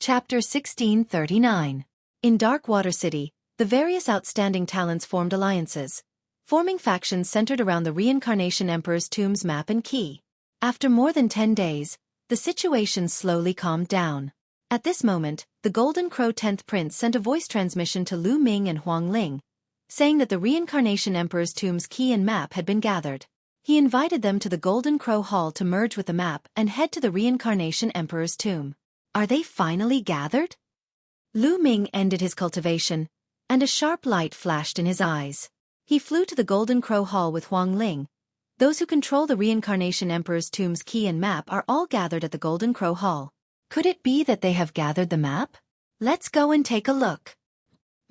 Chapter 1639. In Darkwater City, the various outstanding talents formed alliances, forming factions centered around the Reincarnation Emperor's tomb's map and key. After more than 10 days, the situation slowly calmed down. At this moment, the Golden Crow 10th Prince sent a voice transmission to Lu Ming and Huang Ling, saying that the Reincarnation Emperor's tomb's key and map had been gathered. He invited them to the Golden Crow Hall to merge with the map and head to the Reincarnation Emperor's tomb. Are they finally gathered? Lu Ming ended his cultivation, and a sharp light flashed in his eyes. He flew to the Golden Crow Hall with Huang Ling. Those who control the Reincarnation Emperor's tomb's key and map are all gathered at the Golden Crow Hall. Could it be that they have gathered the map? Let's go and take a look.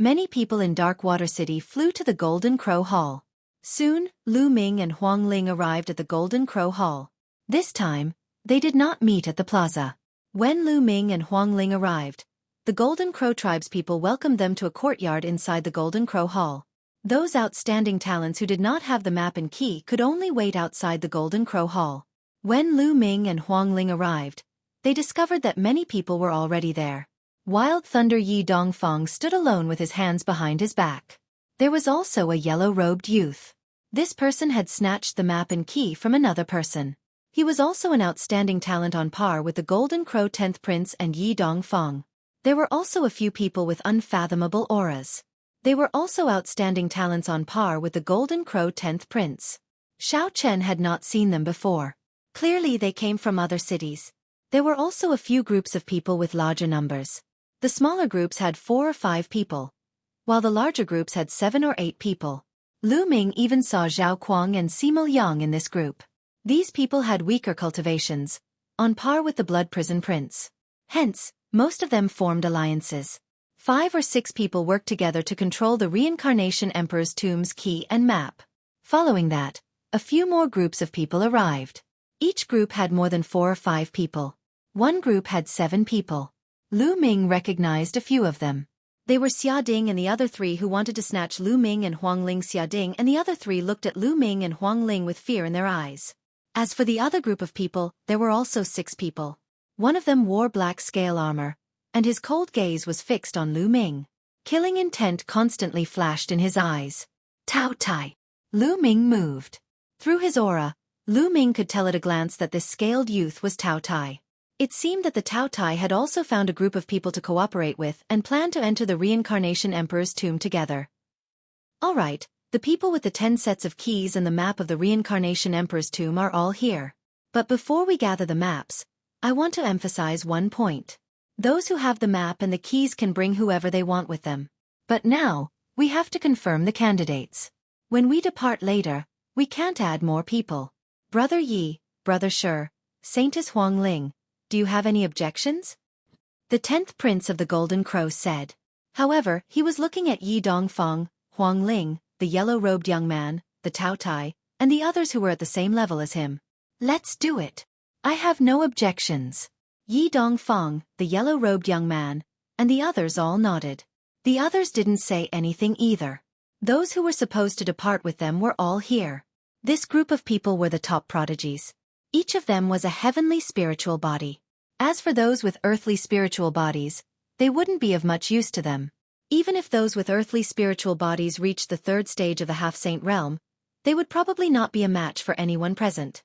Many people in Darkwater City flew to the Golden Crow Hall. Soon, Lu Ming and Huang Ling arrived at the Golden Crow Hall. This time, they did not meet at the plaza. When Lu Ming and Huang Ling arrived, the Golden Crow tribespeople welcomed them to a courtyard inside the Golden Crow Hall. Those outstanding talents who did not have the map and key could only wait outside the Golden Crow Hall. When Lu Ming and Huang Ling arrived, they discovered that many people were already there. Wild Thunder Yi Dongfang stood alone with his hands behind his back. There was also a yellow-robed youth. This person had snatched the map and key from another person. He was also an outstanding talent on par with the Golden Crow 10th Prince and Yi Dongfang. There were also a few people with unfathomable auras. They were also outstanding talents on par with the Golden Crow 10th Prince. Xiao Chen had not seen them before. Clearly they came from other cities. There were also a few groups of people with larger numbers. The smaller groups had 4 or 5 people, while the larger groups had 7 or 8 people. Lu Ming even saw Zhao Kuang and Sima Yang in this group. These people had weaker cultivations, on par with the Blood Prison Prince. Hence, most of them formed alliances. 5 or 6 people worked together to control the Reincarnation Emperor's tomb's key and map. Following that, a few more groups of people arrived. Each group had more than 4 or 5 people. One group had 7 people. Lu Ming recognized a few of them. They were Xia Ding and the other 3 who wanted to snatch Lu Ming and Huang Ling. Xia Ding and the other 3 looked at Lu Ming and Huang Ling with fear in their eyes. As for the other group of people, there were also 6 people. One of them wore black scale armor, and his cold gaze was fixed on Lu Ming. Killing intent constantly flashed in his eyes. Tao Tai. Lu Ming moved. Through his aura, Lu Ming could tell at a glance that this scaled youth was Tao Tai. It seemed that the Tao Tai had also found a group of people to cooperate with and planned to enter the Reincarnation Emperor's tomb together. All right. The people with the 10 sets of keys and the map of the Reincarnation Emperor's tomb are all here. But before we gather the maps, I want to emphasize one point. Those who have the map and the keys can bring whoever they want with them. But now, we have to confirm the candidates. When we depart later, we can't add more people. Brother Yi, Brother Shi, Saintess Huang Ling, do you have any objections? The 10th Prince of the Golden Crow said. However, he was looking at Yi Dongfang, Huang Ling, the yellow-robed young man, the Tao Tai, and the others who were at the same level as him. Let's do it. I have no objections. Yi Dongfang, the yellow-robed young man, and the others all nodded. The others didn't say anything either. Those who were supposed to depart with them were all here. This group of people were the top prodigies. Each of them was a heavenly spiritual body. As for those with earthly spiritual bodies, they wouldn't be of much use to them. Even if those with earthly spiritual bodies reached the 3rd stage of the half-saint realm, they would probably not be a match for anyone present.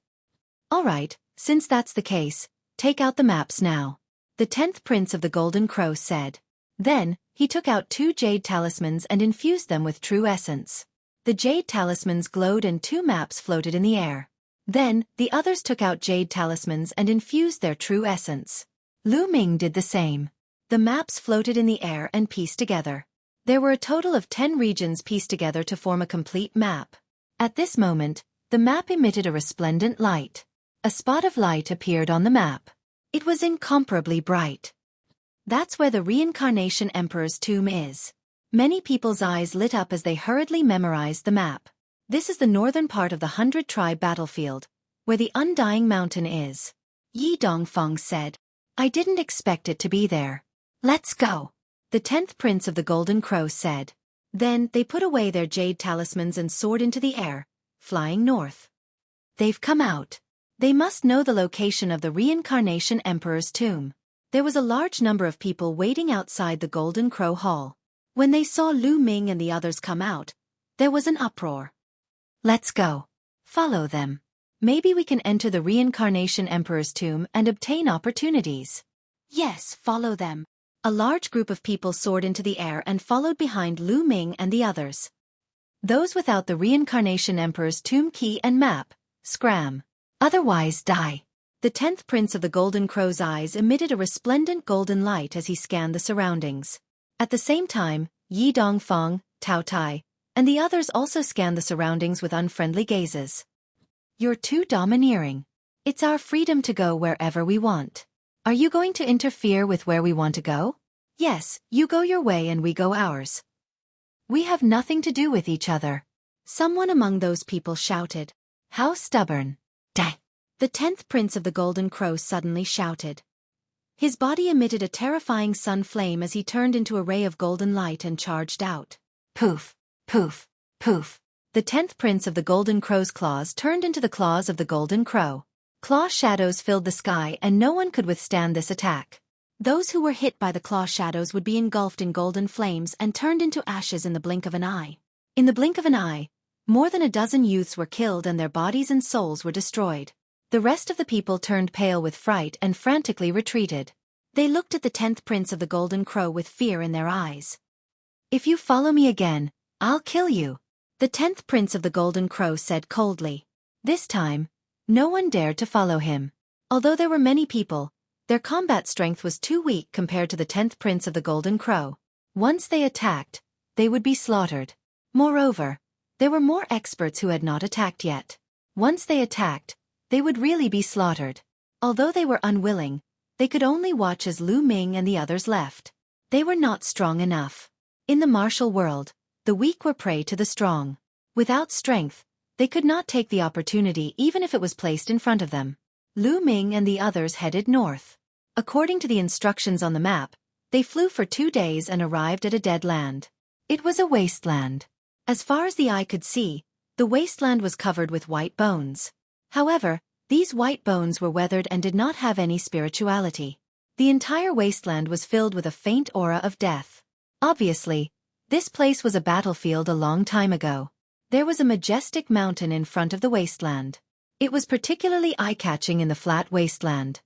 All right, since that's the case, take out the maps now. The 10th Prince of the Golden Crow said. Then, he took out 2 jade talismans and infused them with true essence. The jade talismans glowed and 2 maps floated in the air. Then, the others took out jade talismans and infused their true essence. Lu Ming did the same. The maps floated in the air and pieced together. There were a total of 10 regions pieced together to form a complete map. At this moment, the map emitted a resplendent light. A spot of light appeared on the map. It was incomparably bright. That's where the Reincarnation Emperor's tomb is. Many people's eyes lit up as they hurriedly memorized the map. This is the northern part of the 100-tribe battlefield, where the Undying Mountain is. Yi Dongfang said. I didn't expect it to be there. Let's go. The 10th Prince of the Golden Crow said. Then they put away their jade talismans and soared into the air, flying north. They've come out. They must know the location of the Reincarnation Emperor's tomb. There was a large number of people waiting outside the Golden Crow Hall. When they saw Lu Ming and the others come out, there was an uproar. Let's go. Follow them. Maybe we can enter the Reincarnation Emperor's tomb and obtain opportunities. Yes, follow them. A large group of people soared into the air and followed behind Lu Ming and the others. Those without the Reincarnation Emperor's tomb key and map, scram. Otherwise die. The 10th Prince of the Golden Crow's eyes emitted a resplendent golden light as he scanned the surroundings. At the same time, Yi Dongfang, Tao Tai, and the others also scanned the surroundings with unfriendly gazes. You're too domineering. It's our freedom to go wherever we want. Are you going to interfere with where we want to go? Yes, you go your way and we go ours. We have nothing to do with each other. Someone among those people shouted. How stubborn. Die. The 10th Prince of the Golden Crow suddenly shouted. His body emitted a terrifying sun flame as he turned into a ray of golden light and charged out. Poof, poof, poof. The 10th Prince of the Golden Crow's claws turned into the claws of the Golden Crow. Claw shadows filled the sky and no one could withstand this attack. Those who were hit by the claw shadows would be engulfed in golden flames and turned into ashes in the blink of an eye. In the blink of an eye, more than a dozen youths were killed and their bodies and souls were destroyed. The rest of the people turned pale with fright and frantically retreated. They looked at the 10th Prince of the Golden Crow with fear in their eyes. If you follow me again, I'll kill you. The 10th Prince of the Golden Crow said coldly. This time, no one dared to follow him. Although there were many people, their combat strength was too weak compared to the 10th Prince of the Golden Crow. Once they attacked, they would be slaughtered. Moreover, there were more experts who had not attacked yet. Once they attacked, they would really be slaughtered. Although they were unwilling, they could only watch as Lu Ming and the others left. They were not strong enough. In the martial world, the weak were prey to the strong. Without strength, they could not take the opportunity even if it was placed in front of them. Lu Ming and the others headed north. According to the instructions on the map, they flew for 2 days and arrived at a dead land. It was a wasteland. As far as the eye could see, the wasteland was covered with white bones. However, these white bones were weathered and did not have any spirituality. The entire wasteland was filled with a faint aura of death. Obviously, this place was a battlefield a long time ago. There was a majestic mountain in front of the wasteland. It was particularly eye-catching in the flat wasteland.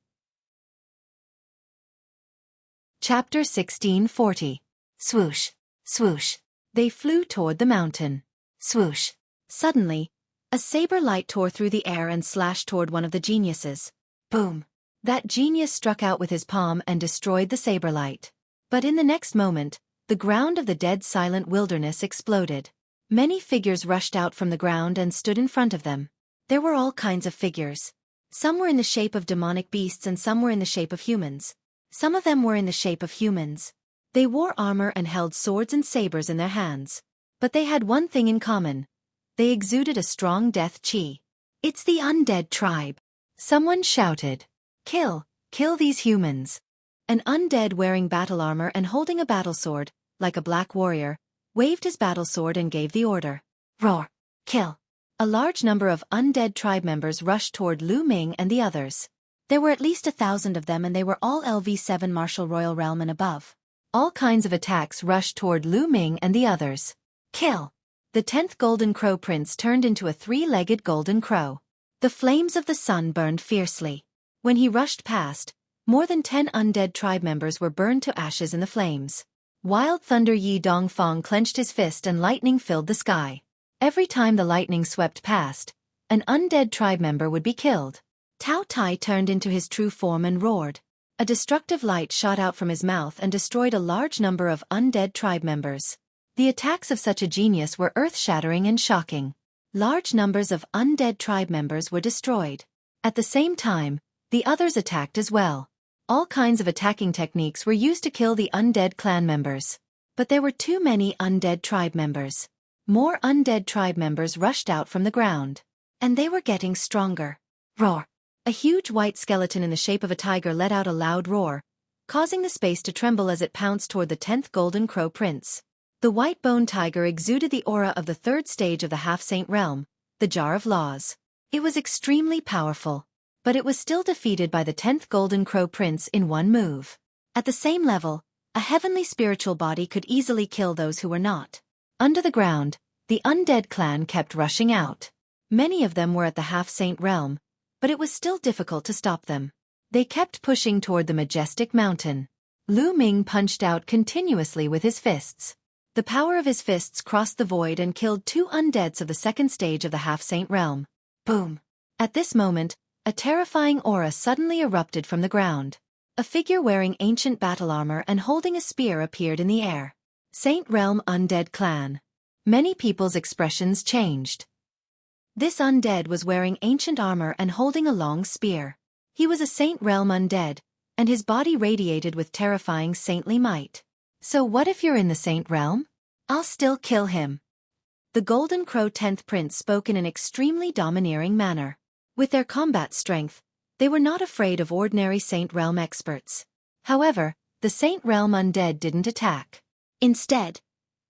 Chapter 1640. Swoosh, swoosh. They flew toward the mountain. Swoosh. Suddenly, a saber light tore through the air and slashed toward one of the geniuses. Boom! That genius struck out with his palm and destroyed the saber light. But in the next moment, the ground of the dead silent wilderness exploded. Many figures rushed out from the ground and stood in front of them. There were all kinds of figures. Some were in the shape of demonic beasts and some were in the shape of humans. Some of them were in the shape of humans. They wore armor and held swords and sabers in their hands. But they had one thing in common. They exuded a strong death chi. It's the undead tribe. Someone shouted. Kill these humans. An undead wearing battle armor and holding a battle sword, like a black warrior, waved his battle sword and gave the order. Roar! Kill! A large number of undead tribe members rushed toward Lu Ming and the others. There were at least 1,000 of them and they were all LV7 Martial Royal Realm and above. All kinds of attacks rushed toward Lu Ming and the others. Kill! The 10th Golden Crow Prince turned into a 3-legged golden crow. The flames of the sun burned fiercely. When he rushed past, more than 10 undead tribe members were burned to ashes in the flames. Wild thunder Yi Dongfang clenched his fist and lightning filled the sky. Every time the lightning swept past, an undead tribe member would be killed. Tao Tai turned into his true form and roared. A destructive light shot out from his mouth and destroyed a large number of undead tribe members. The attacks of such a genius were earth-shattering and shocking. Large numbers of undead tribe members were destroyed. At the same time, the others attacked as well. All kinds of attacking techniques were used to kill the undead clan members. But there were too many undead tribe members. More undead tribe members rushed out from the ground. And they were getting stronger. Roar! A huge white skeleton in the shape of a tiger let out a loud roar, causing the space to tremble as it pounced toward the 10th Golden Crow Prince. The white-boned tiger exuded the aura of the 3rd stage of the half-saint realm, the Jar of Laws. It was extremely powerful, but it was still defeated by the 10th Golden Crow Prince in one move. At the same level, a heavenly spiritual body could easily kill those who were not. Under the ground, the undead clan kept rushing out. Many of them were at the half-saint realm, but it was still difficult to stop them. They kept pushing toward the majestic mountain. Lu Ming punched out continuously with his fists. The power of his fists crossed the void and killed 2 undeads of the second stage of the half-saint realm. Boom! At this moment, a terrifying aura suddenly erupted from the ground. A figure wearing ancient battle armor and holding a spear appeared in the air. Saint Realm Undead Clan. Many people's expressions changed. This undead was wearing ancient armor and holding a long spear. He was a Saint Realm Undead, and his body radiated with terrifying saintly might. So what if you're in the Saint Realm? I'll still kill him. The Golden Crow 10th Prince spoke in an extremely domineering manner. With their combat strength, they were not afraid of ordinary Saint Realm experts. However, the Saint Realm Undead didn't attack. Instead,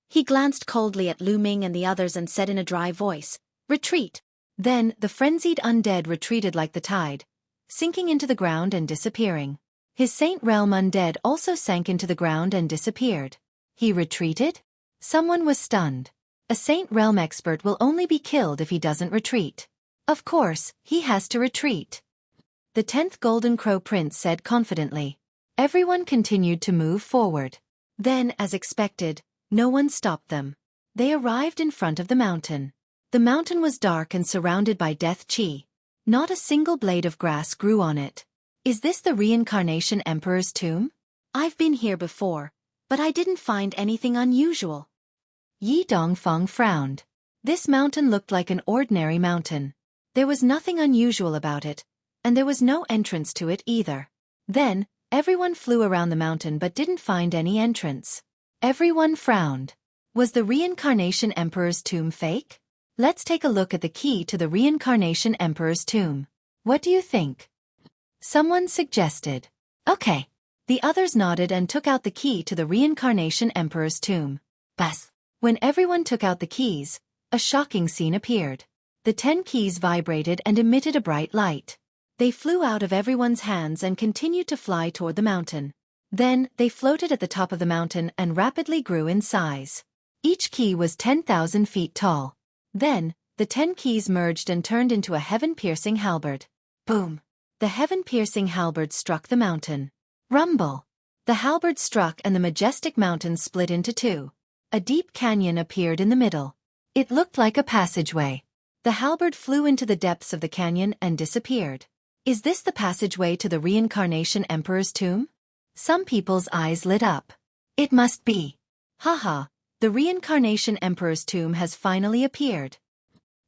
he glanced coldly at Lu Ming and the others and said in a dry voice, "Retreat." Then, the frenzied undead retreated like the tide, sinking into the ground and disappearing. His Saint Realm Undead also sank into the ground and disappeared. He retreated? Someone was stunned. A Saint Realm expert will only be killed if he doesn't retreat. Of course, he has to retreat. The 10th Golden Crow Prince said confidently. Everyone continued to move forward. Then, as expected, no one stopped them. They arrived in front of the mountain. The mountain was dark and surrounded by death chi. Not a single blade of grass grew on it. Is this the Reincarnation Emperor's tomb? I've been here before, but I didn't find anything unusual. Yi Dongfeng frowned. This mountain looked like an ordinary mountain. There was nothing unusual about it, and there was no entrance to it either. Then, everyone flew around the mountain but didn't find any entrance. Everyone frowned. Was the Reincarnation Emperor's tomb fake? Let's take a look at the key to the Reincarnation Emperor's tomb. What do you think? Someone suggested. Okay. The others nodded and took out the key to the Reincarnation Emperor's tomb. Bas. When everyone took out the keys, a shocking scene appeared. The 10 keys vibrated and emitted a bright light. They flew out of everyone's hands and continued to fly toward the mountain. Then, they floated at the top of the mountain and rapidly grew in size. Each key was 10,000 feet tall. Then, the 10 keys merged and turned into a heaven-piercing halberd. Boom! The heaven-piercing halberd struck the mountain. Rumble! The halberd struck and the majestic mountain split into 2. A deep canyon appeared in the middle. It looked like a passageway. The halberd flew into the depths of the canyon and disappeared. Is this the passageway to the Reincarnation Emperor's tomb? Some people's eyes lit up. It must be. Haha, the Reincarnation Emperor's tomb has finally appeared.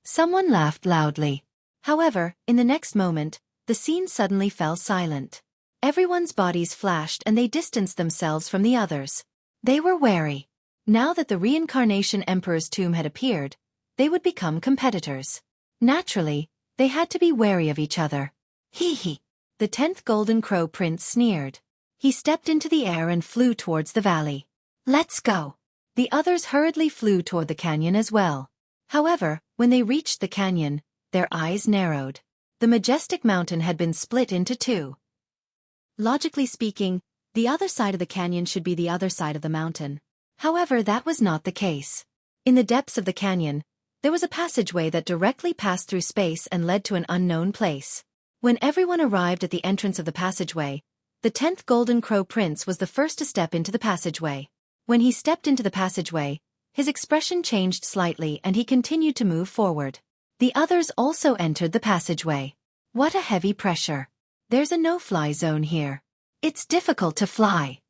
Someone laughed loudly. However, in the next moment, the scene suddenly fell silent. Everyone's bodies flashed and they distanced themselves from the others. They were wary. Now that the Reincarnation Emperor's tomb had appeared, they would become competitors. Naturally, they had to be wary of each other. Hee hee. The 10th Golden Crow Prince sneered. He stepped into the air and flew towards the valley. Let's go. The others hurriedly flew toward the canyon as well. However, when they reached the canyon, their eyes narrowed. The majestic mountain had been split into 2. Logically speaking, the other side of the canyon should be the other side of the mountain. However, that was not the case. In the depths of the canyon, there was a passageway that directly passed through space and led to an unknown place. When everyone arrived at the entrance of the passageway, the 10th Golden Crow Prince was the first to step into the passageway. When he stepped into the passageway, his expression changed slightly and he continued to move forward. The others also entered the passageway. What a heavy pressure. There's a no-fly zone here. It's difficult to fly.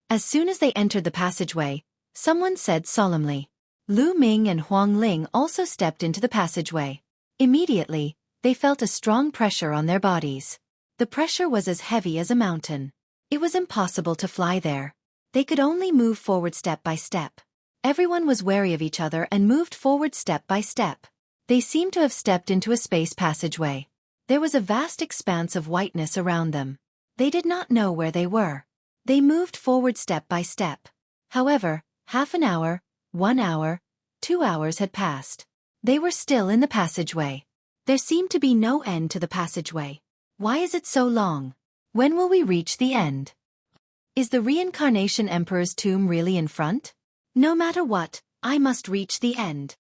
As soon as they entered the passageway, someone said solemnly. Lu Ming and Huang Ling also stepped into the passageway. Immediately, they felt a strong pressure on their bodies. The pressure was as heavy as a mountain. It was impossible to fly there. They could only move forward step by step. Everyone was wary of each other and moved forward step by step. They seemed to have stepped into a space passageway. There was a vast expanse of whiteness around them. They did not know where they were. They moved forward step by step. However, half an hour, 1 hour, 2 hours had passed. They were still in the passageway. There seemed to be no end to the passageway. Why is it so long? When will we reach the end? Is the Reincarnation Emperor's tomb really in front? No matter what, I must reach the end.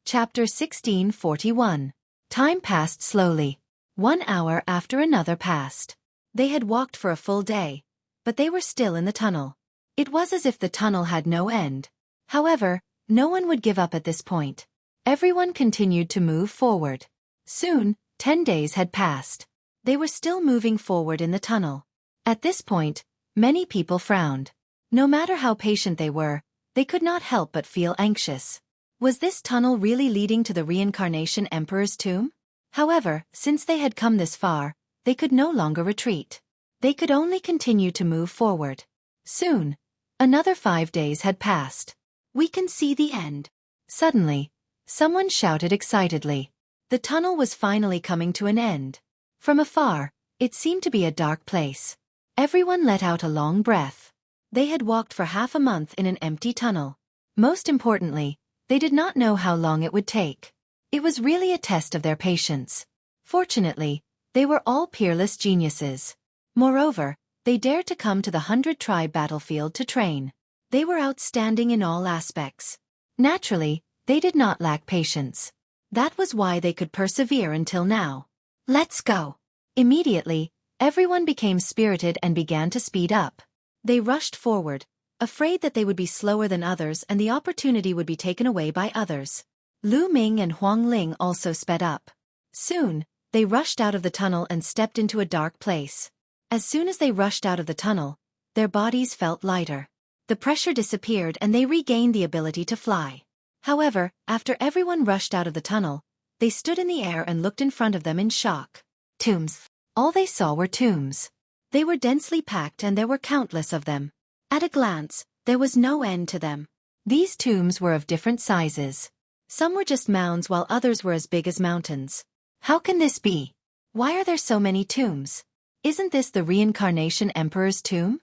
Chapter 1641. Time passed slowly. 1 hour after another passed. They had walked for a full day, but they were still in the tunnel. It was as if the tunnel had no end. However, no one would give up at this point. Everyone continued to move forward. Soon, 10 days had passed. They were still moving forward in the tunnel. At this point, many people frowned. No matter how patient they were, they could not help but feel anxious. Was this tunnel really leading to the Reincarnation Emperor's tomb? However, since they had come this far, they could no longer retreat. They could only continue to move forward. Soon, another 5 days had passed. We can see the end. Suddenly, someone shouted excitedly. The tunnel was finally coming to an end. From afar, it seemed to be a dark place. Everyone let out a long breath. They had walked for half a month in an empty tunnel. Most importantly, they did not know how long it would take. It was really a test of their patience. Fortunately, they were all peerless geniuses. Moreover, they dared to come to the 100-tribe battlefield to train. They were outstanding in all aspects. Naturally, they did not lack patience. That was why they could persevere until now. Let's go. Immediately, everyone became spirited and began to speed up. They rushed forward, afraid that they would be slower than others and the opportunity would be taken away by others. Lu Ming and Huang Ling also sped up. Soon, they rushed out of the tunnel and stepped into a dark place. As soon as they rushed out of the tunnel, their bodies felt lighter. The pressure disappeared and they regained the ability to fly. However, after everyone rushed out of the tunnel, they stood in the air and looked in front of them in shock. Tombs. All they saw were tombs. They were densely packed and there were countless of them. At a glance, there was no end to them. These tombs were of different sizes. Some were just mounds while others were as big as mountains. How can this be? Why are there so many tombs? Isn't this the Reincarnation Emperor's tomb?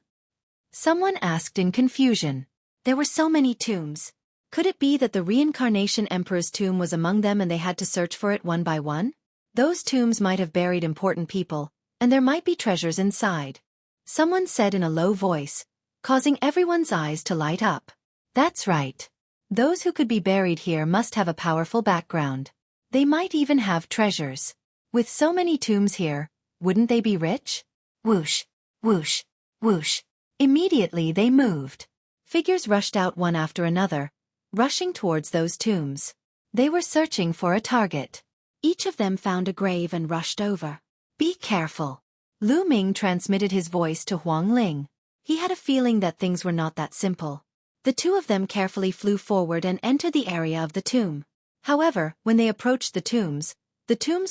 Someone asked in confusion. There were so many tombs. Could it be that the Reincarnation Emperor's tomb was among them and they had to search for it one by one? Those tombs might have buried important people, and there might be treasures inside. Someone said in a low voice, causing everyone's eyes to light up. That's right. Those who could be buried here must have a powerful background. They might even have treasures. With so many tombs here, wouldn't they be rich? Whoosh, whoosh, whoosh. Immediately they moved. Figures rushed out one after another, rushing towards those tombs. They were searching for a target. Each of them found a grave and rushed over. Be careful. Lu Ming transmitted his voice to Huang Ling. He had a feeling that things were not that simple. The two of them carefully flew forward and entered the area of the tomb. However, when they approached the tombs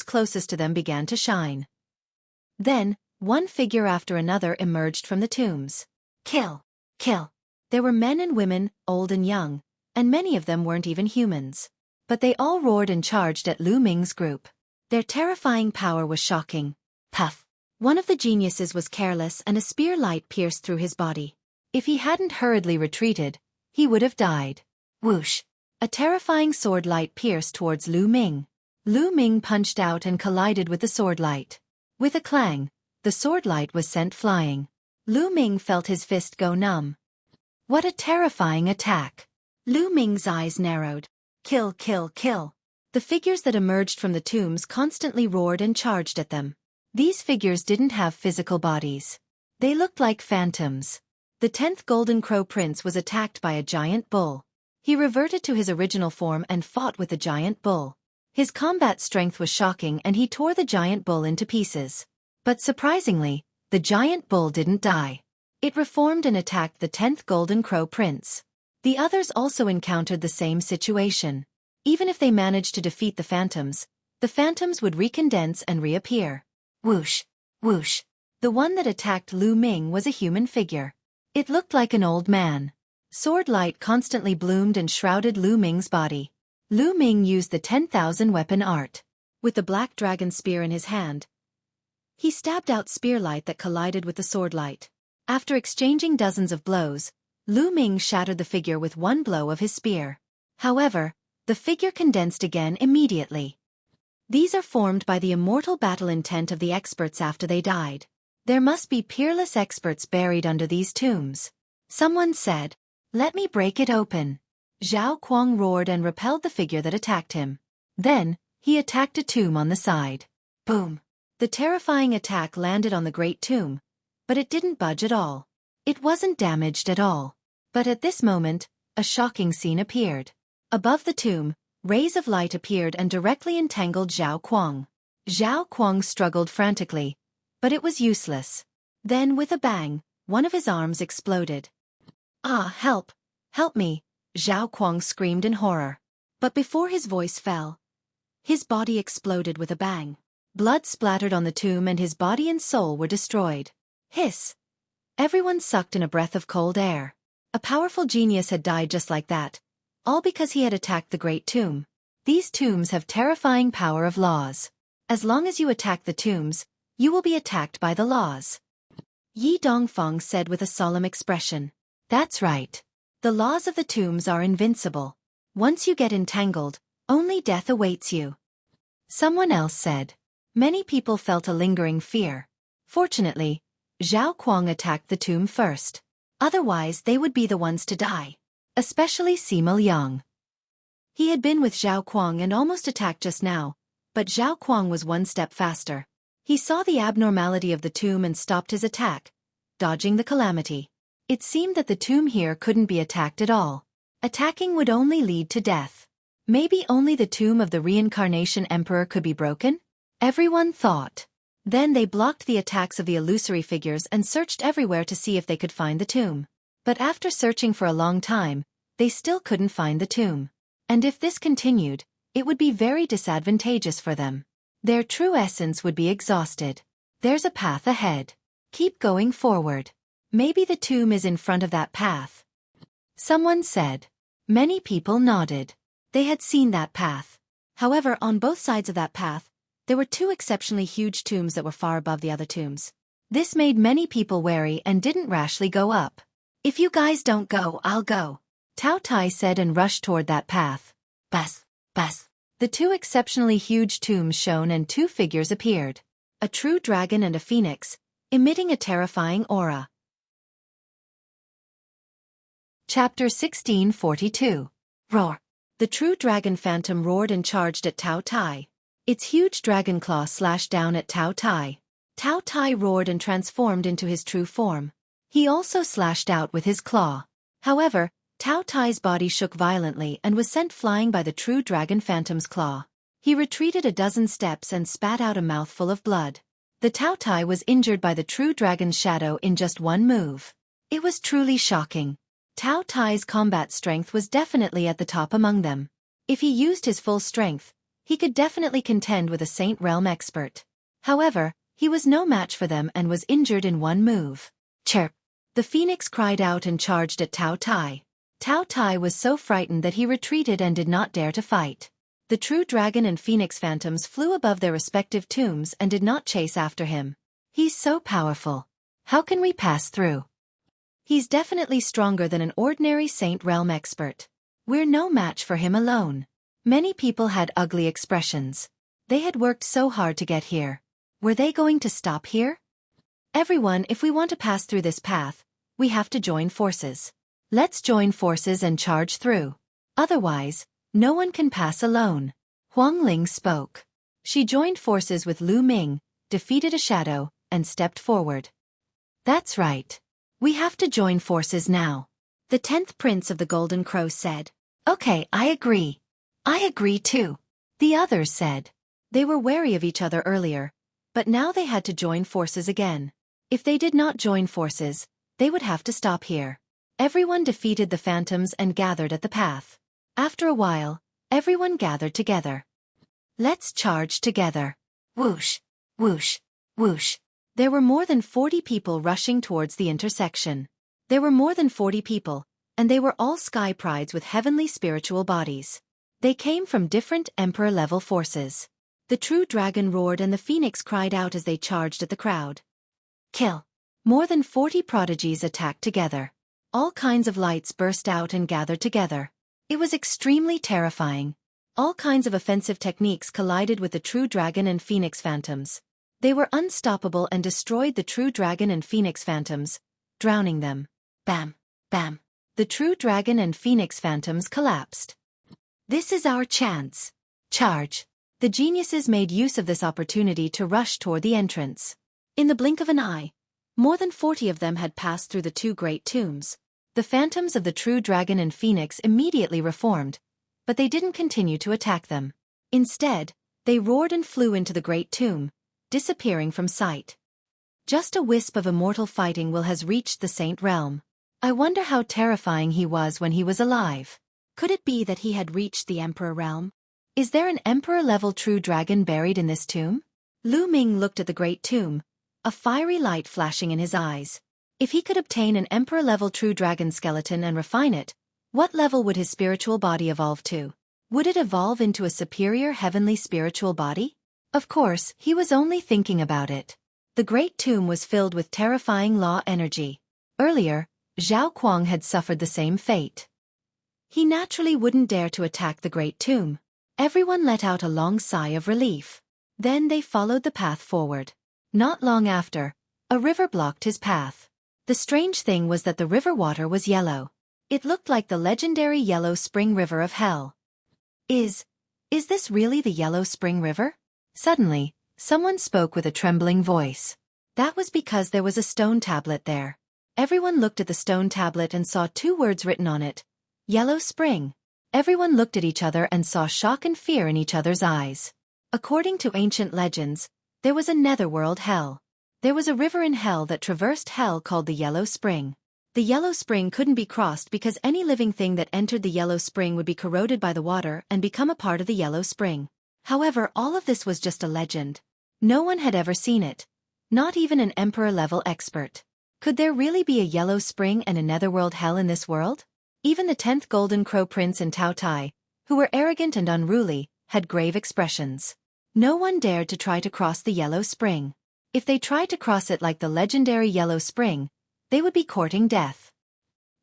closest to them began to shine. Then, one figure after another emerged from the tombs. Kill! Kill! There were men and women, old and young, and many of them weren't even humans. But they all roared and charged at Lu Ming's group. Their terrifying power was shocking. Puff! One of the geniuses was careless and a spear light pierced through his body. If he hadn't hurriedly retreated, he would have died. Whoosh! A terrifying sword light pierced towards Lu Ming. Lu Ming punched out and collided with the sword light. With a clang, the sword light was sent flying. Lu Ming felt his fist go numb. What a terrifying attack! Lu Ming's eyes narrowed. Kill, kill, kill. The figures that emerged from the tombs constantly roared and charged at them. These figures didn't have physical bodies. They looked like phantoms. The 10th Golden Crow Prince was attacked by a giant bull. He reverted to his original form and fought with the giant bull. His combat strength was shocking and he tore the giant bull into pieces. But surprisingly, the giant bull didn't die. It reformed and attacked the 10th Golden Crow Prince. The others also encountered the same situation. Even if they managed to defeat the phantoms would recondense and reappear. Whoosh! Whoosh! The one that attacked Lu Ming was a human figure. It looked like an old man. Sword light constantly bloomed and shrouded Lu Ming's body. Lu Ming used the 10,000 weapon art. With the black dragon spear in his hand, he stabbed out spear light that collided with the sword light. After exchanging dozens of blows, Lu Ming shattered the figure with one blow of his spear. However, the figure condensed again immediately. These are formed by the immortal battle intent of the experts after they died. There must be peerless experts buried under these tombs. Someone said, "Let me break it open." Xueqi roared and repelled the figure that attacked him. Then, he attacked a tomb on the side. Boom! The terrifying attack landed on the great tomb, but it didn't budge at all. It wasn't damaged at all. But at this moment, a shocking scene appeared. Above the tomb, rays of light appeared and directly entangled Xueqi. Xueqi struggled frantically, but it was useless. Then with a bang, one of his arms exploded. "Ah, help! Help me!" Xueqi screamed in horror. But before his voice fell, his body exploded with a bang. Blood splattered on the tomb and his body and soul were destroyed. Hiss! Everyone sucked in a breath of cold air. A powerful genius had died just like that, all because he had attacked the great tomb. These tombs have terrifying power of laws. As long as you attack the tombs, you will be attacked by the laws. Yi Dongfeng said with a solemn expression. That's right. The laws of the tombs are invincible. Once you get entangled, only death awaits you. Someone else said. Many people felt a lingering fear. Fortunately, Xueqi attacked the tomb first. Otherwise they would be the ones to die. Especially Sima Liang. He had been with Xueqi and almost attacked just now, but Xueqi was one step faster. He saw the abnormality of the tomb and stopped his attack, dodging the calamity. It seemed that the tomb here couldn't be attacked at all. Attacking would only lead to death. Maybe only the tomb of the reincarnation emperor could be broken? Everyone thought. Then they blocked the attacks of the illusory figures and searched everywhere to see if they could find the tomb. But after searching for a long time, they still couldn't find the tomb. And if this continued, it would be very disadvantageous for them. Their true essence would be exhausted. There's a path ahead. Keep going forward. Maybe the tomb is in front of that path. Someone said. Many people nodded. They had seen that path. However, on both sides of that path, there were two exceptionally huge tombs that were far above the other tombs. This made many people wary and didn't rashly go up. "If you guys don't go, I'll go," Tao Tai said and rushed toward that path. Bas, bas. The two exceptionally huge tombs shone and two figures appeared. A true dragon and a phoenix, emitting a terrifying aura. Chapter 1642. Roar. The true dragon phantom roared and charged at Tao Tai. Its huge dragon claw slashed down at Tao Tai. Tao Tai roared and transformed into his true form. He also slashed out with his claw. However, Tao Tai's body shook violently and was sent flying by the true dragon phantom's claw. He retreated a dozen steps and spat out a mouthful of blood. The Tao Tai was injured by the true dragon's shadow in just one move. It was truly shocking. Tao Tai's combat strength was definitely at the top among them. If he used his full strength, he could definitely contend with a Saint Realm expert. However, he was no match for them and was injured in one move. Chirp! The phoenix cried out and charged at Tao Tai. Tao Tai was so frightened that he retreated and did not dare to fight. The true dragon and phoenix phantoms flew above their respective tombs and did not chase after him. He's so powerful. How can we pass through? He's definitely stronger than an ordinary Saint Realm expert. We're no match for him alone. Many people had ugly expressions. They had worked so hard to get here. Were they going to stop here? Everyone, if we want to pass through this path, we have to join forces. Let's join forces and charge through. Otherwise, no one can pass alone. Huang Ling spoke. She joined forces with Lu Ming, defeated a shadow, and stepped forward. That's right. We have to join forces now. The 10th Prince of the Golden Crow said. Okay, I agree. I agree too. The others said. They were wary of each other earlier, but now they had to join forces again. If they did not join forces, they would have to stop here. Everyone defeated the phantoms and gathered at the path. After a while, everyone gathered together. Let's charge together. Whoosh, whoosh, whoosh. There were more than 40 people rushing towards the intersection. There were more than 40 people, and they were all sky prides with heavenly spiritual bodies. They came from different emperor-level forces. The true dragon roared and the phoenix cried out as they charged at the crowd. Kill! More than 40 prodigies attacked together. All kinds of lights burst out and gathered together. It was extremely terrifying. All kinds of offensive techniques collided with the true dragon and phoenix phantoms. They were unstoppable and destroyed the true dragon and phoenix phantoms, drowning them. Bam! Bam! The true dragon and phoenix phantoms collapsed. This is our chance. Charge! The geniuses made use of this opportunity to rush toward the entrance. In the blink of an eye, more than 40 of them had passed through the two great tombs. The phantoms of the true dragon and phoenix immediately reformed, but they didn't continue to attack them. Instead, they roared and flew into the great tomb, disappearing from sight. Just a wisp of immortal fighting will has reached the saint realm. I wonder how terrifying he was when he was alive. Could it be that he had reached the emperor realm? Is there an emperor-level true dragon buried in this tomb? Lu Ming looked at the great tomb, a fiery light flashing in his eyes. If he could obtain an emperor-level true dragon skeleton and refine it, what level would his spiritual body evolve to? Would it evolve into a superior heavenly spiritual body? Of course, he was only thinking about it. The great tomb was filled with terrifying law energy. Earlier, Zhao Kuang had suffered the same fate. He naturally wouldn't dare to attack the great tomb. Everyone let out a long sigh of relief. Then they followed the path forward. Not long after, a river blocked his path. The strange thing was that the river water was yellow. It looked like the legendary Yellow Spring River of Hell. Is this really the Yellow Spring River? Suddenly, someone spoke with a trembling voice. That was because there was a stone tablet there. Everyone looked at the stone tablet and saw 2 words written on it. Yellow Spring. Everyone looked at each other and saw shock and fear in each other's eyes. According to ancient legends, there was a netherworld hell. There was a river in hell that traversed hell called the Yellow Spring. The Yellow Spring couldn't be crossed because any living thing that entered the Yellow Spring would be corroded by the water and become a part of the Yellow Spring. However, all of this was just a legend. No one had ever seen it. Not even an emperor-level expert. Could there really be a Yellow Spring and a netherworld hell in this world? Even the 10th Golden Crow Prince and Tao Tai, who were arrogant and unruly, had grave expressions. No one dared to try to cross the Yellow Spring. If they tried to cross it like the legendary Yellow Spring, they would be courting death.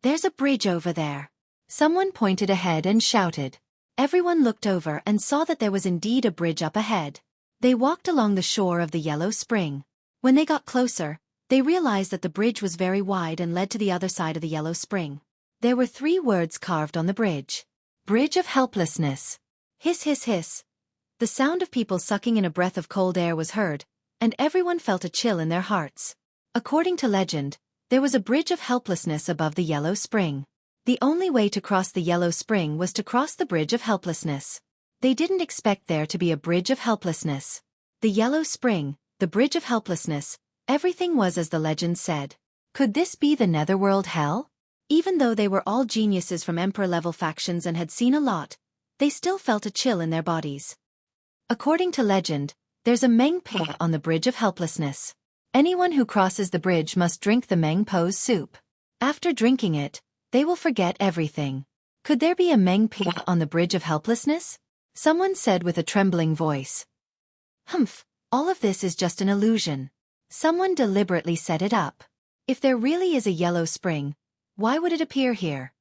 There's a bridge over there. Someone pointed ahead and shouted. Everyone looked over and saw that there was indeed a bridge up ahead. They walked along the shore of the Yellow Spring. When they got closer, they realized that the bridge was very wide and led to the other side of the Yellow Spring. There were 3 words carved on the bridge. Bridge of Helplessness. Hiss hiss hiss. The sound of people sucking in a breath of cold air was heard, and everyone felt a chill in their hearts. According to legend, there was a bridge of helplessness above the Yellow Spring. The only way to cross the Yellow Spring was to cross the bridge of helplessness. They didn't expect there to be a bridge of helplessness. The Yellow Spring, the bridge of helplessness, everything was as the legend said. Could this be the netherworld hell? Even though they were all geniuses from emperor-level factions and had seen a lot, they still felt a chill in their bodies. According to legend, there's a Meng pig on the bridge of helplessness. Anyone who crosses the bridge must drink the Meng Po's soup. After drinking it, they will forget everything. Could there be a Meng pig on the bridge of helplessness? Someone said with a trembling voice. Humph, all of this is just an illusion. Someone deliberately set it up. If there really is a Yellow Spring, why would it appear here?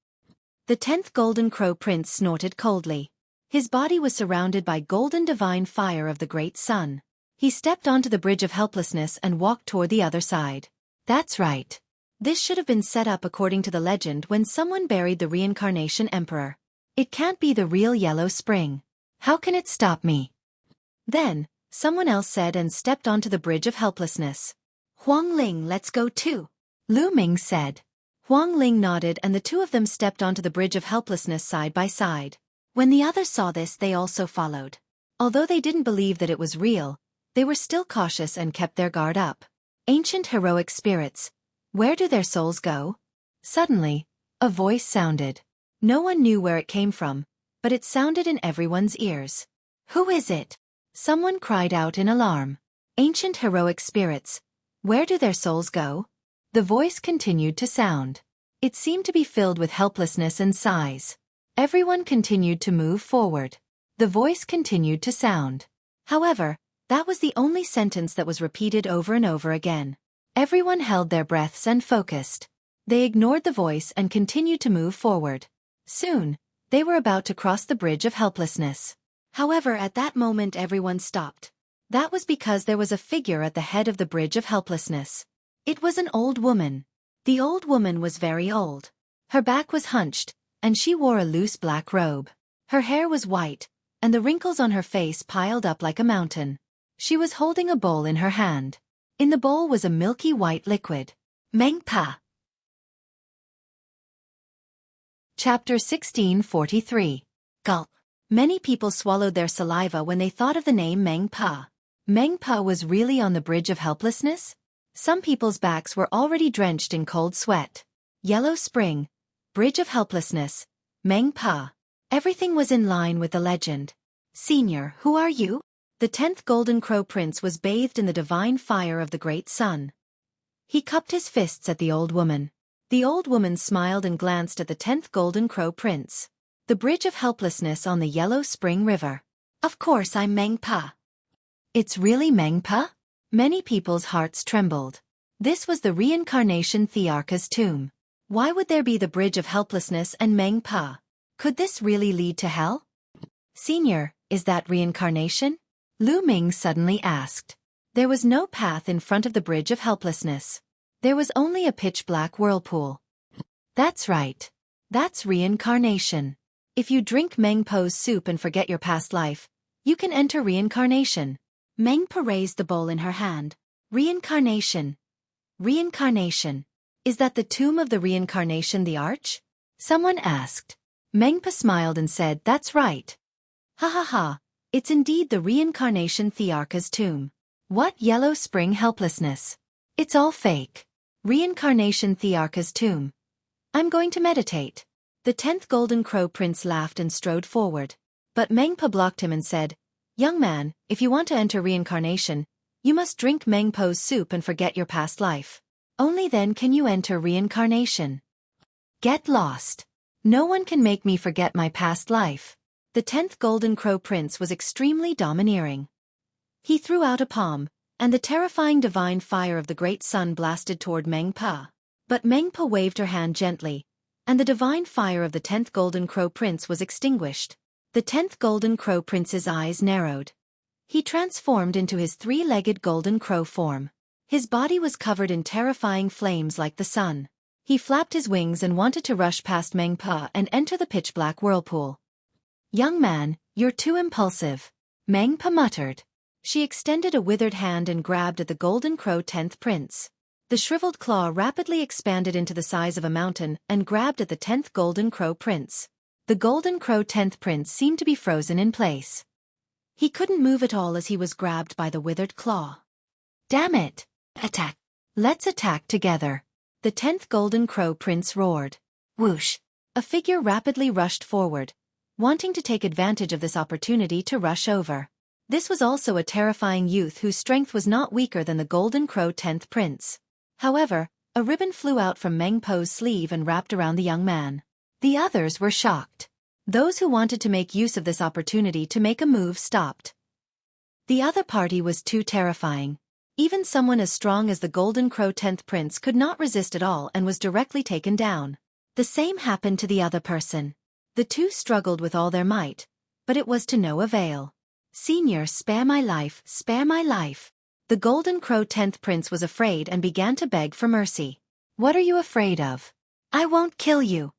The 10th Golden Crow Prince snorted coldly. His body was surrounded by golden divine fire of the great sun. He stepped onto the bridge of helplessness and walked toward the other side. That's right. This should have been set up according to the legend when someone buried the reincarnation emperor. It can't be the real Yellow Spring. How can it stop me? Then, someone else said and stepped onto the bridge of helplessness. Huang Ling, let's go too. Lu Ming said. Huang Ling nodded and the 2 of them stepped onto the bridge of helplessness side by side. When the others saw this, they also followed. Although they didn't believe that it was real, they were still cautious and kept their guard up. Ancient heroic spirits, where do their souls go? Suddenly, a voice sounded. No one knew where it came from, but it sounded in everyone's ears. Who is it? Someone cried out in alarm. Ancient heroic spirits, where do their souls go? The voice continued to sound. It seemed to be filled with helplessness and sighs. Everyone continued to move forward. The voice continued to sound. However, that was the only sentence that was repeated over and over again. Everyone held their breaths and focused. They ignored the voice and continued to move forward. Soon, they were about to cross the bridge of helplessness. However, at that moment everyone stopped. That was because there was a figure at the head of the bridge of helplessness. It was an old woman. The old woman was very old. Her back was hunched, and she wore a loose black robe. Her hair was white, and the wrinkles on her face piled up like a mountain. She was holding a bowl in her hand. In the bowl was a milky white liquid. Mengpa. Chapter 1643. Gulp. Many people swallowed their saliva when they thought of the name Mengpa. Mengpa was really on the bridge of helplessness? Some people's backs were already drenched in cold sweat. Yellow Spring, Bridge of Helplessness, Mengpa. Everything was in line with the legend. Senior, who are you? The 10th Golden Crow Prince was bathed in the divine fire of the great sun. He cupped his fists at the old woman. The old woman smiled and glanced at the 10th Golden Crow Prince. The Bridge of Helplessness on the Yellow Spring River. Of course I'm Mengpa. It's really Mengpa? Many people's hearts trembled. This was the reincarnation Thearka's tomb. Why would there be the Bridge of Helplessness and Mengpa? Could this really lead to hell? Senior, is that reincarnation? Lu Ming suddenly asked. There was no path in front of the Bridge of Helplessness. There was only a pitch-black whirlpool. That's right. That's reincarnation. If you drink Mengpo's soup and forget your past life, you can enter reincarnation. Mengpa raised the bowl in her hand. Reincarnation. Reincarnation. Is that the tomb of the reincarnation, the arch? Someone asked. Mengpa smiled and said, that's right. Ha ha ha, it's indeed the reincarnation Thearka's tomb. What Yellow Spring helplessness? It's all fake. Reincarnation Thearka's tomb. I'm going to meditate. The 10th Golden Crow Prince laughed and strode forward. But Mengpa blocked him and said, young man, if you want to enter reincarnation, you must drink Mengpo's soup and forget your past life. Only then can you enter reincarnation. Get lost. No one can make me forget my past life. The 10th Golden Crow Prince was extremely domineering. He threw out a palm, and the terrifying divine fire of the great sun blasted toward Mengpa. But Mengpa waved her hand gently, and the divine fire of the 10th Golden Crow Prince was extinguished. The 10th Golden Crow Prince's eyes narrowed. He transformed into his three-legged golden crow form. His body was covered in terrifying flames like the sun. He flapped his wings and wanted to rush past Mengpa and enter the pitch-black whirlpool. Young man, you're too impulsive. Mengpa muttered. She extended a withered hand and grabbed at the Golden Crow 10th Prince. The shriveled claw rapidly expanded into the size of a mountain and grabbed at the 10th Golden Crow Prince. The Golden Crow 10th Prince seemed to be frozen in place. He couldn't move at all as he was grabbed by the withered claw. Damn it! Attack! Let's attack together. The 10th Golden Crow Prince roared. Whoosh! A figure rapidly rushed forward, wanting to take advantage of this opportunity to rush over. This was also a terrifying youth whose strength was not weaker than the Golden Crow 10th Prince. However, a ribbon flew out from Mengpo's sleeve and wrapped around the young man. The others were shocked. Those who wanted to make use of this opportunity to make a move stopped. The other party was too terrifying. Even someone as strong as the Golden Crow 10th Prince could not resist at all and was directly taken down. The same happened to the other person. The two struggled with all their might, but it was to no avail. Senior, spare my life, spare my life. The Golden Crow 10th Prince was afraid and began to beg for mercy. What are you afraid of? I won't kill you,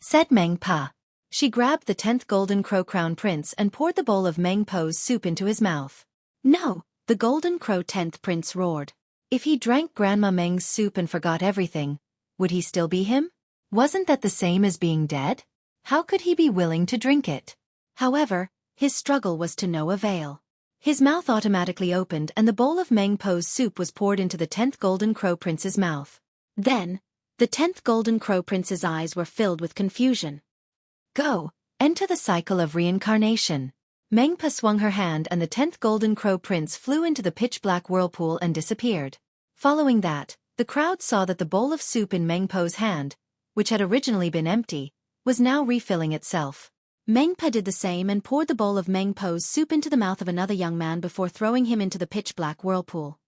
said Mengpa. She grabbed the 10th Golden Crow Crown Prince and poured the bowl of Mengpo's soup into his mouth. No, the Golden Crow 10th Prince roared. If he drank Grandma Meng's soup and forgot everything, would he still be him? Wasn't that the same as being dead? How could he be willing to drink it? However, his struggle was to no avail. His mouth automatically opened and the bowl of Mengpo's soup was poured into the 10th Golden Crow Prince's mouth. Then, the 10th Golden Crow Prince's eyes were filled with confusion. Go, enter the cycle of reincarnation. Mengpa swung her hand and the 10th Golden Crow Prince flew into the pitch-black whirlpool and disappeared. Following that, the crowd saw that the bowl of soup in Mengpo's hand, which had originally been empty, was now refilling itself. Mengpa did the same and poured the bowl of Mengpo's soup into the mouth of another young man before throwing him into the pitch-black whirlpool.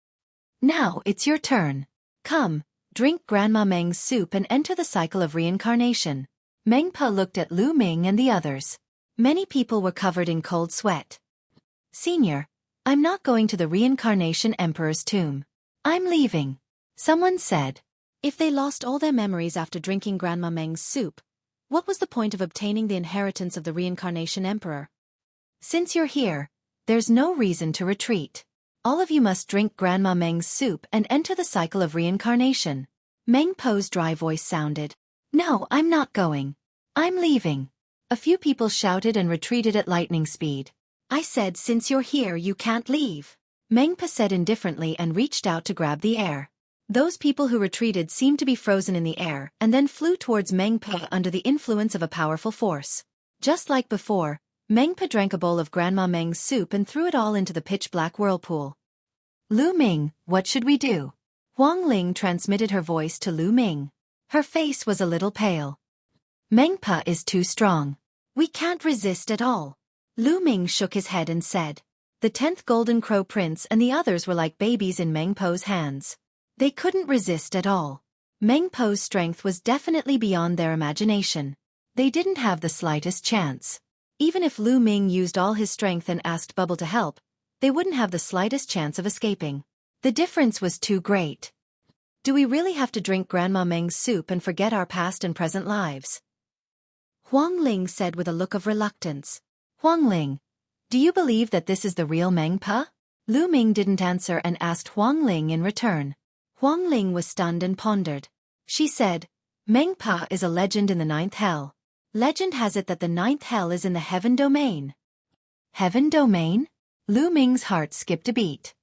Now it's your turn. Come, drink Grandma Meng's soup and enter the cycle of reincarnation. Mengpa looked at Lu Ming and the others. Many people were covered in cold sweat. Senior, I'm not going to the reincarnation emperor's tomb. I'm leaving. Someone said. If they lost all their memories after drinking Grandma Meng's soup, what was the point of obtaining the inheritance of the reincarnation emperor? Since you're here, there's no reason to retreat. All of you must drink Grandma Meng's soup and enter the cycle of reincarnation. Meng Po's dry voice sounded. No, I'm not going. I'm leaving. A few people shouted and retreated at lightning speed. I said since you're here you can't leave. Meng Po said indifferently and reached out to grab the air. Those people who retreated seemed to be frozen in the air and then flew towards Meng Po under the influence of a powerful force. Just like before, Meng Po drank a bowl of Grandma Meng's soup and threw it all into the pitch-black whirlpool. Lu Ming, what should we do? Huang Ling transmitted her voice to Lu Ming. Her face was a little pale. Meng Po is too strong. We can't resist at all. Lu Ming shook his head and said. The 10th Golden Crow Prince and the others were like babies in Meng Po's hands. They couldn't resist at all. Meng Po's strength was definitely beyond their imagination. They didn't have the slightest chance. Even if Lu Ming used all his strength and asked Bubble to help, they wouldn't have the slightest chance of escaping. The difference was too great. Do we really have to drink Grandma Meng's soup and forget our past and present lives? Huang Ling said with a look of reluctance. Huang Ling, do you believe that this is the real Meng Po? Lu Ming didn't answer and asked Huang Ling in return. Huang Ling was stunned and pondered. She said, Meng Po is a legend in the 9th hell. Legend has it that the 9th hell is in the heaven domain. Heaven domain? Lu Ming's heart skipped a beat.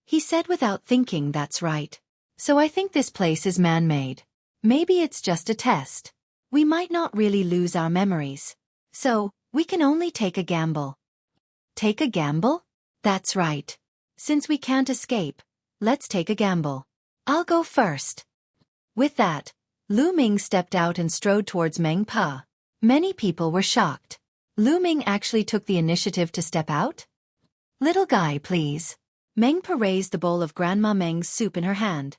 He said without thinking, that's right. So I think this place is man-made. Maybe it's just a test. We might not really lose our memories. So, we can only take a gamble. Take a gamble? That's right. Since we can't escape, let's take a gamble. I'll go first. With that, Lu Ming stepped out and strode towards Meng Po. Many people were shocked. Lu Ming actually took the initiative to step out? Little guy, please. Meng Po raised the bowl of Grandma Meng's soup in her hand.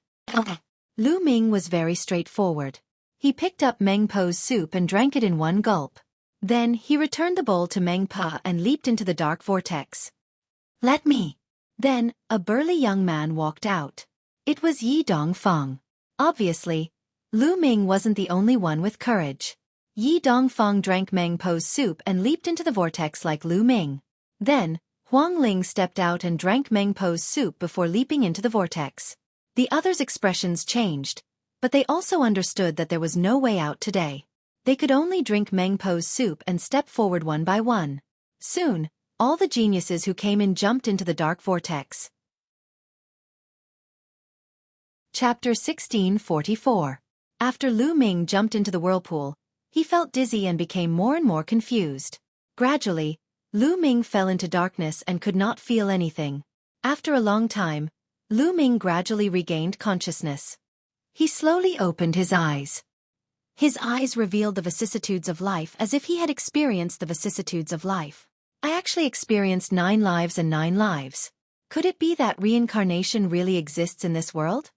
Lu Ming was very straightforward. He picked up Meng Po's soup and drank it in one gulp. Then he returned the bowl to Meng Po and leaped into the dark vortex. Let me. Then, a burly young man walked out. It was Yi Dongfang. Obviously, Lu Ming wasn't the only one with courage. Yi Dongfang drank Meng Po's soup and leaped into the vortex like Lu Ming. Then, Huang Ling stepped out and drank Meng Po's soup before leaping into the vortex. The others' expressions changed, but they also understood that there was no way out today. They could only drink Meng Po's soup and step forward one by one. Soon, all the geniuses who came in jumped into the dark vortex. Chapter 1644. After Lu Ming jumped into the whirlpool, he felt dizzy and became more and more confused. Gradually, Lu Ming fell into darkness and could not feel anything. After a long time, Lu Ming gradually regained consciousness. He slowly opened his eyes. His eyes revealed the vicissitudes of life as if he had experienced the vicissitudes of life. I actually experienced 9 lives and 9 lives. Could it be that reincarnation really exists in this world?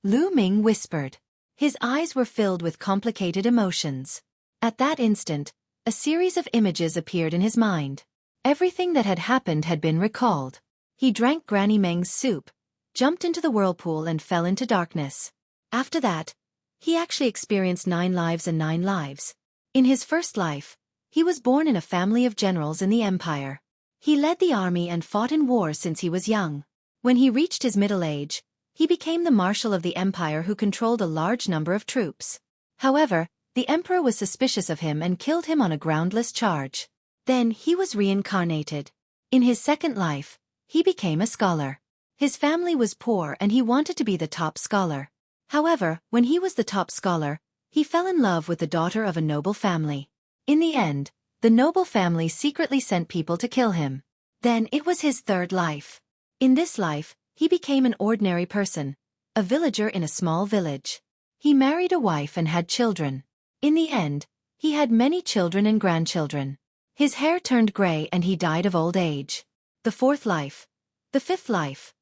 Lu Ming whispered. His eyes were filled with complicated emotions. At that instant, a series of images appeared in his mind. Everything that had happened had been recalled. He drank Granny Meng's soup, jumped into the whirlpool and fell into darkness. After that, he actually experienced 9 lives and 9 lives. In his first life, he was born in a family of generals in the empire. He led the army and fought in wars since he was young. When he reached his middle age, he became the marshal of the empire who controlled a large number of troops. However, the emperor was suspicious of him and killed him on a groundless charge. Then he was reincarnated. In his second life, he became a scholar. His family was poor and he wanted to be the top scholar. However, when he was the top scholar, he fell in love with the daughter of a noble family. In the end, the noble family secretly sent people to kill him. Then it was his third life. In this life, he became an ordinary person, a villager in a small village. He married a wife and had children. In the end, he had many children and grandchildren. His hair turned gray and he died of old age. The fourth life. The fifth life.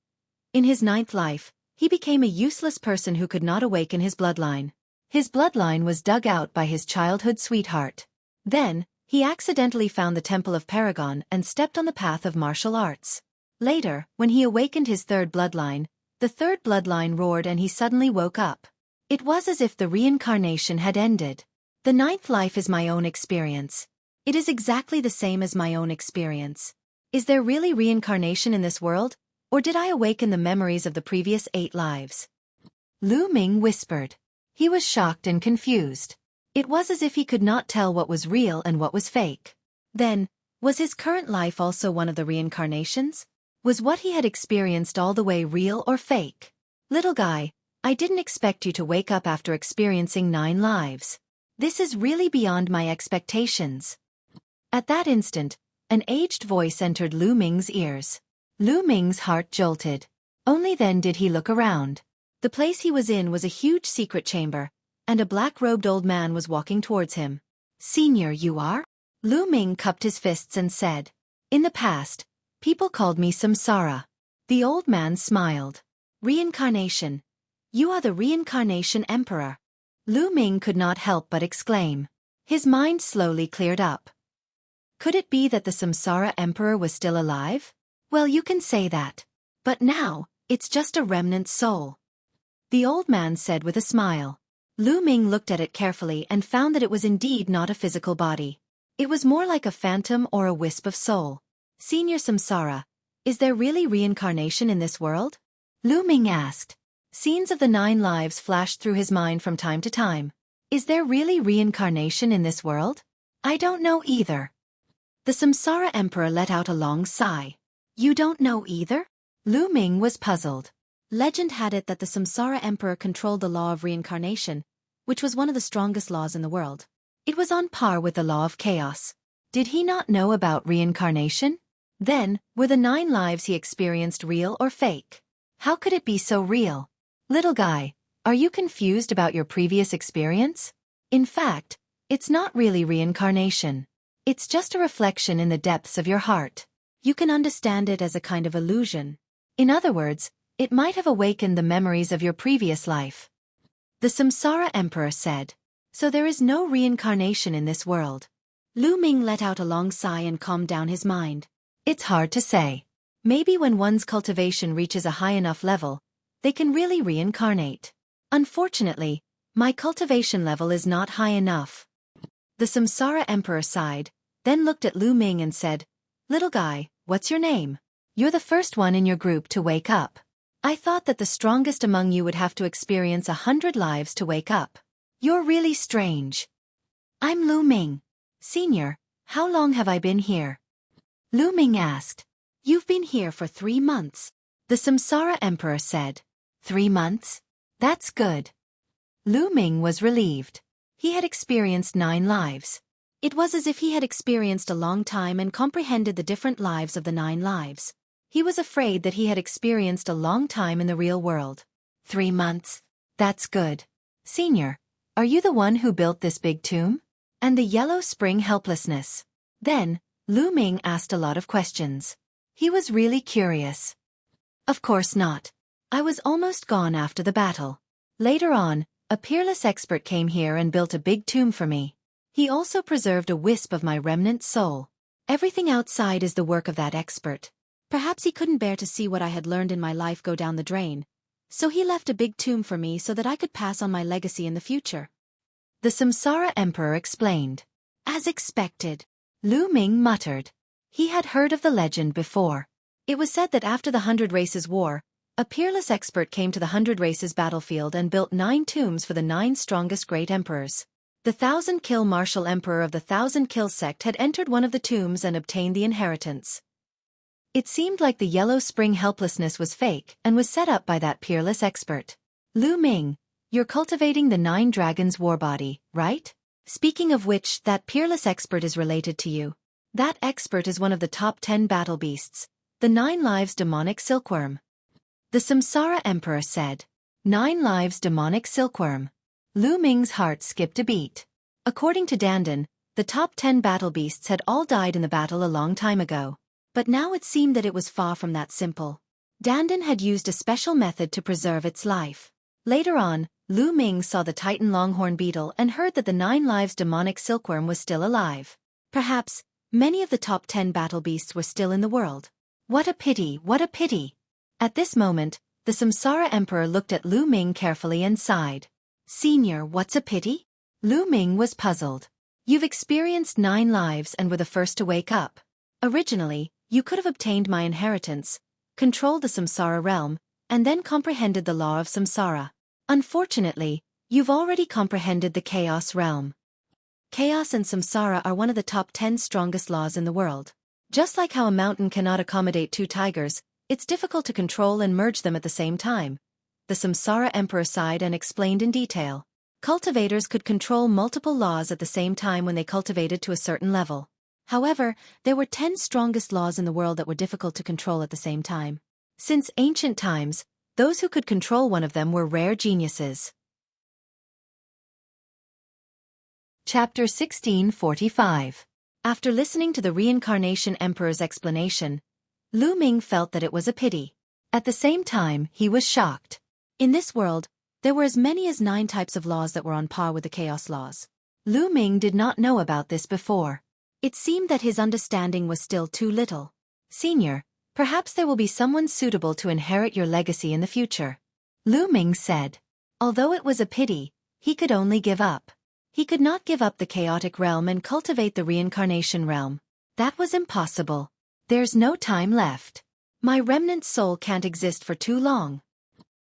In his 9th life, he became a useless person who could not awaken his bloodline. His bloodline was dug out by his childhood sweetheart. Then, he accidentally found the Temple of Paragon and stepped on the path of martial arts. Later, when he awakened his third bloodline, the third bloodline roared and he suddenly woke up. It was as if the reincarnation had ended. The ninth life is my own experience. It is exactly the same as my own experience. Is there really reincarnation in this world, or did I awaken the memories of the previous 8 lives? Lu Ming whispered. He was shocked and confused. It was as if he could not tell what was real and what was fake. Then, was his current life also one of the reincarnations? Was what he had experienced all the way real or fake? Little guy, I didn't expect you to wake up after experiencing 9 lives. This is really beyond my expectations. At that instant, an aged voice entered Lu Ming's ears. Lu Ming's heart jolted. Only then did he look around. The place he was in was a huge secret chamber, and a black-robed old man was walking towards him. Senior, you are? Lu Ming cupped his fists and said. In the past, people called me Samsara. The old man smiled. Reincarnation. You are the reincarnation emperor. Lu Ming could not help but exclaim. His mind slowly cleared up. Could it be that the Samsara emperor was still alive? Well, you can say that. But now, it's just a remnant soul. The old man said with a smile. Lu Ming looked at it carefully and found that it was indeed not a physical body. It was more like a phantom or a wisp of soul. Senior Samsara, is there really reincarnation in this world? Lu Ming asked. Scenes of the 9 lives flashed through his mind from time to time. Is there really reincarnation in this world? I don't know either. The Samsara emperor let out a long sigh. You don't know either? Lu Ming was puzzled. Legend had it that the Samsara emperor controlled the law of reincarnation, which was one of the strongest laws in the world. It was on par with the law of chaos. Did he not know about reincarnation? Then, were the 9 lives he experienced real or fake? How could it be so real? Little guy, are you confused about your previous experience? In fact, it's not really reincarnation. It's just a reflection in the depths of your heart. You can understand it as a kind of illusion. In other words, it might have awakened the memories of your previous life. The Samsara emperor said. So there is no reincarnation in this world. Lu Ming let out a long sigh and calmed down his mind. It's hard to say. Maybe when one's cultivation reaches a high enough level, they can really reincarnate. Unfortunately, my cultivation level is not high enough. The Samsara emperor sighed, then looked at Lu Ming and said, Little guy, what's your name? You're the first one in your group to wake up. I thought that the strongest among you would have to experience 100 lives to wake up. You're really strange. I'm Lu Ming. Senior, how long have I been here? Lu Ming asked. You've been here for 3 months. The Samsara emperor said. 3 months? That's good. Lu Ming was relieved. He had experienced 9 lives. It was as if he had experienced a long time and comprehended the different lives of the 9 lives. He was afraid that he had experienced a long time in the real world. 3 months? That's good. Senior, are you the one who built this big tomb? And the yellow spring helplessness? Then, Lu Ming asked a lot of questions. He was really curious. Of course not. I was almost gone after the battle. Later on, a peerless expert came here and built a big tomb for me. He also preserved a wisp of my remnant soul. Everything outside is the work of that expert. Perhaps he couldn't bear to see what I had learned in my life go down the drain. So he left a big tomb for me so that I could pass on my legacy in the future. The Samsara emperor explained. As expected. Lu Ming muttered. He had heard of the legend before. It was said that after the 100 Races War, a peerless expert came to the 100 Races battlefield and built 9 tombs for the 9 strongest great emperors. The 1,000-kill martial emperor of the 1,000-kill sect had entered one of the tombs and obtained the inheritance. It seemed like the yellow spring helplessness was fake and was set up by that peerless expert. Lu Ming, you're cultivating the 9 dragons war body, right? Speaking of which, that peerless expert is related to you. That expert is one of the top 10 battle beasts, the 9 lives demonic silkworm. The Samsara emperor said. 9 lives demonic silkworm. Lu Ming's heart skipped a beat. According to Dandan, the top 10 battle beasts had all died in the battle a long time ago. But now it seemed that it was far from that simple. Dandan had used a special method to preserve its life. Later on, Lu Ming saw the Titan longhorn beetle and heard that the 9 lives demonic silkworm was still alive. Perhaps, many of the top 10 battle beasts were still in the world. What a pity, what a pity. At this moment, the Samsara Emperor looked at Lu Ming carefully and sighed. Senior, what's a pity? Lu Ming was puzzled. You've experienced 9 lives and were the first to wake up. Originally, you could have obtained my inheritance, controlled the Samsara realm, and then comprehended the law of Samsara. Unfortunately, you've already comprehended the chaos realm. Chaos and Samsara are one of the top 10 strongest laws in the world. Just like how a mountain cannot accommodate 2 tigers, it's difficult to control and merge them at the same time. The Samsara Emperor sighed and explained in detail. Cultivators could control multiple laws at the same time when they cultivated to a certain level. However, there were 10 strongest laws in the world that were difficult to control at the same time. Since ancient times, those who could control one of them were rare geniuses. Chapter 1645. After listening to the Reincarnation Emperor's explanation, Lu Ming felt that it was a pity. At the same time, he was shocked. In this world, there were as many as 9 types of laws that were on par with the chaos laws. Lu Ming did not know about this before. It seemed that his understanding was still too little. Senior, perhaps there will be someone suitable to inherit your legacy in the future. Lu Ming said. Although it was a pity, he could only give up. He could not give up the chaotic realm and cultivate the reincarnation realm. That was impossible. There's no time left. My remnant soul can't exist for too long.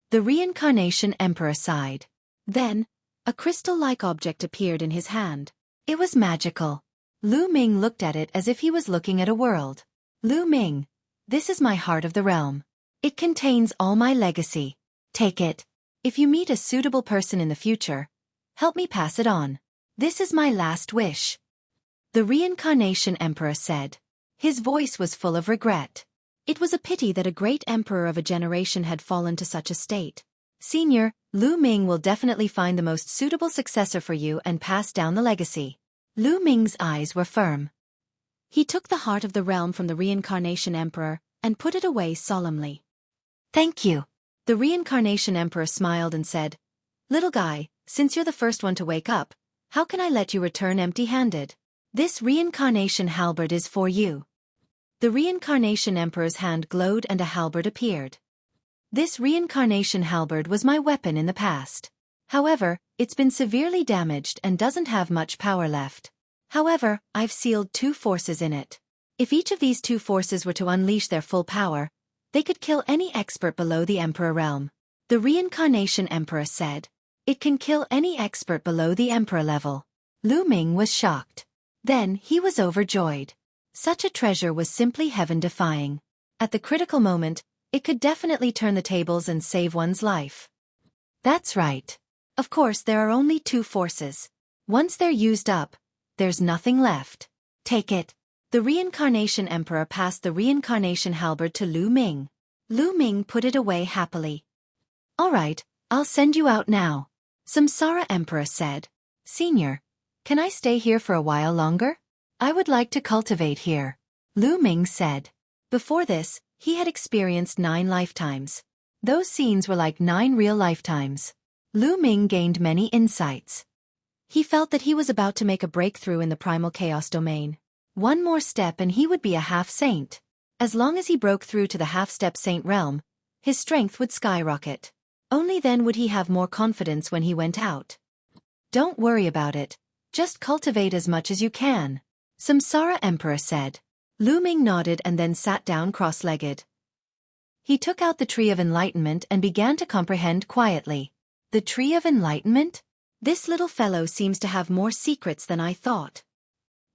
The Reincarnation Emperor sighed. Then, a crystal-like object appeared in his hand. It was magical. Lu Ming looked at it as if he was looking at a world. Lu Ming, this is my heart of the realm. It contains all my legacy. Take it. If you meet a suitable person in the future, help me pass it on. This is my last wish. The Reincarnation Emperor said. His voice was full of regret. It was a pity that a great emperor of a generation had fallen to such a state. Senior, Lu Ming will definitely find the most suitable successor for you and pass down the legacy. Lu Ming's eyes were firm. He took the heart of the realm from the Reincarnation Emperor and put it away solemnly. Thank you. The Reincarnation Emperor smiled and said, Little guy, since you're the first one to wake up, how can I let you return empty-handed? This reincarnation halberd is for you. The Reincarnation Emperor's hand glowed and a halberd appeared. This reincarnation halberd was my weapon in the past. However, it's been severely damaged and doesn't have much power left. However, I've sealed 2 forces in it. If each of these 2 forces were to unleash their full power, they could kill any expert below the Emperor realm. The Reincarnation Emperor said. It can kill any expert below the Emperor level. Lu Ming was shocked. Then he was overjoyed. Such a treasure was simply heaven-defying. At the critical moment, it could definitely turn the tables and save one's life. That's right. Of course, there are only 2 forces. Once they're used up, there's nothing left. Take it. The Reincarnation Emperor passed the reincarnation halberd to Lu Ming. Lu Ming put it away happily. All right, I'll send you out now. Samsara Emperor said. Senior, can I stay here for a while longer? I would like to cultivate here. Lu Ming said. Before this, he had experienced 9 lifetimes. Those scenes were like 9 real lifetimes. Lu Ming gained many insights. He felt that he was about to make a breakthrough in the primal chaos domain. One more step and he would be a half-saint. As long as he broke through to the half-step saint realm, his strength would skyrocket. Only then would he have more confidence when he went out. Don't worry about it. Just cultivate as much as you can. Samsara Emperor said. Lu Ming nodded and then sat down cross-legged. He took out the Tree of Enlightenment and began to comprehend quietly. The Tree of Enlightenment? This little fellow seems to have more secrets than I thought.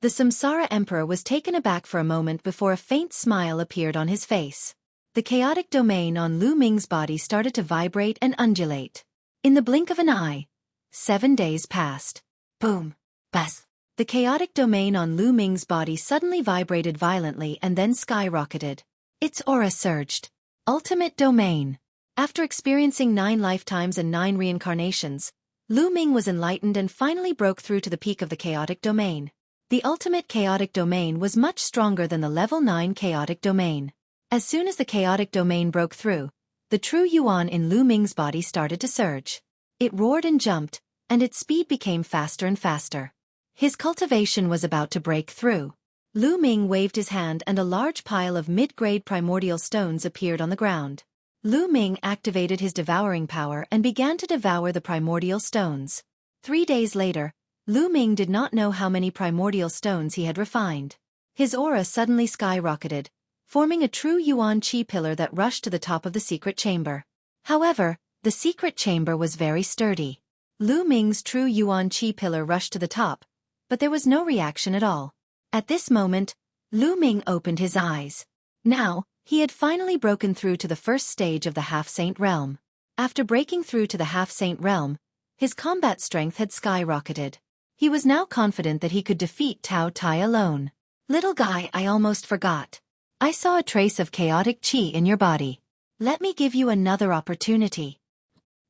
The Samsara Emperor was taken aback for a moment before a faint smile appeared on his face. The chaotic domain on Lu Ming's body started to vibrate and undulate. In the blink of an eye, 7 days passed. Boom! Buzz! The chaotic domain on Lu Ming's body suddenly vibrated violently and then skyrocketed. Its aura surged. Ultimate Domain. After experiencing 9 lifetimes and 9 reincarnations, Lu Ming was enlightened and finally broke through to the peak of the chaotic domain. The ultimate chaotic domain was much stronger than the level 9 chaotic domain. As soon as the chaotic domain broke through, the true yuan in Lu Ming's body started to surge. It roared and jumped, and its speed became faster and faster. His cultivation was about to break through. Lu Ming waved his hand and a large pile of mid-grade primordial stones appeared on the ground. Lu Ming activated his devouring power and began to devour the primordial stones. 3 days later, Lu Ming did not know how many primordial stones he had refined. His aura suddenly skyrocketed, forming a true Yuan Qi pillar that rushed to the top of the secret chamber. However, the secret chamber was very sturdy. Lu Ming's true Yuan Qi pillar rushed to the top, but there was no reaction at all. At this moment, Lu Ming opened his eyes. Now, he had finally broken through to the first stage of the half-saint realm. After breaking through to the half-saint realm, his combat strength had skyrocketed. He was now confident that he could defeat Tao Tai alone. Little guy, I almost forgot. I saw a trace of chaotic qi in your body. Let me give you another opportunity.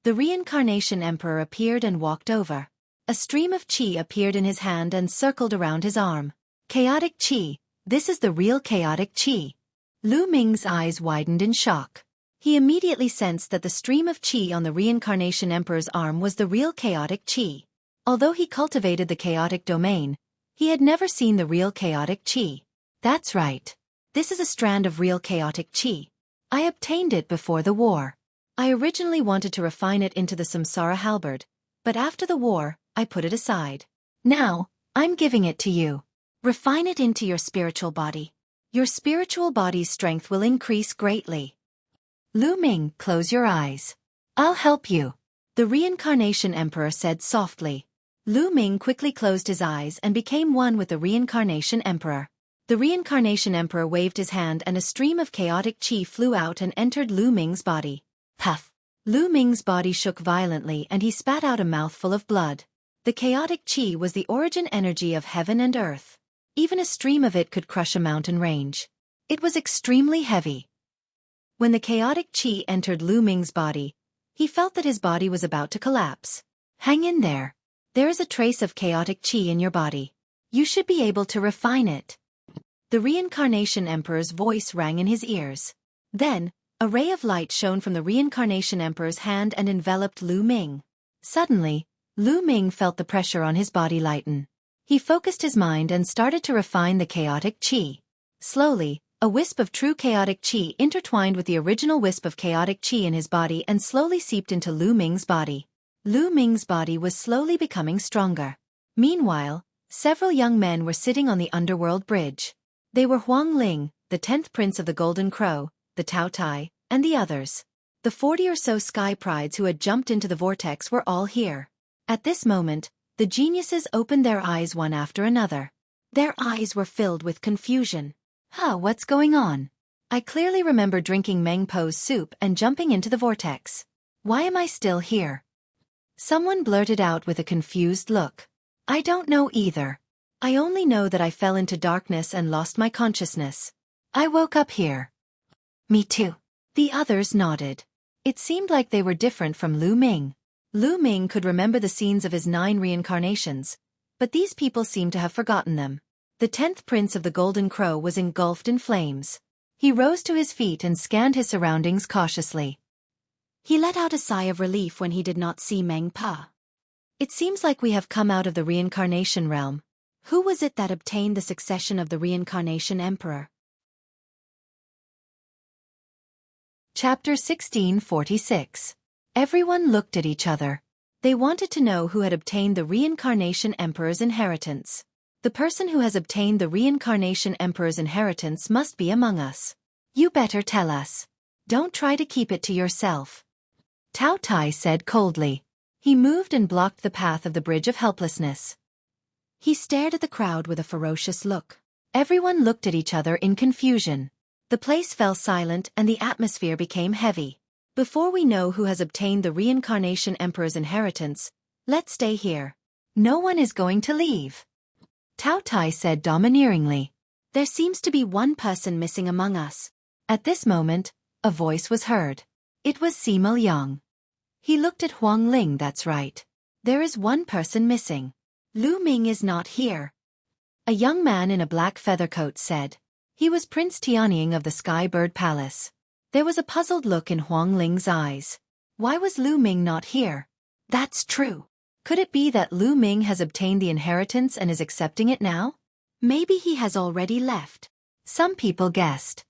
The reincarnation emperor appeared and walked over. A stream of qi appeared in his hand and circled around his arm. Chaotic qi, this is the real chaotic qi. Lu Ming's eyes widened in shock. He immediately sensed that the stream of qi on the reincarnation emperor's arm was the real chaotic qi. Although he cultivated the chaotic domain, he had never seen the real chaotic qi. That's right. This is a strand of real chaotic qi. I obtained it before the war. I originally wanted to refine it into the Samsara halberd, but after the war, I put it aside. Now, I'm giving it to you. Refine it into your spiritual body. Your spiritual body's strength will increase greatly. Lu Ming, close your eyes. I'll help you. The reincarnation emperor said softly. Lu Ming quickly closed his eyes and became one with the reincarnation emperor. The reincarnation emperor waved his hand and a stream of chaotic qi flew out and entered Lu Ming's body. Puff! Lu Ming's body shook violently and he spat out a mouthful of blood. The chaotic qi was the origin energy of heaven and earth. Even a stream of it could crush a mountain range. It was extremely heavy. When the chaotic qi entered Lu Ming's body, he felt that his body was about to collapse. Hang in there. There is a trace of chaotic qi in your body. You should be able to refine it. The reincarnation emperor's voice rang in his ears. Then, a ray of light shone from the reincarnation emperor's hand and enveloped Lu Ming. Suddenly, Lu Ming felt the pressure on his body lighten. He focused his mind and started to refine the chaotic qi. Slowly, a wisp of true chaotic qi intertwined with the original wisp of chaotic qi in his body and slowly seeped into Lu Ming's body. Lu Ming's body was slowly becoming stronger. Meanwhile, several young men were sitting on the underworld bridge. They were Huang Ling, the 10th prince of the Golden Crow, the Tao Tai, and the others. The 40 or so sky prides who had jumped into the vortex were all here. At this moment, the geniuses opened their eyes one after another. Their eyes were filled with confusion. What's going on? I clearly remember drinking Meng Po's soup and jumping into the vortex. Why am I still here? Someone blurted out with a confused look. I don't know either. I only know that I fell into darkness and lost my consciousness. I woke up here. Me too. The others nodded. It seemed like they were different from Lu Ming. Lu Ming could remember the scenes of his 9 reincarnations, but these people seemed to have forgotten them. The 10th prince of the Golden Crow was engulfed in flames. He rose to his feet and scanned his surroundings cautiously. He let out a sigh of relief when he did not see Meng Pa. It seems like we have come out of the reincarnation realm. Who was it that obtained the succession of the reincarnation emperor? Chapter 1646. Everyone looked at each other. They wanted to know who had obtained the reincarnation emperor's inheritance. The person who has obtained the reincarnation emperor's inheritance must be among us. You better tell us. Don't try to keep it to yourself. Tao Tai said coldly. He moved and blocked the path of the bridge of helplessness. He stared at the crowd with a ferocious look. Everyone looked at each other in confusion. The place fell silent and the atmosphere became heavy. Before we know who has obtained the reincarnation emperor's inheritance, let's stay here. No one is going to leave. Tao Tai said domineeringly. There seems to be one person missing among us. At this moment, a voice was heard. It was Sima Yang. He looked at Huang Ling. That's right. There is one person missing. Lu Ming is not here. A young man in a black feather coat said. He was Prince Tianying of the Sky Bird Palace. There was a puzzled look in Huang Ling's eyes. Why was Lu Ming not here? That's true. Could it be that Lu Ming has obtained the inheritance and is accepting it now? Maybe he has already left. Some people guessed.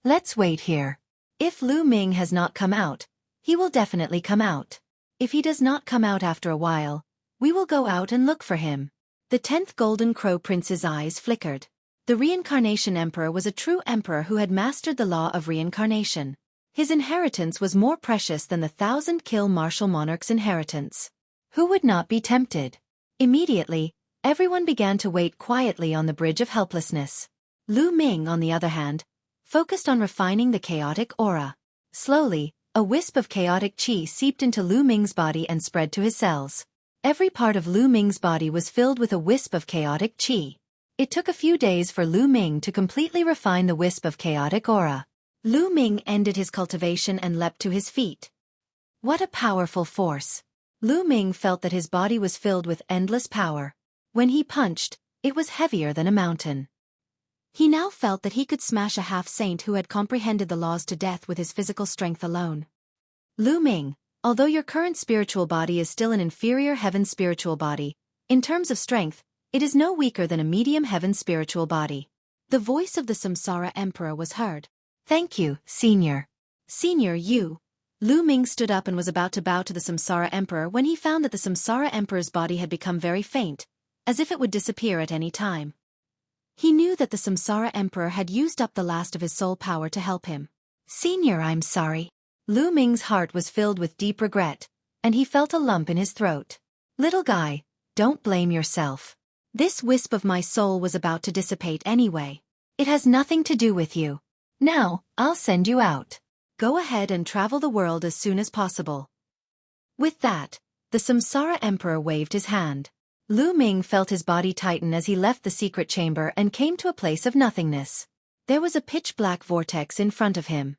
Let's wait here. If Lu Ming has not come out, he will definitely come out. If he does not come out after a while, we will go out and look for him. The 10th Golden Crow Prince's eyes flickered. The Reincarnation Emperor was a true emperor who had mastered the law of reincarnation. His inheritance was more precious than the 1,000-kill martial monarch's inheritance. Who would not be tempted? Immediately, everyone began to wait quietly on the bridge of helplessness. Lu Ming, on the other hand, focused on refining the chaotic aura. Slowly, a wisp of chaotic qi seeped into Lu Ming's body and spread to his cells. Every part of Lu Ming's body was filled with a wisp of chaotic qi. It took a few days for Lu Ming to completely refine the wisp of chaotic aura. Lu Ming ended his cultivation and leapt to his feet. What a powerful force! Lu Ming felt that his body was filled with endless power. When he punched, it was heavier than a mountain. He now felt that he could smash a half-saint who had comprehended the laws to death with his physical strength alone. Lu Ming, although your current spiritual body is still an inferior heaven spiritual body, in terms of strength, it is no weaker than a medium heaven spiritual body. The voice of the Samsara Emperor was heard. Thank you, Senior. Senior, you. Lu Ming stood up and was about to bow to the Samsara Emperor when he found that the Samsara Emperor's body had become very faint, as if it would disappear at any time. He knew that the Samsara Emperor had used up the last of his soul power to help him. Senior, I'm sorry. Lu Ming's heart was filled with deep regret, and he felt a lump in his throat. Little guy, don't blame yourself. This wisp of my soul was about to dissipate anyway. It has nothing to do with you. Now, I'll send you out. Go ahead and travel the world as soon as possible. With that, the Samsara Emperor waved his hand. Lu Ming felt his body tighten as he left the secret chamber and came to a place of nothingness. There was a pitch-black vortex in front of him.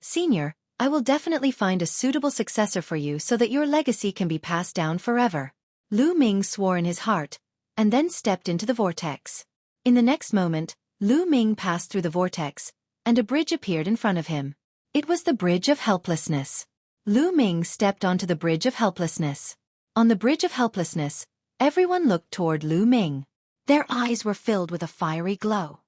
Senior, I will definitely find a suitable successor for you so that your legacy can be passed down forever. Lu Ming swore in his heart, and then stepped into the vortex. In the next moment, Lu Ming passed through the vortex, and a bridge appeared in front of him. It was the Bridge of Helplessness. Lu Ming stepped onto the Bridge of Helplessness. On the Bridge of Helplessness, everyone looked toward Lu Ming. Their eyes were filled with a fiery glow.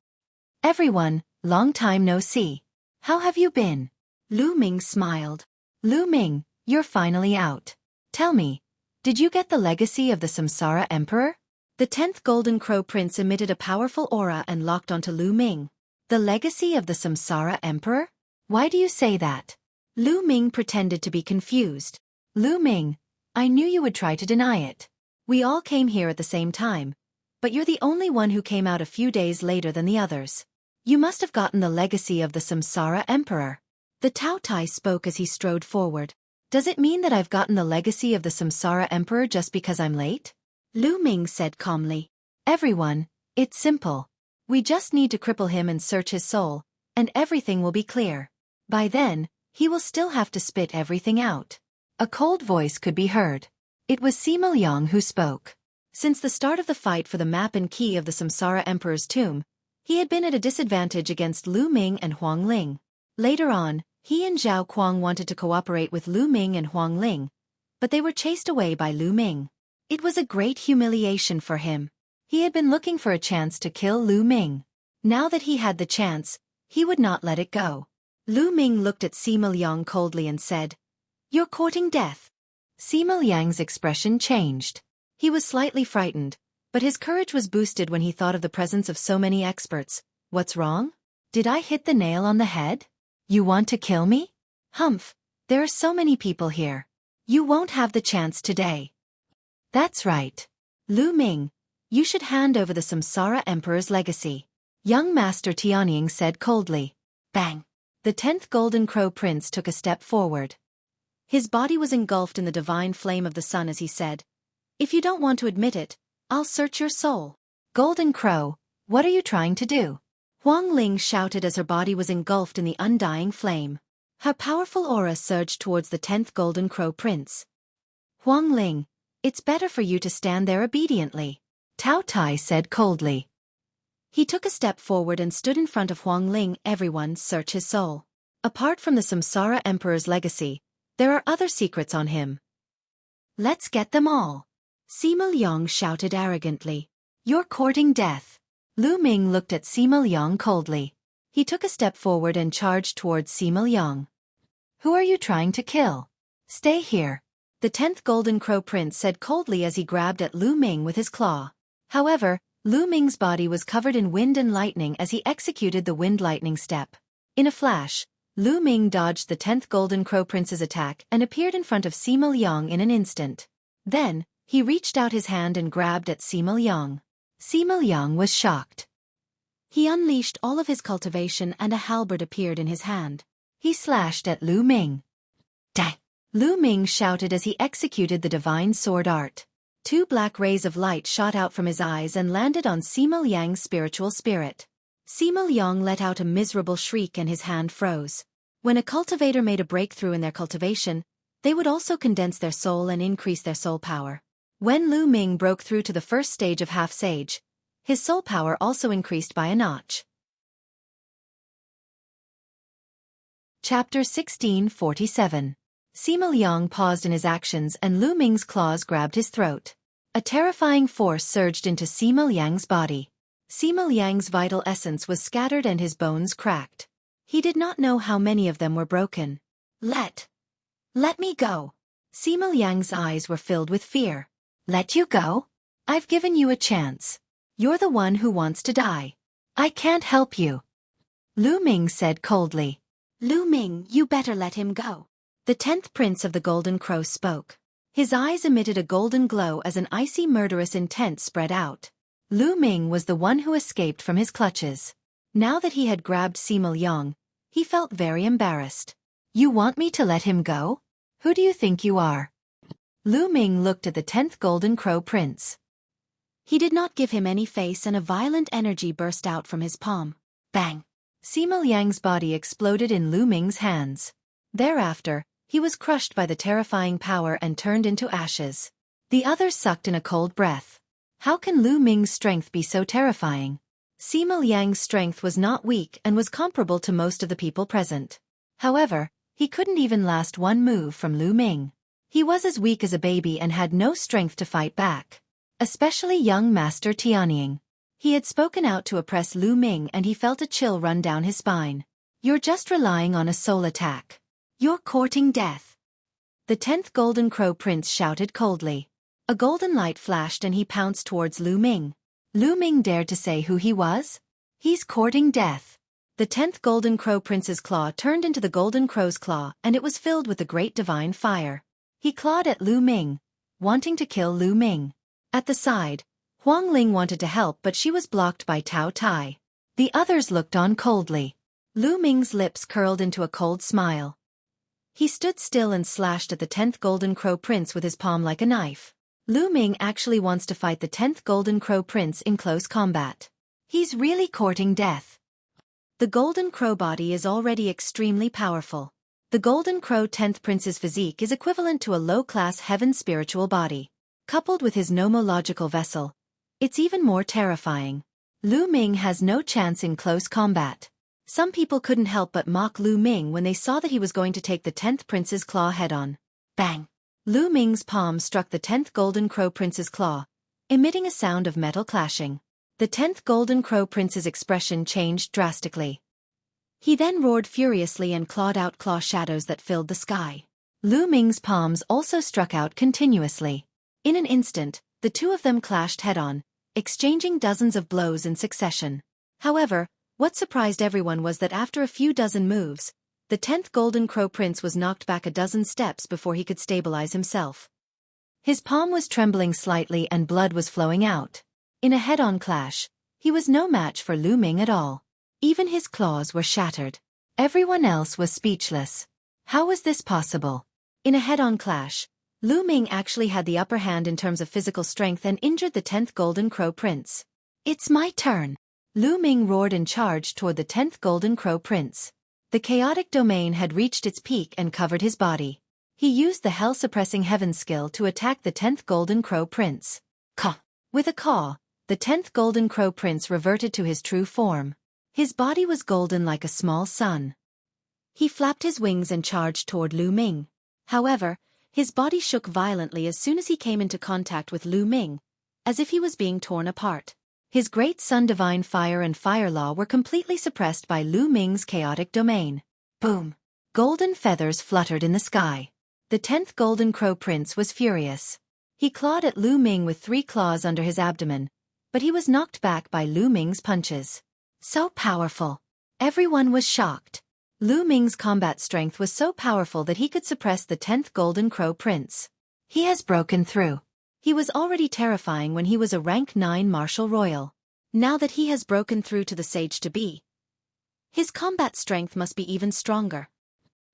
Everyone, long time no see. How have you been? Lu Ming smiled. Lu Ming, you're finally out. Tell me, did you get the legacy of the Samsara Emperor? The 10th Golden Crow Prince emitted a powerful aura and locked onto Lu Ming. The legacy of the Samsara Emperor? Why do you say that? Lu Ming pretended to be confused. Lu Ming, I knew you would try to deny it. We all came here at the same time, but you're the only one who came out a few days later than the others. You must have gotten the legacy of the Samsara Emperor. The Tao Tai spoke as he strode forward. Does it mean that I've gotten the legacy of the Samsara Emperor just because I'm late? Lu Ming said calmly. Everyone, it's simple. We just need to cripple him and search his soul, and everything will be clear. By then, he will still have to spit everything out. A cold voice could be heard. It was Sima Liang who spoke. Since the start of the fight for the map and key of the Samsara Emperor's tomb, he had been at a disadvantage against Lu Ming and Huang Ling. Later on, he and Zhao Kuang wanted to cooperate with Lu Ming and Huang Ling, but they were chased away by Lu Ming. It was a great humiliation for him. He had been looking for a chance to kill Lu Ming. Now that he had the chance, he would not let it go. Lu Ming looked at Sima Liang coldly and said, You're courting death. Sima Liang's expression changed. He was slightly frightened, but his courage was boosted when he thought of the presence of so many experts. What's wrong? Did I hit the nail on the head? You want to kill me? Humph, there are so many people here. You won't have the chance today. That's right. Lu Ming, you should hand over the Samsara Emperor's legacy. Young Master Tianying said coldly. Bang! The 10th Golden Crow Prince took a step forward. His body was engulfed in the divine flame of the sun as he said, If you don't want to admit it, I'll search your soul. Golden Crow, what are you trying to do? Huang Ling shouted as her body was engulfed in the undying flame. Her powerful aura surged towards the 10th Golden Crow Prince. Huang Ling, it's better for you to stand there obediently. Tao Tai said coldly. He took a step forward and stood in front of Huang Ling. Everyone search his soul. Apart from the Samsara Emperor's legacy, there are other secrets on him. Let's get them all. Sima Liang shouted arrogantly. You're courting death. Lu Ming looked at Sima Liang coldly. He took a step forward and charged towards Sima Liang. Who are you trying to kill? Stay here. The 10th Golden Crow Prince said coldly as he grabbed at Lu Ming with his claw. However, Lu Ming's body was covered in wind and lightning as he executed the wind lightning step. In a flash, Lu Ming dodged the 10th Golden Crow Prince's attack and appeared in front of Sima Liang in an instant. Then, he reached out his hand and grabbed at Sima Liang. Sima Liang was shocked. He unleashed all of his cultivation and a halberd appeared in his hand. He slashed at Lu Ming. Dang! Lu Ming shouted as he executed the divine sword art. 2 black rays of light shot out from his eyes and landed on Sima Liang's spiritual spirit. Sima Liang let out a miserable shriek and his hand froze. When a cultivator made a breakthrough in their cultivation, they would also condense their soul and increase their soul power. When Lu Ming broke through to the first stage of half-sage, his soul power also increased by a notch. Chapter 1647. Sima Liang paused in his actions and Lu Ming's claws grabbed his throat. A terrifying force surged into Sima Liang's body. Sima Liang's vital essence was scattered and his bones cracked. He did not know how many of them were broken. Let me go. Sima Liang's eyes were filled with fear. Let you go? I've given you a chance. You're the one who wants to die. I can't help you. Lu Ming said coldly. Lu Ming, you better let him go. The 10th Prince of the Golden Crow spoke. His eyes emitted a golden glow as an icy murderous intent spread out. Lu Ming was the one who escaped from his clutches. Now that he had grabbed Sima Liang, he felt very embarrassed. You want me to let him go? Who do you think you are? Lu Ming looked at the 10th Golden Crow Prince. He did not give him any face and a violent energy burst out from his palm. Bang! Sima Liang's body exploded in Lu Ming's hands. Thereafter, he was crushed by the terrifying power and turned into ashes. The others sucked in a cold breath. How can Lu Ming's strength be so terrifying? Sima Liang's strength was not weak and was comparable to most of the people present. However, he couldn't even last one move from Lu Ming. He was as weak as a baby and had no strength to fight back. Especially young Master Tianying. He had spoken out to oppress Lu Ming and he felt a chill run down his spine. You're just relying on a soul attack. You're courting death. The 10th Golden Crow Prince shouted coldly. A golden light flashed and he pounced towards Lu Ming. Lu Ming dared to say who he was? He's courting death. The 10th Golden Crow Prince's claw turned into the Golden Crow's claw and it was filled with the great divine fire. He clawed at Lu Ming, wanting to kill Lu Ming. At the side, Huang Ling wanted to help but she was blocked by Tao Tai. The others looked on coldly. Lu Ming's lips curled into a cold smile. He stood still and slashed at the 10th Golden Crow Prince with his palm like a knife. Lu Ming actually wants to fight the 10th Golden Crow Prince in close combat. He's really courting death. The Golden Crow body is already extremely powerful. The Golden Crow 10th Prince's physique is equivalent to a low-class heaven spiritual body. Coupled with his nomological vessel, it's even more terrifying. Lu Ming has no chance in close combat. Some people couldn't help but mock Lu Ming when they saw that he was going to take the 10th Prince's claw head-on. Bang! Lu Ming's palm struck the 10th Golden Crow Prince's claw, emitting a sound of metal clashing. The 10th Golden Crow Prince's expression changed drastically. He then roared furiously and clawed out claw shadows that filled the sky. Lu Ming's palms also struck out continuously. In an instant, the two of them clashed head-on, exchanging dozens of blows in succession. However, what surprised everyone was that after a few dozen moves, the 10th Golden Crow Prince was knocked back a dozen steps before he could stabilize himself. His palm was trembling slightly and blood was flowing out. In a head-on clash, he was no match for Lu Ming at all. Even his claws were shattered. Everyone else was speechless. How was this possible? In a head-on clash, Lu Ming actually had the upper hand in terms of physical strength and injured the 10th Golden Crow Prince. It's my turn. Lu Ming roared and charged toward the 10th Golden Crow Prince. The chaotic domain had reached its peak and covered his body. He used the hell-suppressing heaven skill to attack the 10th Golden Crow Prince. Caw! With a caw, the 10th Golden Crow Prince reverted to his true form. His body was golden like a small sun. He flapped his wings and charged toward Lu Ming. However, his body shook violently as soon as he came into contact with Lu Ming, as if he was being torn apart. His great son Divine Fire and Fire Law were completely suppressed by Lu Ming's chaotic domain. Boom! Golden feathers fluttered in the sky. The 10th Golden Crow Prince was furious. He clawed at Lu Ming with 3 claws under his abdomen, but he was knocked back by Lu Ming's punches. So powerful! Everyone was shocked. Lu Ming's combat strength was so powerful that he could suppress the 10th Golden Crow Prince. He has broken through. He was already terrifying when he was a rank 9 Martial Royal. Now that he has broken through to the Sage-to-be, his combat strength must be even stronger.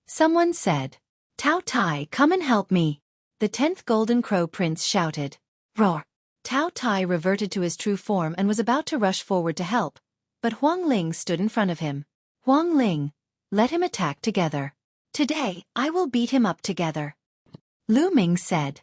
Someone said, "Tao Tai, come and help me." The 10th Golden Crow Prince shouted. Roar! Tao Tai reverted to his true form and was about to rush forward to help, but Huang Ling stood in front of him. Huang Ling, let him attack together. Today, I will beat him up together. Lu Ming said.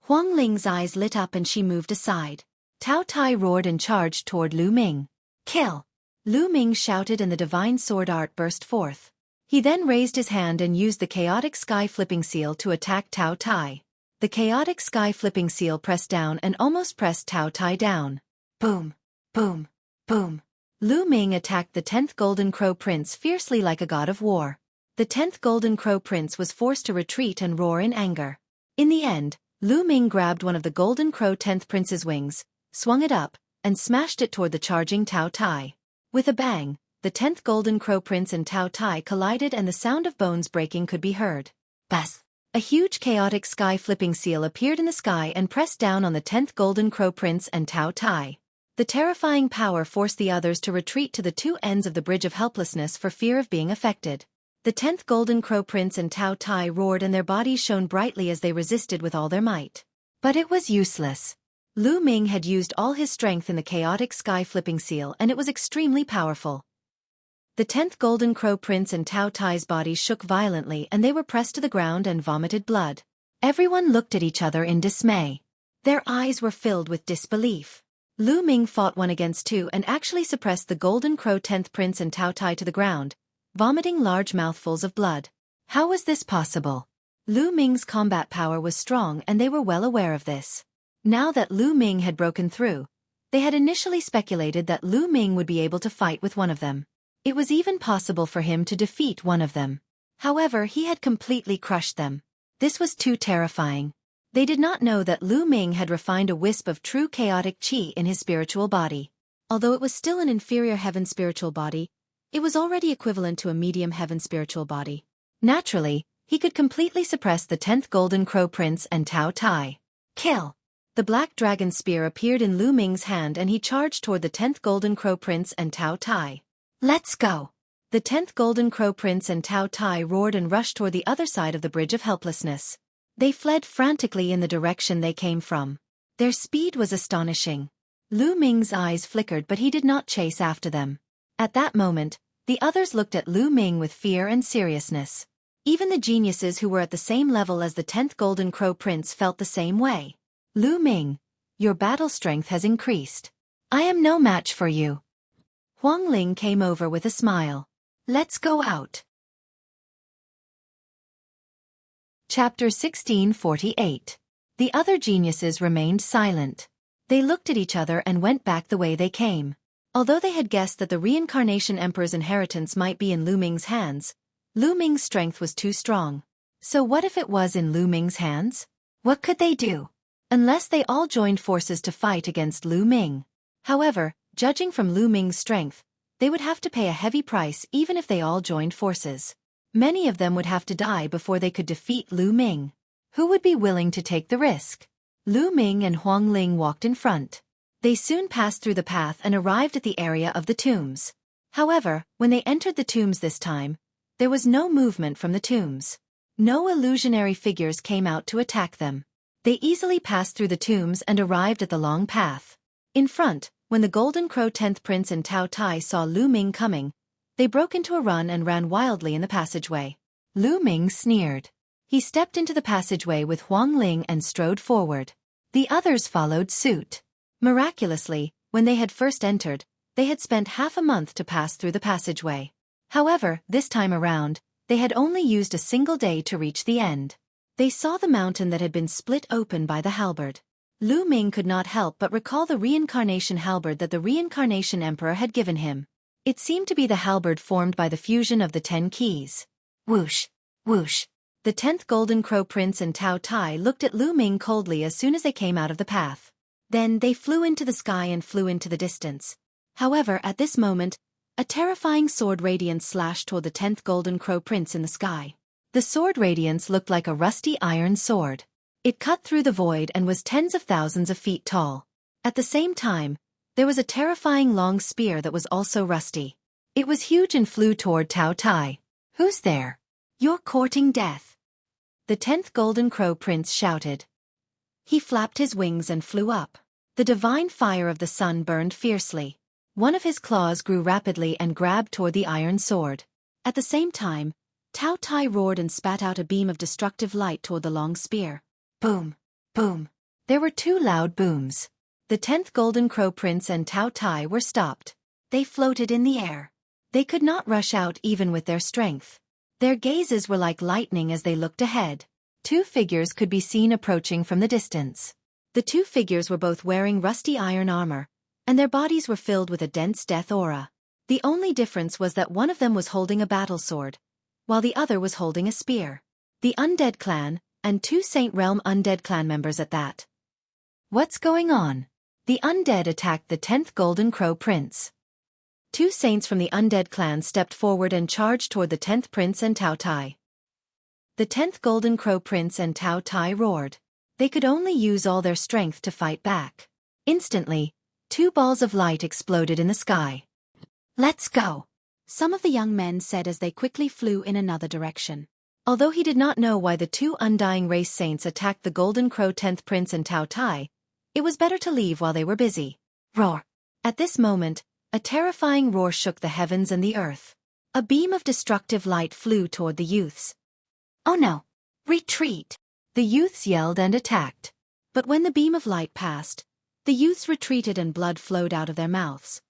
Huang Ling's eyes lit up and she moved aside. Tao Tai roared and charged toward Lu Ming. Kill! Lu Ming shouted and the divine sword art burst forth. He then raised his hand and used the chaotic sky flipping seal to attack Tao Tai. The chaotic sky flipping seal pressed down and almost pressed Tao Tai down. Boom! Boom! Boom! Lu Ming attacked the 10th Golden Crow Prince fiercely like a god of war. The 10th Golden Crow Prince was forced to retreat and roar in anger. In the end, Lu Ming grabbed one of the Golden Crow 10th Prince's wings, swung it up, and smashed it toward the charging Tao Tai. With a bang, the 10th Golden Crow Prince and Tao Tai collided and the sound of bones breaking could be heard. Bas! A huge chaotic sky flipping seal appeared in the sky and pressed down on the 10th Golden Crow Prince and Tao Tai. The terrifying power forced the others to retreat to the 2 ends of the Bridge of Helplessness for fear of being affected. The 10th Golden Crow Prince and Tao Tai roared and their bodies shone brightly as they resisted with all their might. But it was useless. Lu Ming had used all his strength in the chaotic sky flipping seal and it was extremely powerful. The 10th Golden Crow Prince and Tao Tai's bodies shook violently and they were pressed to the ground and vomited blood. Everyone looked at each other in dismay. Their eyes were filled with disbelief. Lu Ming fought 1 against 2 and actually suppressed the Golden Crow 10th Prince and Tao Tai to the ground, vomiting large mouthfuls of blood. How was this possible? Lu Ming's combat power was strong and they were well aware of this. Now that Lu Ming had broken through, they had initially speculated that Lu Ming would be able to fight with one of them. It was even possible for him to defeat one of them. However, he had completely crushed them. This was too terrifying. They did not know that Lu Ming had refined a wisp of true chaotic qi in his spiritual body. Although it was still an inferior heaven spiritual body, it was already equivalent to a medium heaven spiritual body. Naturally, he could completely suppress the 10th Golden Crow Prince and Tao Tai. Kill! The black dragon spear appeared in Lu Ming's hand and he charged toward the 10th Golden Crow Prince and Tao Tai. Let's go! The 10th Golden Crow Prince and Tao Tai roared and rushed toward the other side of the Bridge of Helplessness. They fled frantically in the direction they came from. Their speed was astonishing. Lu Ming's eyes flickered but he did not chase after them. At that moment, the others looked at Lu Ming with fear and seriousness. Even the geniuses who were at the same level as the 10th Golden Crow Prince felt the same way. Lu Ming, your battle strength has increased. I am no match for you. Huang Ling came over with a smile. Let's go out. Chapter 1648. The other geniuses remained silent. They looked at each other and went back the way they came. Although they had guessed that the Reincarnation Emperor's inheritance might be in Lu Ming's hands, Lu Ming's strength was too strong. So what if it was in Lu Ming's hands? What could they do? Unless they all joined forces to fight against Lu Ming. However, judging from Lu Ming's strength, they would have to pay a heavy price even if they all joined forces. Many of them would have to die before they could defeat Lu Ming. Who would be willing to take the risk? Lu Ming and Huang Ling walked in front. They soon passed through the path and arrived at the area of the tombs. However, when they entered the tombs this time, there was no movement from the tombs. No illusionary figures came out to attack them. They easily passed through the tombs and arrived at the long path. In front, when the Golden Crow 10th Prince and Tao Tai saw Lu Ming coming, they broke into a run and ran wildly in the passageway. Lu Ming sneered. He stepped into the passageway with Huang Ling and strode forward. The others followed suit. Miraculously, when they had first entered, they had spent half a month to pass through the passageway. However, this time around, they had only used a single day to reach the end. They saw the mountain that had been split open by the halberd. Lu Ming could not help but recall the reincarnation halberd that the reincarnation emperor had given him. It seemed to be the halberd formed by the fusion of the 10 keys. Whoosh! Whoosh! The 10th Golden Crow Prince and Tao Tai looked at Lu Ming coldly as soon as they came out of the path. Then they flew into the sky and flew into the distance. However, at this moment, a terrifying sword radiance slashed toward the 10th Golden Crow Prince in the sky. The sword radiance looked like a rusty iron sword. It cut through the void and was tens of thousands of feet tall. At the same time, there was a terrifying long spear that was also rusty. It was huge and flew toward Tao Tai. "Who's there? You're courting death," the 10th Golden Crow Prince shouted. He flapped his wings and flew up. The divine fire of the sun burned fiercely. One of his claws grew rapidly and grabbed toward the iron sword. At the same time, Tao Tai roared and spat out a beam of destructive light toward the long spear. Boom! Boom! There were 2 loud booms. The 10th Golden Crow Prince and Tao Tai were stopped. They floated in the air. They could not rush out even with their strength. Their gazes were like lightning as they looked ahead. 2 figures could be seen approaching from the distance. The 2 figures were both wearing rusty iron armor, and their bodies were filled with a dense death aura. The only difference was that one of them was holding a battle sword, while the other was holding a spear. The Undead Clan, and 2 Saint Realm Undead Clan members at that. What's going on? The undead attacked the 10th Golden Crow Prince. 2 saints from the Undead Clan stepped forward and charged toward the 10th Prince and Tao Tai. The 10th Golden Crow Prince and Tao Tai roared. They could only use all their strength to fight back. Instantly, 2 balls of light exploded in the sky. "Let's go," some of the young men said as they quickly flew in another direction. Although he did not know why the 2 Undying Race Saints attacked the Golden Crow 10th Prince and Tao Tai, it was better to leave while they were busy. Roar! At this moment, a terrifying roar shook the heavens and the earth. A beam of destructive light flew toward the youths. "Oh no! Retreat!" The youths yelled and attacked. But when the beam of light passed, the youths retreated and blood flowed out of their mouths.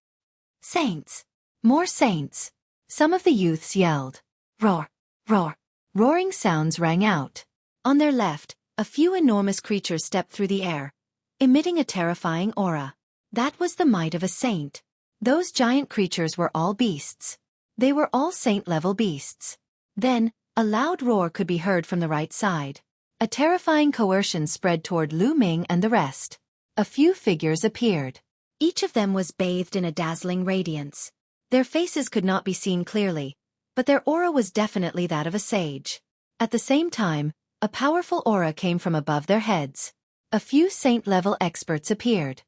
"Saints! More saints!" Some of the youths yelled. Roar! Roar! Roaring sounds rang out. On their left, a few enormous creatures stepped through the air, emitting a terrifying aura. That was the might of a saint. Those giant creatures were all beasts. They were all saint-level beasts. Then, a loud roar could be heard from the right side. A terrifying coercion spread toward Lu Ming and the rest. A few figures appeared. Each of them was bathed in a dazzling radiance. Their faces could not be seen clearly, but their aura was definitely that of a sage. At the same time, a powerful aura came from above their heads. A few saint-level experts appeared.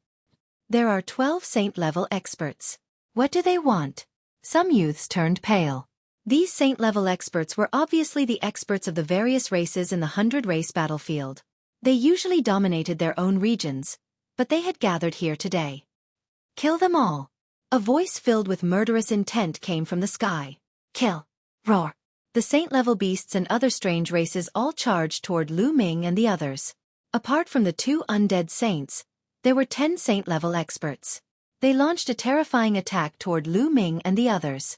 There are 12 saint-level experts. What do they want? Some youths turned pale. These saint-level experts were obviously the experts of the various races in the 100-race battlefield. They usually dominated their own regions, but they had gathered here today. "Kill them all!" A voice filled with murderous intent came from the sky. "Kill!" Roar! The saint-level beasts and other strange races all charged toward Lu Ming and the others. Apart from the 2 undead saints, there were 10 saint-level experts. They launched a terrifying attack toward Lu Ming and the others.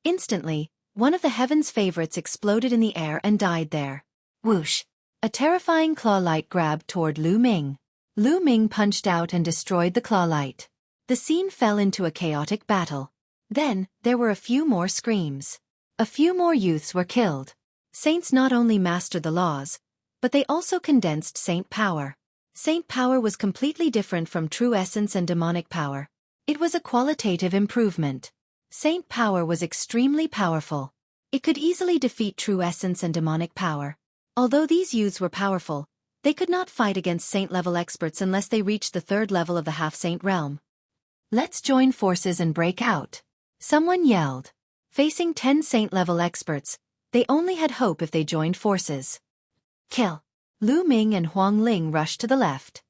Instantly, one of the heaven's favorites exploded in the air and died there. Whoosh! A terrifying claw light grabbed toward Lu Ming. Lu Ming punched out and destroyed the claw light. The scene fell into a chaotic battle. Then, there were a few more screams. A few more youths were killed. Saints not only mastered the laws, but they also condensed saint power. Saint power was completely different from true essence and demonic power. It was a qualitative improvement. Saint power was extremely powerful. It could easily defeat true essence and demonic power. Although these youths were powerful, they could not fight against saint-level experts unless they reached the 3rd level of the half-saint realm. "Let's join forces and break out," someone yelled. Facing 10 saint-level experts, they only had hope if they joined forces. "Kill!" Lu Ming and Huang Ling rushed to the left.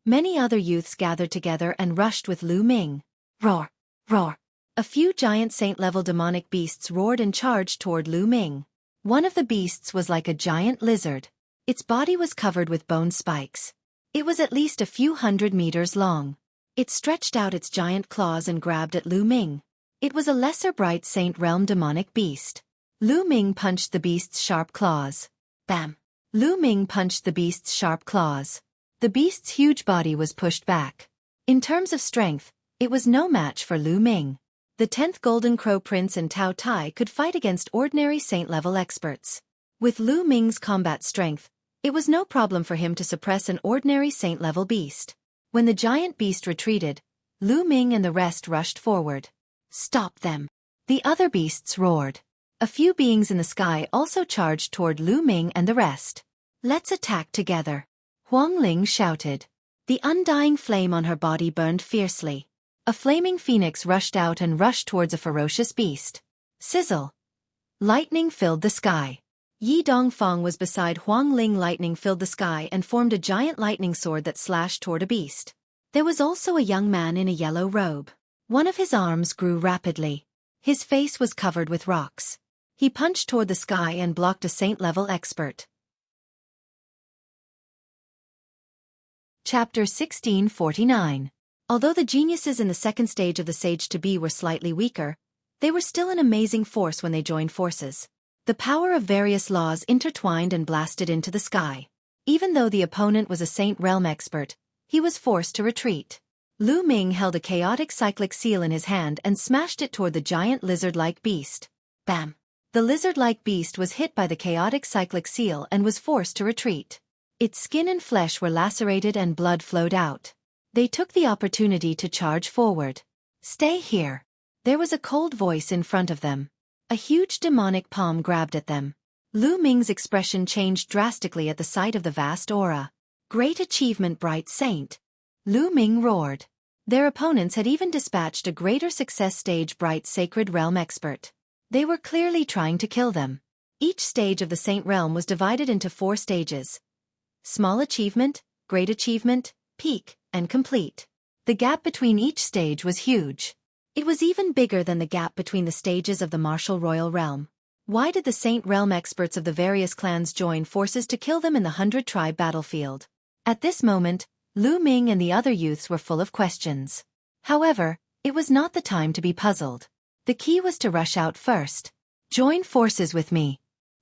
Many other youths gathered together and rushed with Lu Ming. Roar! Roar! A few giant saint-level demonic beasts roared and charged toward Lu Ming. One of the beasts was like a giant lizard. Its body was covered with bone spikes. It was at least a few 100 meters long. It stretched out its giant claws and grabbed at Lu Ming. It was a lesser bright saint realm demonic beast. Lu Ming punched the beast's sharp claws. Bam! Lu Ming punched the beast's sharp claws. The beast's huge body was pushed back. In terms of strength, it was no match for Lu Ming. The 10th Golden Crow Prince and Tao Tai could fight against ordinary saint-level experts. With Lu Ming's combat strength, it was no problem for him to suppress an ordinary saint-level beast. When the giant beast retreated, Lu Ming and the rest rushed forward. "Stop them!" the other beasts roared. A few beings in the sky also charged toward Lu Ming and the rest. "Let's attack together," Huang Ling shouted. The undying flame on her body burned fiercely. A flaming phoenix rushed out and rushed towards a ferocious beast. Sizzle! Lightning filled the sky. Yi Dongfang was beside Huang Ling. Lightning filled the sky and formed a giant lightning sword that slashed toward a beast. There was also a young man in a yellow robe. One of his arms grew rapidly. His face was covered with rocks. He punched toward the sky and blocked a saint-level expert. Chapter 1649. Although the geniuses in the second stage of the Sage-to-Be were slightly weaker, they were still an amazing force when they joined forces. The power of various laws intertwined and blasted into the sky. Even though the opponent was a Saint Realm expert, he was forced to retreat. Lu Ming held a chaotic cyclic seal in his hand and smashed it toward the giant lizard-like beast. Bam! The lizard-like beast was hit by the chaotic cyclic seal and was forced to retreat. Its skin and flesh were lacerated and blood flowed out. They took the opportunity to charge forward. "Stay here." There was a cold voice in front of them. A huge demonic palm grabbed at them. Lu Ming's expression changed drastically at the sight of the vast aura. "Great achievement, Bright Saint!" Lu Ming roared. Their opponents had even dispatched a greater success stage Bright Sacred Realm expert. They were clearly trying to kill them. Each stage of the Saint Realm was divided into 4 stages. Small achievement, great achievement, peak, and complete. The gap between each stage was huge. It was even bigger than the gap between the stages of the martial royal realm. Why did the Saint Realm experts of the various clans join forces to kill them in the 100-tribe battlefield? At this moment, Lu Ming and the other youths were full of questions. However, it was not the time to be puzzled. The key was to rush out first. "Join forces with me,"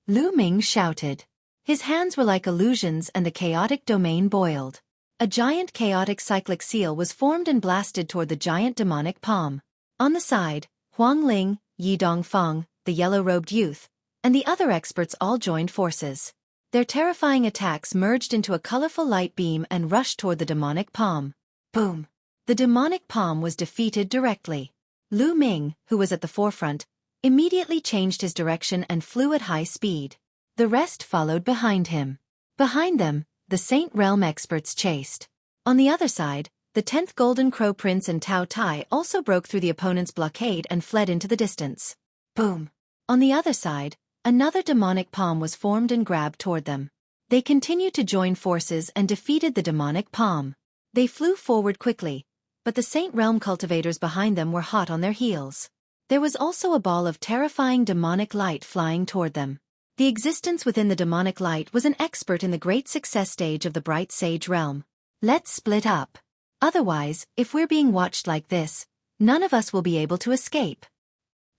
Lu Ming shouted. His hands were like illusions and the chaotic domain boiled. A giant chaotic cyclic seal was formed and blasted toward the giant demonic palm. On the side, Huang Ling, Yi Dongfang, the yellow-robed youth, and the other experts all joined forces. Their terrifying attacks merged into a colorful light beam and rushed toward the demonic palm. Boom! The demonic palm was defeated directly. Lu Ming, who was at the forefront, immediately changed his direction and flew at high speed. The rest followed behind him. Behind them, the Saint Realm experts chased. On the other side, the 10th Golden Crow Prince and Tao Tai also broke through the opponent's blockade and fled into the distance. Boom! On the other side, another demonic palm was formed and grabbed toward them. They continued to join forces and defeated the demonic palm. They flew forward quickly, but the Saint Realm cultivators behind them were hot on their heels. There was also a ball of terrifying demonic light flying toward them. The existence within the demonic light was an expert in the great success stage of the Bright Sage Realm. "Let's split up. Otherwise, if we're being watched like this, none of us will be able to escape,"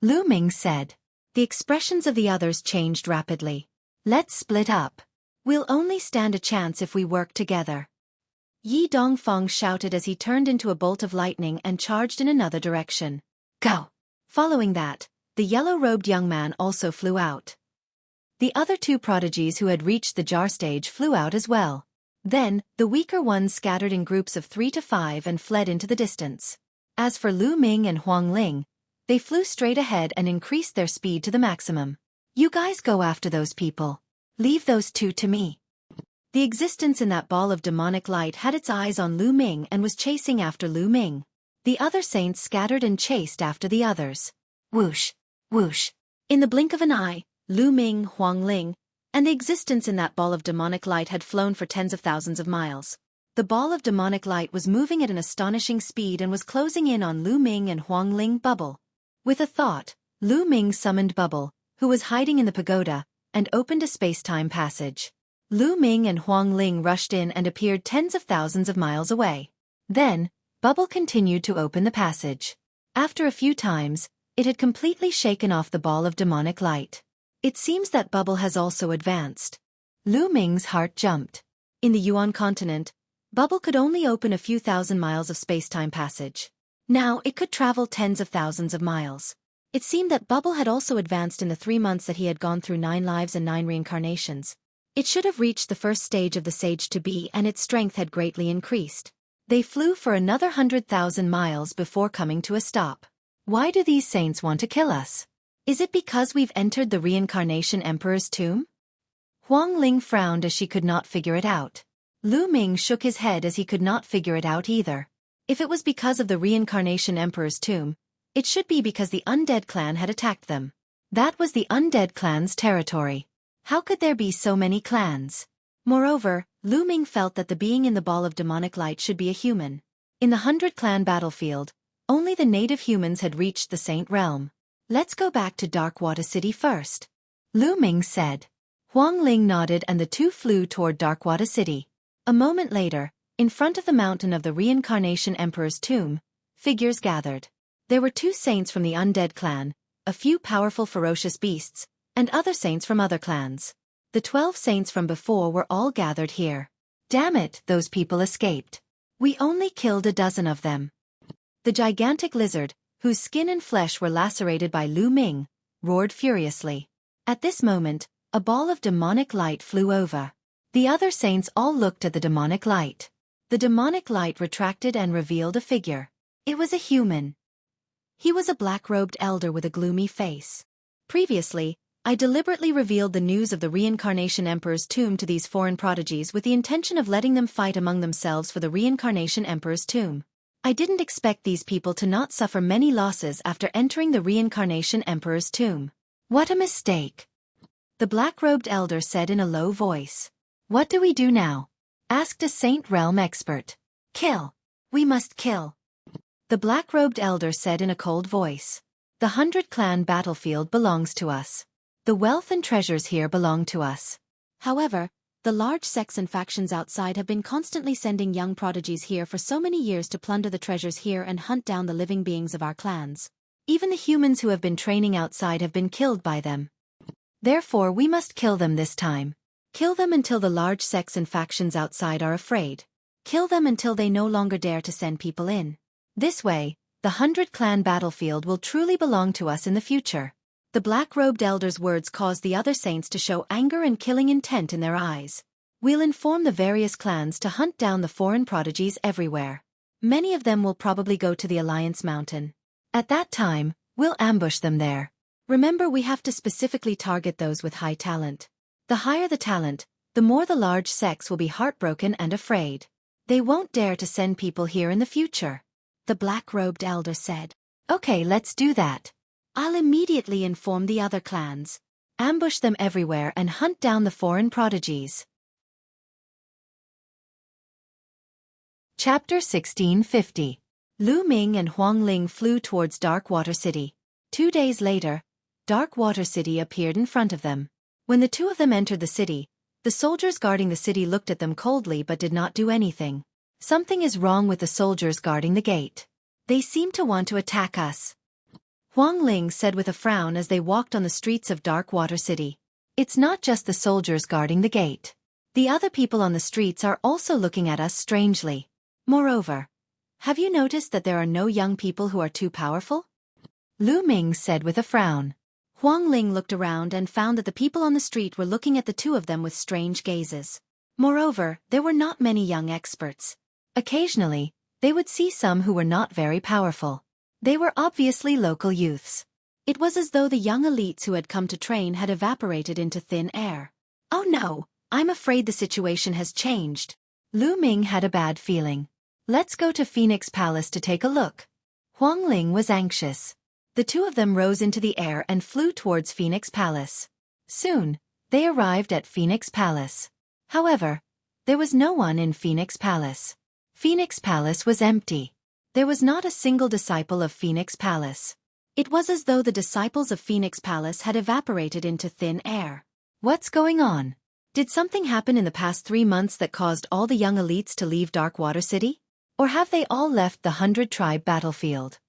Lu Ming said. The expressions of the others changed rapidly. "Let's split up. We'll only stand a chance if we work together," Yi Dongfang shouted as he turned into a bolt of lightning and charged in another direction. "Go!" Following that, the yellow-robed young man also flew out. The other 2 prodigies who had reached the jar stage flew out as well. Then, the weaker ones scattered in groups of 3 to 5 and fled into the distance. As for Lu Ming and Huang Ling, they flew straight ahead and increased their speed to the maximum. "You guys go after those people. Leave those 2 to me." The existence in that ball of demonic light had its eyes on Lu Ming and was chasing after Lu Ming. The other saints scattered and chased after the others. Whoosh! Whoosh! In the blink of an eye, Lu Ming, Huang Ling, and the existence in that ball of demonic light had flown for tens of thousands of miles. The ball of demonic light was moving at an astonishing speed and was closing in on Lu Ming and Huang Ling. Bubble. With a thought, Lu Ming summoned Bubble, who was hiding in the pagoda, and opened a space-time passage. Lu Ming and Huang Ling rushed in and appeared tens of thousands of miles away. Then, Bubble continued to open the passage. After a few times, it had completely shaken off the ball of demonic light. It seems that Bubble has also advanced. Lu Ming's heart jumped. In the Yuan continent, Bubble could only open a few thousand miles of space-time passage. Now it could travel tens of thousands of miles. It seemed that Bubble had also advanced in the 3 months that he had gone through 9 lives and 9 reincarnations. It should have reached the first stage of the sage to be, and its strength had greatly increased. They flew for another 100,000 miles before coming to a stop. Why do these saints want to kill us? Is it because we've entered the reincarnation emperor's tomb? Huang Ling frowned as she could not figure it out. Lu Ming shook his head as he could not figure it out either. If it was because of the reincarnation emperor's tomb, it should be because the undead clan had attacked them. That was the undead clan's territory. How could there be so many clans? Moreover, Lu Ming felt that the being in the ball of demonic light should be a human. In the 100-clan battlefield, only the native humans had reached the Saint Realm. Let's go back to Darkwater City first, Lu Ming said. Huang Ling nodded and the two flew toward Darkwater City. A moment later, in front of the mountain of the Reincarnation Emperor's tomb, figures gathered. There were 2 saints from the undead clan, a few powerful ferocious beasts, and other saints from other clans. The 12 saints from before were all gathered here. Damn it, those people escaped. We only killed a dozen of them. The gigantic lizard, whose skin and flesh were lacerated by Lu Ming, roared furiously. At this moment, a ball of demonic light flew over. The other saints all looked at the demonic light. The demonic light retracted and revealed a figure. It was a human. He was a black-robed elder with a gloomy face. Previously, I deliberately revealed the news of the Reincarnation Emperor's tomb to these foreign prodigies with the intention of letting them fight among themselves for the Reincarnation Emperor's tomb. I didn't expect these people to not suffer many losses after entering the Reincarnation Emperor's tomb. What a mistake! The black-robed elder said in a low voice. What do we do now? Asked a Saint Realm expert. Kill. We must kill. The black-robed elder said in a cold voice. The 100-clan battlefield belongs to us. The wealth and treasures here belong to us. However, the large sects and factions outside have been constantly sending young prodigies here for so many years to plunder the treasures here and hunt down the living beings of our clans. Even the humans who have been training outside have been killed by them. Therefore we must kill them this time. Kill them until the large sects and factions outside are afraid. Kill them until they no longer dare to send people in. This way, the 100-clan battlefield will truly belong to us in the future. The black-robed elder's words caused the other saints to show anger and killing intent in their eyes. We'll inform the various clans to hunt down the foreign prodigies everywhere. Many of them will probably go to the Alliance Mountain. At that time, we'll ambush them there. Remember, we have to specifically target those with high talent. The higher the talent, the more the large sects will be heartbroken and afraid. They won't dare to send people here in the future. The black-robed elder said. Okay, let's do that. I'll immediately inform the other clans. Ambush them everywhere and hunt down the foreign prodigies. Chapter 1650. Lu Ming and Huang Ling flew towards Darkwater City. 2 days later, Darkwater City appeared in front of them. When the two of them entered the city, the soldiers guarding the city looked at them coldly but did not do anything. Something is wrong with the soldiers guarding the gate. They seem to want to attack us, Huang Ling said with a frown as they walked on the streets of Darkwater City. It's not just the soldiers guarding the gate. The other people on the streets are also looking at us strangely. Moreover, have you noticed that there are no young people who are too powerful? Lu Ming said with a frown. Huang Ling looked around and found that the people on the street were looking at the two of them with strange gazes. Moreover, there were not many young experts. Occasionally, they would see some who were not very powerful. They were obviously local youths. It was as though the young elites who had come to train had evaporated into thin air. Oh no, I'm afraid the situation has changed. Lu Ming had a bad feeling. Let's go to Phoenix Palace to take a look. Huang Ling was anxious. The two of them rose into the air and flew towards Phoenix Palace. Soon, they arrived at Phoenix Palace. However, there was no one in Phoenix Palace. Phoenix Palace was empty. There was not a single disciple of Phoenix Palace. It was as though the disciples of Phoenix Palace had evaporated into thin air. What's going on? Did something happen in the past 3 months that caused all the young elites to leave Darkwater City? Or have they all left the 100-tribe battlefield?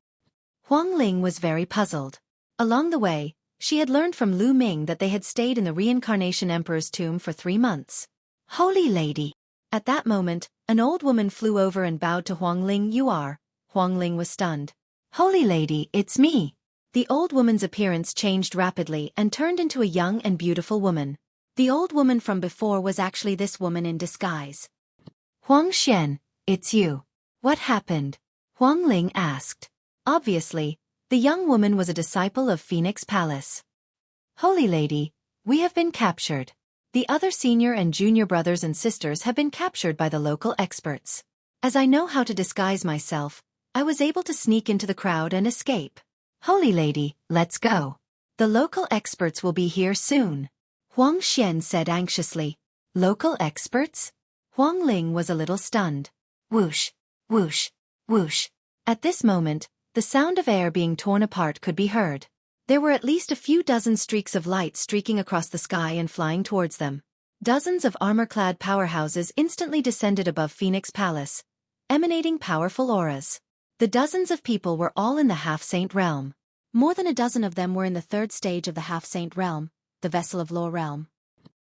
Huang Ling was very puzzled. Along the way, she had learned from Lu Ming that they had stayed in the Reincarnation Emperor's tomb for 3 months. Holy Lady! At that moment, An old woman flew over and bowed to Huang Ling. You are. Huang Ling was stunned. Holy lady, it's me. The old woman's appearance changed rapidly and turned into a young and beautiful woman. The old woman from before was actually this woman in disguise. Huang Xian, it's you. What happened? Huang Ling asked. Obviously, the young woman was a disciple of Phoenix Palace. Holy lady, we have been captured. The other senior and junior brothers and sisters have been captured by the local experts. As I know how to disguise myself, I was able to sneak into the crowd and escape. Holy lady, let's go. The local experts will be here soon. Huang Xian said anxiously. Local experts? Huang Ling was a little stunned. Whoosh, whoosh, whoosh. At this moment, the sound of air being torn apart could be heard. There were at least a few dozen streaks of light streaking across the sky and flying towards them. Dozens of armor-clad powerhouses instantly descended above Phoenix Palace, emanating powerful auras. The dozens of people were all in the half-saint realm. More than a dozen of them were in the third stage of the half-saint realm, the vessel of law realm.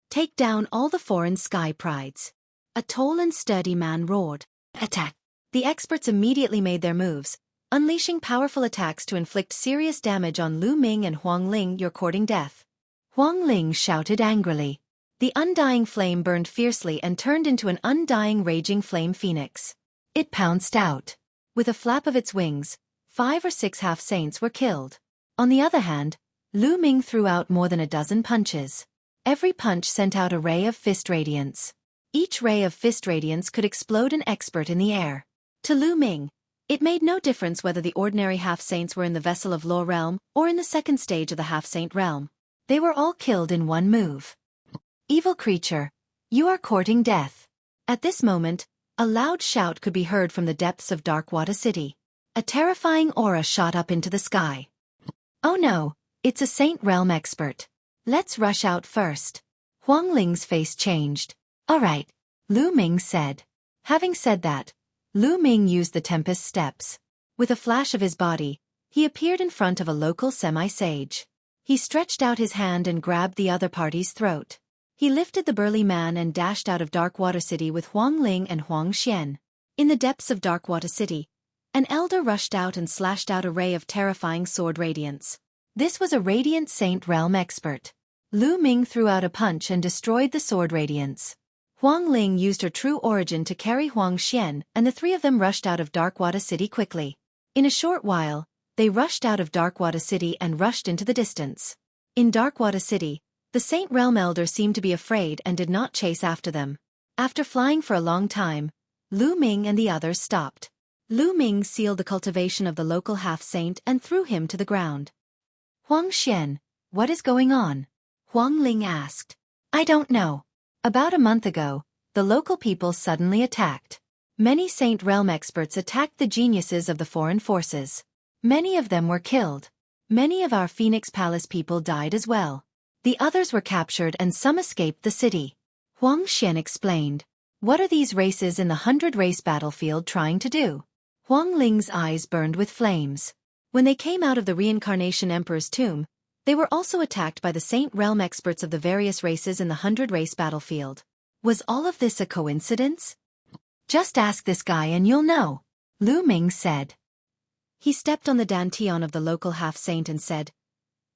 Take down all the foreign sky prides. A tall and sturdy man roared. Attack! The experts immediately made their moves, unleashing powerful attacks to inflict serious damage on Lu Ming and Huang Ling. You're courting death. Huang Ling shouted angrily. The undying flame burned fiercely and turned into an undying raging flame phoenix. It pounced out. With a flap of its wings, 5 or 6 half-saints were killed. On the other hand, Lu Ming threw out more than a dozen punches. Every punch sent out a ray of fist radiance. Each ray of fist radiance could explode an expert in the air. To Lu Ming, it made no difference whether the ordinary half-saints were in the vessel of law realm or in the second stage of the half-saint realm. They were all killed in one move. Evil creature, you are courting death. At this moment, a loud shout could be heard from the depths of Darkwater City. A terrifying aura shot up into the sky. Oh no, it's a Saint Realm expert. Let's rush out first. Huang Ling's face changed. Alright, Lu Ming said. Having said that, Lu Ming used the Tempest Steps. With a flash of his body, he appeared in front of a local semi-sage. He stretched out his hand and grabbed the other party's throat. He lifted the burly man and dashed out of Darkwater City with Huang Ling and Huang Xian. In the depths of Darkwater City, an elder rushed out and slashed out a ray of terrifying sword radiance. This was a Radiant Saint Realm expert. Lu Ming threw out a punch and destroyed the sword radiance. Huang Ling used her true origin to carry Huang Xian, and the three of them rushed out of Darkwater City quickly. In a short while, they rushed out of Darkwater City and rushed into the distance. In Darkwater City, the Saint Realm Elder seemed to be afraid and did not chase after them. After flying for a long time, Lu Ming and the others stopped. Lu Ming sealed the cultivation of the local half-saint and threw him to the ground. Huang Xian, what is going on? Huang Ling asked. I don't know. About a month ago, the local people suddenly attacked. Many Saint Realm experts attacked the geniuses of the foreign forces. Many of them were killed. Many of our Phoenix Palace people died as well. The others were captured and some escaped the city. Huang Xian explained. What are these races in the 100-race battlefield trying to do? Huang Ling's eyes burned with flames. When they came out of the Reincarnation Emperor's tomb, they were also attacked by the Saint Realm experts of the various races in the 100-race battlefield. Was all of this a coincidence? Just ask this guy and you'll know, Lu Ming said. He stepped on the dantian of the local half-saint and said,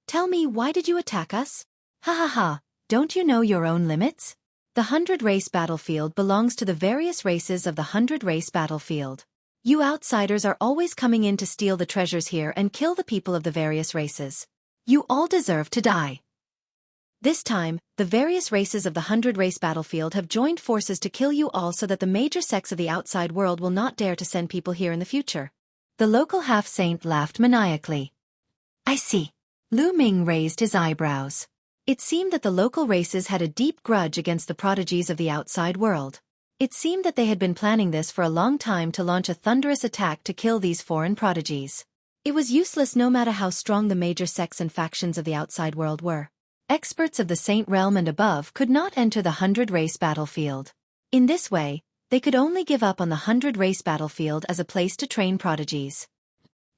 Tell me, why did you attack us? Ha ha ha, don't you know your own limits? The 100-race battlefield belongs to the various races of the 100-race battlefield. You outsiders are always coming in to steal the treasures here and kill the people of the various races. You all deserve to die. This time, the various races of the 100-race battlefield have joined forces to kill you all so that the major sects of the outside world will not dare to send people here in the future. The local half-saint laughed maniacally. I see. Lu Ming raised his eyebrows. It seemed that the local races had a deep grudge against the prodigies of the outside world. It seemed that they had been planning this for a long time to launch a thunderous attack to kill these foreign prodigies. It was useless no matter how strong the major sects and factions of the outside world were. Experts of the Saint Realm and above could not enter the 100-race battlefield. In this way, they could only give up on the 100-race battlefield as a place to train prodigies.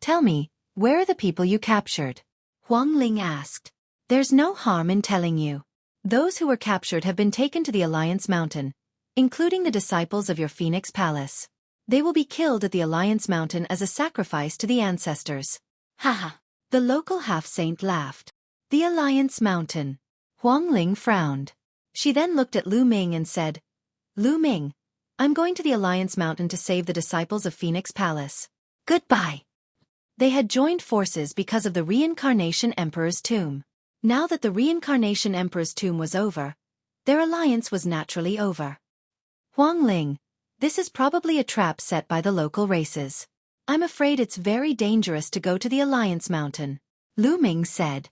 Tell me, where are the people you captured? Huang Ling asked. There's no harm in telling you. Those who were captured have been taken to the Alliance Mountain, including the disciples of your Phoenix Palace. They will be killed at the Alliance Mountain as a sacrifice to the ancestors. Haha. The local half-saint laughed. The Alliance Mountain. Huang Ling frowned. She then looked at Lu Ming and said, Lu Ming, I'm going to the Alliance Mountain to save the disciples of Phoenix Palace. Goodbye. They had joined forces because of the Reincarnation Emperor's tomb. Now that the Reincarnation Emperor's tomb was over, their alliance was naturally over. Huang Ling, this is probably a trap set by the local races. I'm afraid it's very dangerous to go to the Alliance Mountain, Lu Ming said.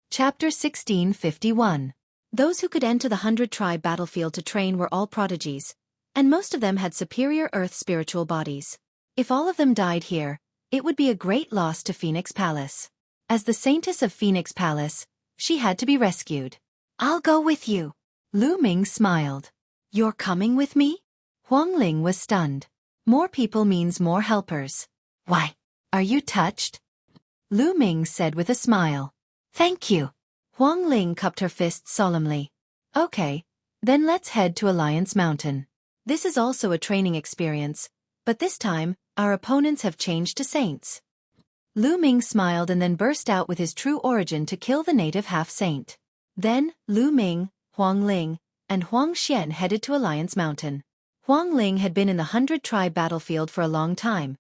Chapter 1651. Those who could enter the 100-tribe battlefield to train were all prodigies, and most of them had superior earth spiritual bodies. If all of them died here, it would be a great loss to Phoenix Palace. As the Saintess of Phoenix Palace, she had to be rescued. I'll go with you. Lu Ming smiled. You're coming with me? Huang Ling was stunned. More people means more helpers. Why? Are you touched? Lu Ming said with a smile. Thank you. Huang Ling cupped her fists solemnly. Okay, then let's head to Alliance Mountain. This is also a training experience, but this time, our opponents have changed to saints. Lu Ming smiled and then burst out with his true origin to kill the native half-saint. Then, Lu Ming, Huang Ling, and Huang Xian headed to Alliance Mountain. Huang Ling had been in the 100-tribe battlefield for a long time,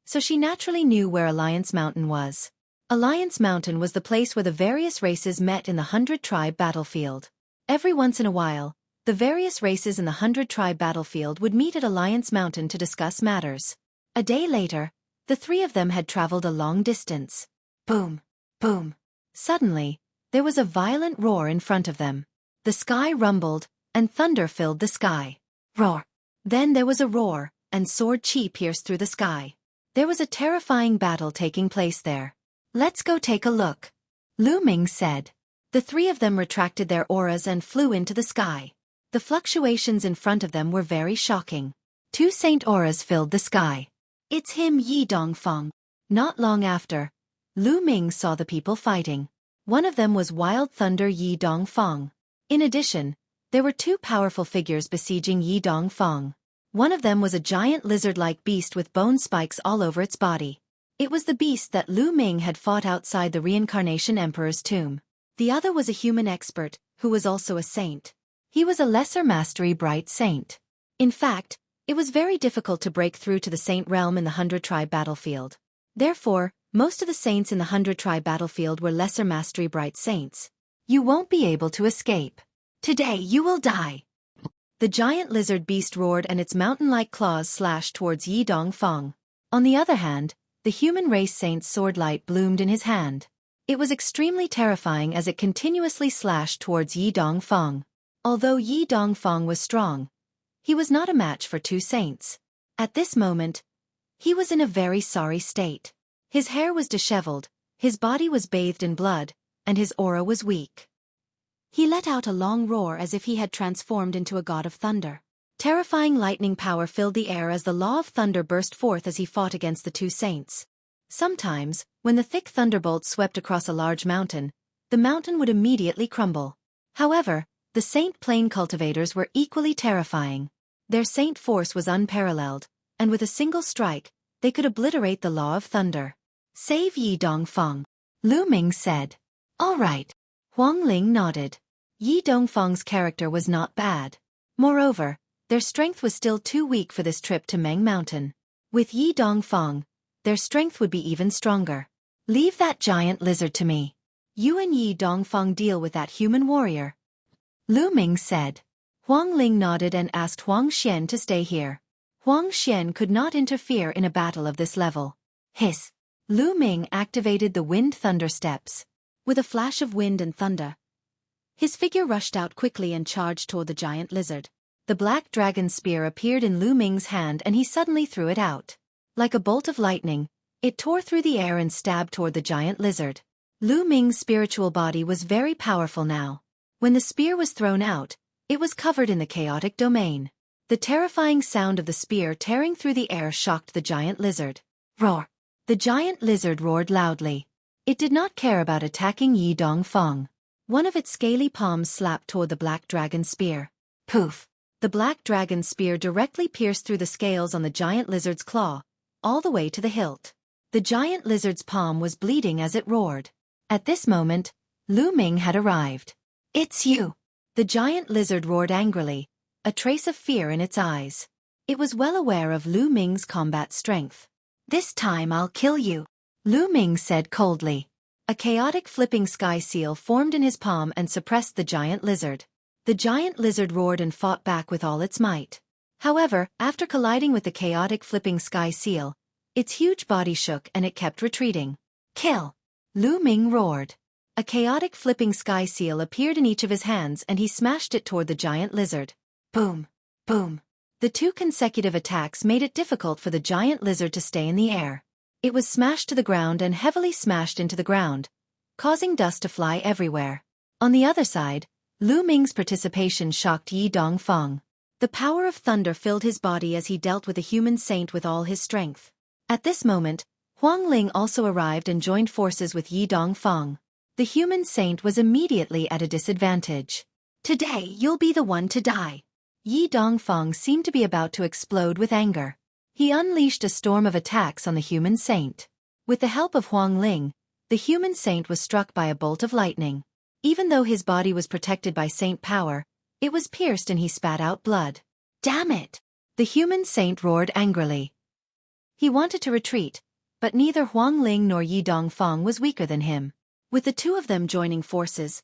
so she naturally knew where Alliance Mountain was. Alliance Mountain was the place where the various races met in the 100-tribe battlefield. Every once in a while, the various races in the 100-tribe battlefield would meet at Alliance Mountain to discuss matters. A day later, the three of them had traveled a long distance. Boom! Boom! Suddenly, there was a violent roar in front of them. The sky rumbled, and thunder filled the sky. Roar! Then there was a roar, and sword chi pierced through the sky. There was a terrifying battle taking place there. Let's go take a look, Lu Ming said. The three of them retracted their auras and flew into the sky. The fluctuations in front of them were very shocking. 2 saint auras filled the sky. It's him, Yi Dongfeng. Not long after, Lu Ming saw the people fighting. One of them was Wild Thunder Yi Dongfeng. In addition, there were 2 powerful figures besieging Yi Dongfeng. One of them was a giant lizard-like beast with bone spikes all over its body. It was the beast that Lu Ming had fought outside the Reincarnation Emperor's tomb. The other was a human expert, who was also a saint. He was a lesser mastery bright saint. In fact, it was very difficult to break through to the saint realm in the 100-tribe battlefield. Therefore, most of the saints in the 100-tribe battlefield were lesser mastery bright saints. You won't be able to escape. Today you will die. The giant lizard beast roared and its mountain-like claws slashed towards Yi Dongfeng. On the other hand, the human race saint's sword light bloomed in his hand. It was extremely terrifying as it continuously slashed towards Yi Dongfeng. Although Yi Dongfeng was strong, he was not a match for 2 saints. At this moment, he was in a very sorry state. His hair was disheveled, his body was bathed in blood, and his aura was weak. He let out a long roar as if he had transformed into a god of thunder. Terrifying lightning power filled the air as the law of thunder burst forth as he fought against the 2 saints. Sometimes, when the thick thunderbolts swept across a large mountain, the mountain would immediately crumble. However, the saint plane cultivators were equally terrifying. Their saint force was unparalleled, and with a single strike, they could obliterate the law of thunder. Save Yi Dongfeng, Lu Ming said. All right. Huang Ling nodded. Yi Dongfeng's character was not bad. Moreover, their strength was still too weak for this trip to Meng Mountain. With Yi Dongfeng, their strength would be even stronger. Leave that giant lizard to me. You and Yi Dongfeng deal with that human warrior, Lu Ming said. Huang Ling nodded and asked Huang Xian to stay here. Huang Xian could not interfere in a battle of this level. Hiss! Lu Ming activated the wind thunder steps. With a flash of wind and thunder, his figure rushed out quickly and charged toward the giant lizard. The black dragon spear appeared in Lu Ming's hand and he suddenly threw it out. Like a bolt of lightning, it tore through the air and stabbed toward the giant lizard. Lu Ming's spiritual body was very powerful now. When the spear was thrown out, it was covered in the chaotic domain. The terrifying sound of the spear tearing through the air shocked the giant lizard. Roar! The giant lizard roared loudly. It did not care about attacking Yi Dongfeng. One of its scaly palms slapped toward the black dragon's spear. Poof! The black dragon's spear directly pierced through the scales on the giant lizard's claw, all the way to the hilt. The giant lizard's palm was bleeding as it roared. At this moment, Lu Ming had arrived. "It's you!" The giant lizard roared angrily, a trace of fear in its eyes. It was well aware of Lu Ming's combat strength. "This time I'll kill you," Lu Ming said coldly. A chaotic flipping sky seal formed in his palm and suppressed the giant lizard. The giant lizard roared and fought back with all its might. However, after colliding with the chaotic flipping sky seal, its huge body shook and it kept retreating. "Kill!" Lu Ming roared. A chaotic flipping sky seal appeared in each of his hands and he smashed it toward the giant lizard. Boom! Boom! The two consecutive attacks made it difficult for the giant lizard to stay in the air. It was smashed to the ground and heavily smashed into the ground, causing dust to fly everywhere. On the other side, Lu Ming's participation shocked Yi Dongfeng. The power of thunder filled his body as he dealt with a human saint with all his strength. At this moment, Huang Ling also arrived and joined forces with Yi Dongfeng. The human saint was immediately at a disadvantage. "Today you'll be the one to die." Yi Dongfeng seemed to be about to explode with anger. He unleashed a storm of attacks on the human saint. With the help of Huang Ling, the human saint was struck by a bolt of lightning. Even though his body was protected by saint power, it was pierced and he spat out blood. "Damn it!" The human saint roared angrily. He wanted to retreat, but neither Huang Ling nor Yi Dongfeng was weaker than him. With the two of them joining forces,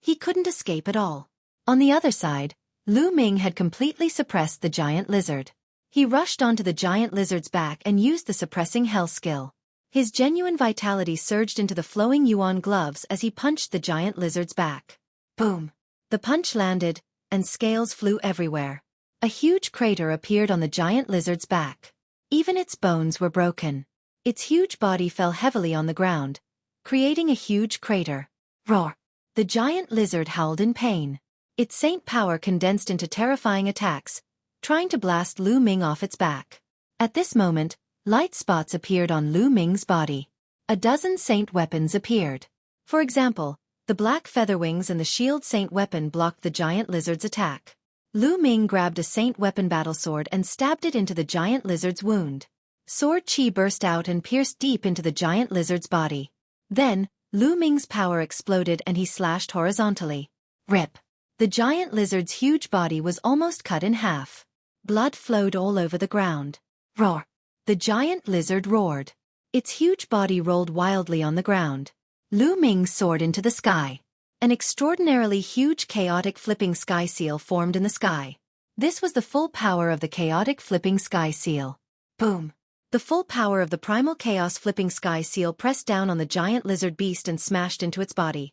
he couldn't escape at all. On the other side, Lu Ming had completely suppressed the giant lizard. He rushed onto the giant lizard's back and used the suppressing hell skill. His genuine vitality surged into the flowing yuan gloves as he punched the giant lizard's back. Boom! The punch landed, and scales flew everywhere. A huge crater appeared on the giant lizard's back. Even its bones were broken. Its huge body fell heavily on the ground, creating a huge crater. Roar! The giant lizard howled in pain. Its saint power condensed into terrifying attacks, trying to blast Lu Ming off its back. At this moment, light spots appeared on Lu Ming's body. A dozen saint weapons appeared. For example, the black feather wings and the shield saint weapon blocked the giant lizard's attack. Lu Ming grabbed a saint weapon battlesword and stabbed it into the giant lizard's wound. Sword chi burst out and pierced deep into the giant lizard's body. Then, Lu Ming's power exploded and he slashed horizontally. Rip! The giant lizard's huge body was almost cut in half. Blood flowed all over the ground. Roar! The giant lizard roared. Its huge body rolled wildly on the ground. Lu Ming soared into the sky. An extraordinarily huge chaotic flipping sky seal formed in the sky. This was the full power of the chaotic flipping sky seal. Boom! The full power of the primal chaos flipping sky seal pressed down on the giant lizard beast and smashed into its body.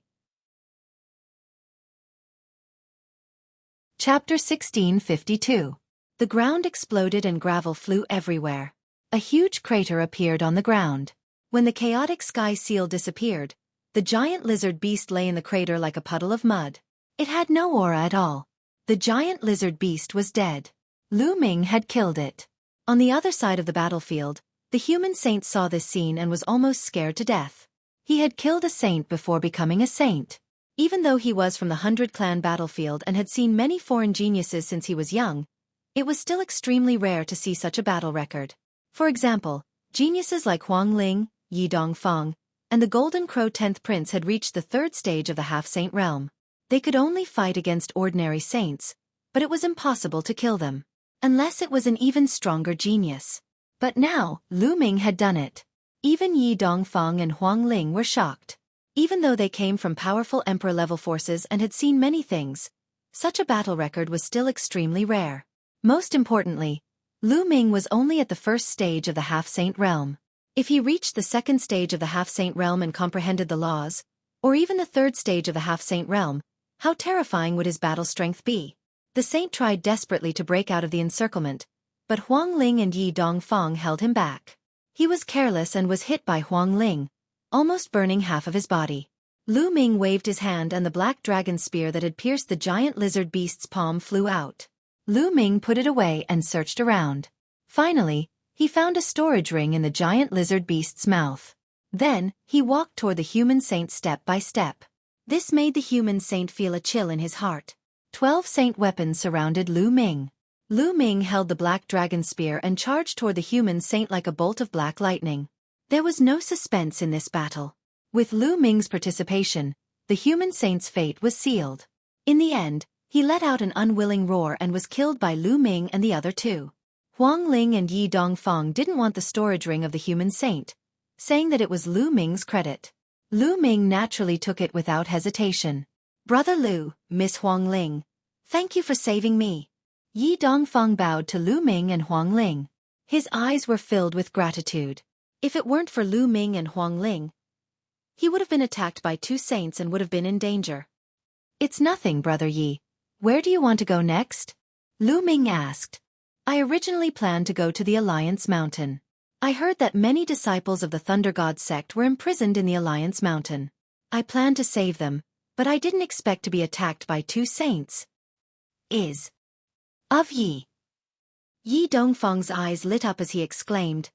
Chapter 1652. The ground exploded and gravel flew everywhere. A huge crater appeared on the ground. When the chaotic sky seal disappeared, the giant lizard beast lay in the crater like a puddle of mud. It had no aura at all. The giant lizard beast was dead. Lu Ming had killed it. On the other side of the battlefield, the human saint saw this scene and was almost scared to death. He had killed a saint before becoming a saint. Even though he was from the 100 Clan battlefield and had seen many foreign geniuses since he was young, it was still extremely rare to see such a battle record. For example, geniuses like Huang Ling, Yi Dongfeng, and the Golden Crow 10th Prince had reached the 3rd stage of the half-saint realm. They could only fight against ordinary saints, but it was impossible to kill them, unless it was an even stronger genius. But now, Lu Ming had done it. Even Yi Dongfeng and Huang Ling were shocked. Even though they came from powerful emperor-level forces and had seen many things, such a battle record was still extremely rare. Most importantly, Lu Ming was only at the 1st stage of the half-saint realm. If he reached the 2nd stage of the half-saint realm and comprehended the laws, or even the 3rd stage of the half-saint realm, how terrifying would his battle strength be? The saint tried desperately to break out of the encirclement, but Huang Ling and Yi Dongfeng held him back. He was careless and was hit by Huang Ling, almost burning half of his body. Lu Ming waved his hand and the black dragon spear that had pierced the giant lizard beast's palm flew out. Lu Ming put it away and searched around. Finally, he found a storage ring in the giant lizard beast's mouth. Then, he walked toward the human saint step by step. This made the human saint feel a chill in his heart. 12 saint weapons surrounded Lu Ming. Lu Ming held the black dragon spear and charged toward the human saint like a bolt of black lightning. There was no suspense in this battle. With Lu Ming's participation, the human saint's fate was sealed. In the end, he let out an unwilling roar and was killed by Lu Ming and the other two. Huang Ling and Yi Dongfang didn't want the storage ring of the human saint, saying that it was Lu Ming's credit. Lu Ming naturally took it without hesitation. "Brother Lu, Miss Huang Ling, thank you for saving me." Yi Dongfang bowed to Lu Ming and Huang Ling. His eyes were filled with gratitude. If it weren't for Lu Ming and Huang Ling, he would have been attacked by 2 saints and would have been in danger. "It's nothing, Brother Yi. Where do you want to go next?" Lu Ming asked. "I originally planned to go to the Alliance Mountain. I heard that many disciples of the Thunder God sect were imprisoned in the Alliance Mountain. I planned to save them, but I didn't expect to be attacked by 2 saints. Of Yi." Yi Dongfang's eyes lit up as he exclaimed,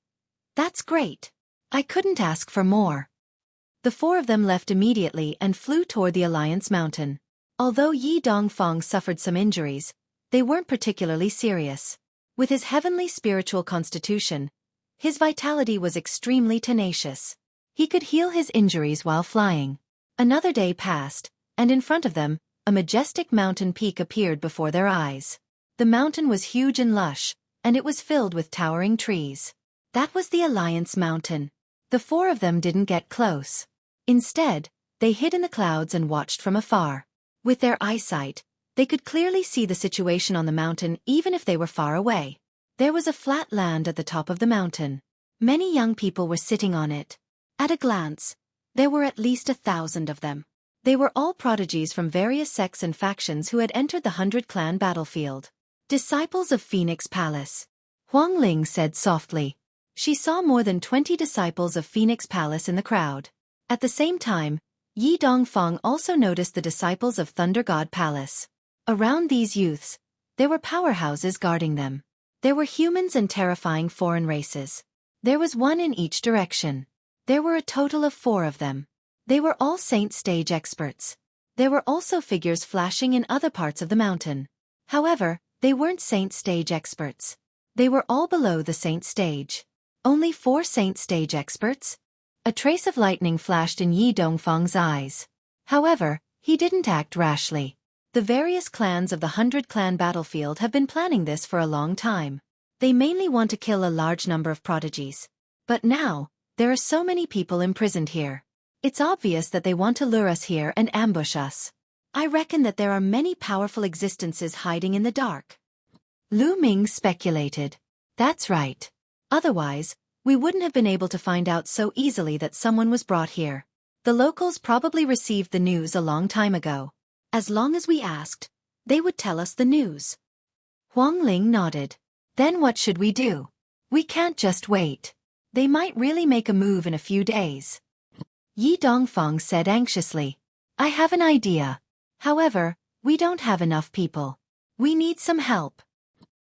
"That's great. I couldn't ask for more." The 4 of them left immediately and flew toward the Alliance Mountain. Although Yi Dongfang suffered some injuries, they weren't particularly serious. With his heavenly spiritual constitution, his vitality was extremely tenacious. He could heal his injuries while flying. Another day passed, and in front of them, a majestic mountain peak appeared before their eyes. The mountain was huge and lush, and it was filled with towering trees. That was the Alliance Mountain. The 4 of them didn't get close. Instead, they hid in the clouds and watched from afar. With their eyesight, they could clearly see the situation on the mountain even if they were far away. There was a flat land at the top of the mountain. Many young people were sitting on it. At a glance, there were at least 1,000 of them. They were all prodigies from various sects and factions who had entered the 100-clan battlefield. "Disciples of Phoenix Palace," Huang Ling said softly. She saw more than 20 disciples of Phoenix Palace in the crowd. At the same time, Yi Dongfang also noticed the disciples of Thunder God Palace. Around these youths, there were powerhouses guarding them. There were humans and terrifying foreign races. There was one in each direction. There were a total of 4 of them. They were all saint stage experts. There were also figures flashing in other parts of the mountain. However, they weren't saint stage experts. They were all below the saint stage. Only 4 saint stage experts? A trace of lightning flashed in Yi Dongfang's eyes. However, he didn't act rashly. The various clans of the 100-clan battlefield have been planning this for a long time. They mainly want to kill a large number of prodigies. But now, there are so many people imprisoned here. It's obvious that they want to lure us here and ambush us. I reckon that there are many powerful existences hiding in the dark. Lu Ming speculated. That's right. Otherwise, we wouldn't have been able to find out so easily that someone was brought here. The locals probably received the news a long time ago. As long as we asked, they would tell us the news. Huang Ling nodded. Then what should we do? We can't just wait. They might really make a move in a few days. Yi Dongfang said anxiously. I have an idea. However, we don't have enough people. We need some help.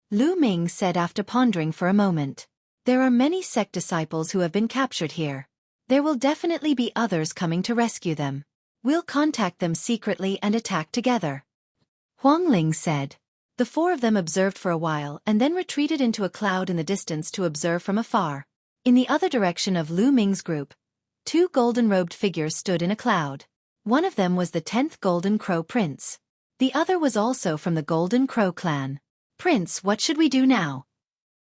Lu Ming said after pondering for a moment. There are many sect disciples who have been captured here. There will definitely be others coming to rescue them. We'll contact them secretly and attack together. Huang Ling said. The 4 of them observed for a while and then retreated into a cloud in the distance to observe from afar. In the other direction of Lu Ming's group, 2 golden-robed figures stood in a cloud. One of them was the 10th Golden Crow Prince. The other was also from the Golden Crow clan. Prince, what should we do now?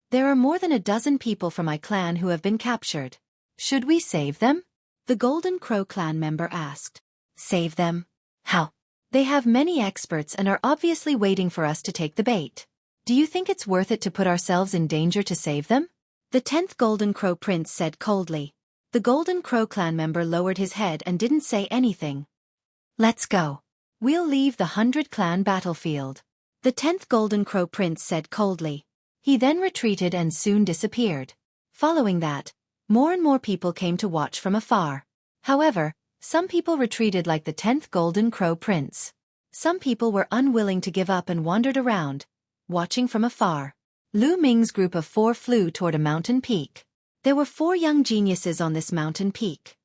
There are more than a dozen people from my clan who have been captured. Should we save them? The Golden Crow clan member asked. Save them? How? They have many experts and are obviously waiting for us to take the bait. Do you think it's worth it to put ourselves in danger to save them? The 10th Golden Crow Prince said coldly. The Golden Crow clan member lowered his head and didn't say anything. Let's go. We'll leave the 100-clan battlefield. The 10th Golden Crow Prince said coldly. He then retreated and soon disappeared. Following that, more and more people came to watch from afar. However, some people retreated like the 10th Golden Crow Prince. Some people were unwilling to give up and wandered around, watching from afar. Lu Ming's group of 4 flew toward a mountain peak. There were 4 young geniuses on this mountain peak.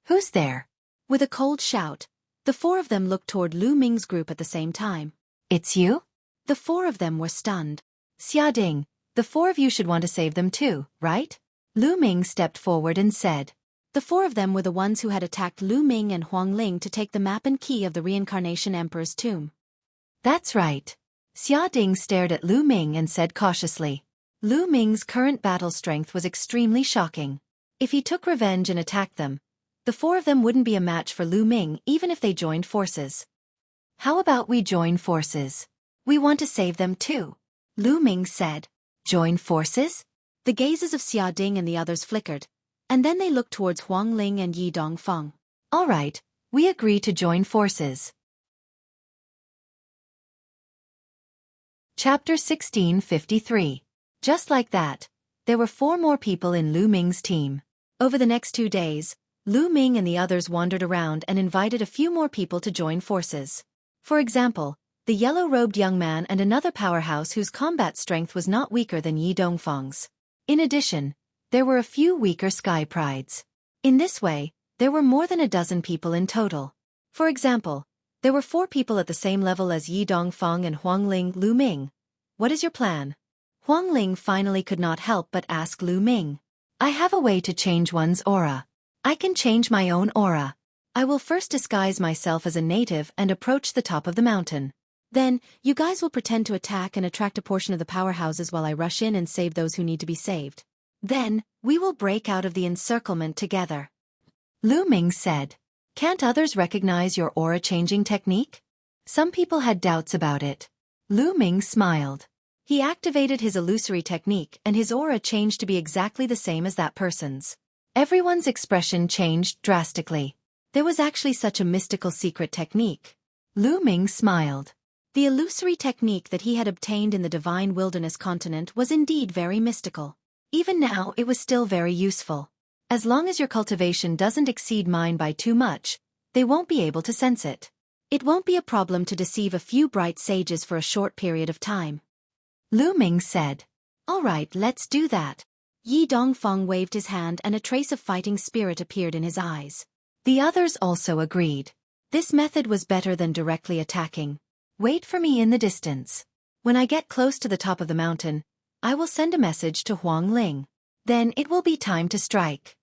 Who's there? With a cold shout, The four of them looked toward Lu Ming's group at the same time. It's you? The four of them were stunned. Xiaoding, the four of you should want to save them too, right? Lu Ming stepped forward and said. The four of them were the ones who had attacked Lu Ming and Huang Ling to take the map and key of the Reincarnation Emperor's tomb. That's right. Xiaoding stared at Lu Ming and said cautiously. Lu Ming's current battle strength was extremely shocking. If he took revenge and attacked them, the four of them wouldn't be a match for Lu Ming even if they joined forces. How about we join forces? We want to save them too. Lu Ming said. Join forces? The gazes of Xiaoding and the others flickered, and then they looked towards Huang Ling and Yi Dongfeng. All right, we agree to join forces. Chapter 1653. Just like that, there were 4 more people in Lu Ming's team. Over the next 2 days, Lu Ming and the others wandered around and invited a few more people to join forces. For example, the yellow-robed young man and another powerhouse whose combat strength was not weaker than Yi Dongfeng's. In addition, there were a few weaker sky prides. In this way, there were more than a dozen people in total. For example, there were 4 people at the same level as Yi Dongfeng and Huang Ling. Lu Ming, what is your plan? Huang Ling finally could not help but ask Lu Ming. I have a way to change one's aura. I can change my own aura. I will first disguise myself as a native and approach the top of the mountain. Then, you guys will pretend to attack and attract a portion of the powerhouses while I rush in and save those who need to be saved. Then, we will break out of the encirclement together. Lu Ming said. Can't others recognize your aura-changing technique? Some people had doubts about it. Lu Ming smiled. He activated his illusory technique and his aura changed to be exactly the same as that person's. Everyone's expression changed drastically. There was actually such a mystical secret technique. Lu Ming smiled. The illusory technique that he had obtained in the Divine Wilderness continent was indeed very mystical. Even now it was still very useful. As long as your cultivation doesn't exceed mine by too much, they won't be able to sense it. It won't be a problem to deceive a few bright sages for a short period of time. Lu Ming said. All right, let's do that. Yi Dongfeng waved his hand and a trace of fighting spirit appeared in his eyes. The others also agreed. This method was better than directly attacking. Wait for me in the distance. When I get close to the top of the mountain, I will send a message to Huang Ling. Then it will be time to strike.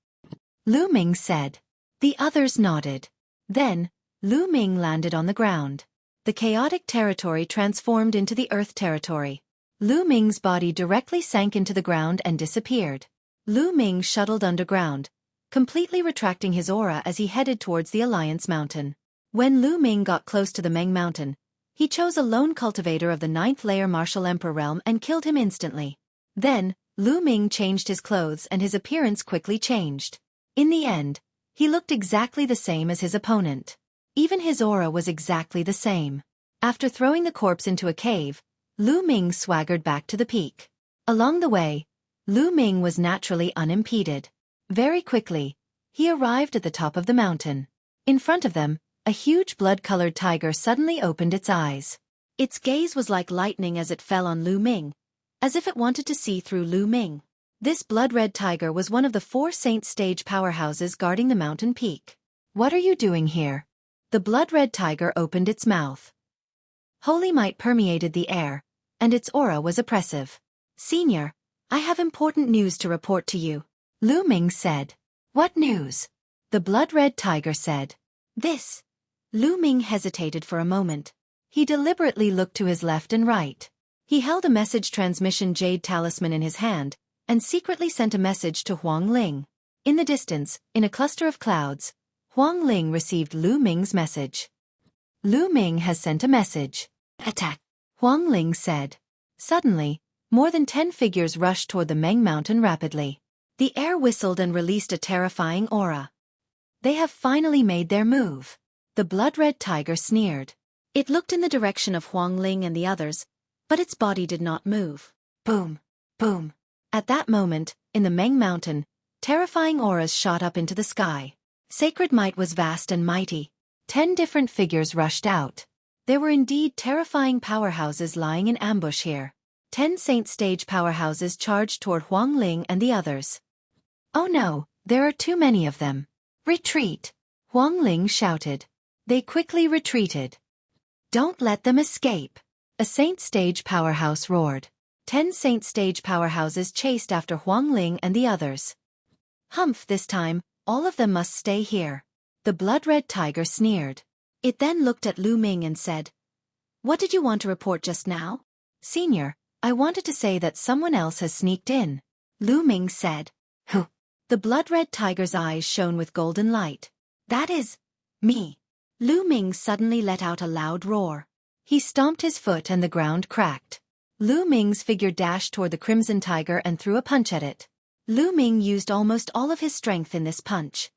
Lu Ming said. The others nodded. Then, Lu Ming landed on the ground. The chaotic territory transformed into the earth territory. Lu Ming's body directly sank into the ground and disappeared. Lu Ming shuttled underground, completely retracting his aura as he headed towards the Alliance Mountain. When Lu Ming got close to the Meng Mountain, he chose a lone cultivator of the 9th layer Martial Emperor realm and killed him instantly. Then, Lu Ming changed his clothes and his appearance quickly changed. In the end, he looked exactly the same as his opponent. Even his aura was exactly the same. After throwing the corpse into a cave, Lu Ming swaggered back to the peak. Along the way, Lu Ming was naturally unimpeded. Very quickly, he arrived at the top of the mountain. In front of them, a huge blood-colored tiger suddenly opened its eyes. Its gaze was like lightning as it fell on Lu Ming, as if it wanted to see through Lu Ming. This blood-red tiger was one of the 4 Saint Stage powerhouses guarding the mountain peak. What are you doing here? The blood-red tiger opened its mouth. Holy might permeated the air, and its aura was oppressive. Senior, I have important news to report to you. Lu Ming said. What news? The blood-red tiger said. This. Lu Ming hesitated for a moment. He deliberately looked to his left and right. He held a message transmission jade talisman in his hand, and secretly sent a message to Huang Ling. In the distance, in a cluster of clouds, Huang Ling received Lu Ming's message. Lu Ming has sent a message. Attack, Huang Ling said. Suddenly, more than 10 figures rushed toward the Meng Mountain rapidly. The air whistled and released a terrifying aura. They have finally made their move. The blood-red tiger sneered. It looked in the direction of Huang Ling and the others, but its body did not move. Boom, boom. At that moment, in the Meng Mountain, terrifying auras shot up into the sky. Sacred might was vast and mighty. 10 different figures rushed out. There were indeed terrifying powerhouses lying in ambush here. 10 Saint Stage powerhouses charged toward Huang Ling and the others. Oh no, there are too many of them. Retreat! Huang Ling shouted. They quickly retreated. "Don't let them escape!" a Saint Stage powerhouse roared. 10 Saint Stage powerhouses chased after Huangling and the others. "Humph, this time, all of them must stay here." The blood-red tiger sneered. It then looked at Lu Ming and said, "What did you want to report just now?" "Senior, I wanted to say that someone else has sneaked in." Lu Ming said. "Who?" The blood-red tiger's eyes shone with golden light. "That is me." Lu Ming suddenly let out a loud roar. He stomped his foot and the ground cracked. Lu Ming's figure dashed toward the crimson tiger and threw a punch at it. Lu Ming used almost all of his strength in this punch.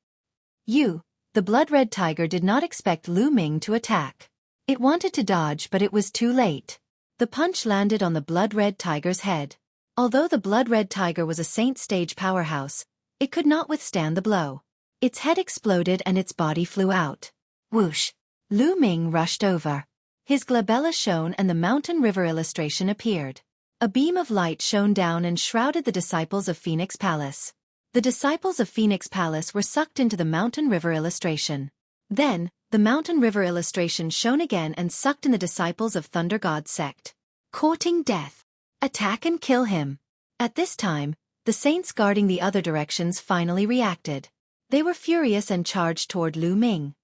The blood-red tiger did not expect Lu Ming to attack. It wanted to dodge, but it was too late. The punch landed on the blood-red tiger's head. Although the blood-red tiger was a Saint Stage powerhouse, it could not withstand the blow. Its head exploded and its body flew out. Whoosh! Lu Ming rushed over. His glabella shone and the mountain river illustration appeared. A beam of light shone down and shrouded the disciples of Phoenix Palace. The disciples of Phoenix Palace were sucked into the mountain river illustration. Then, the mountain river illustration shone again and sucked in the disciples of Thunder God sect. Courting death. Attack and kill him. At this time, the saints guarding the other directions finally reacted. They were furious and charged toward Lu Ming.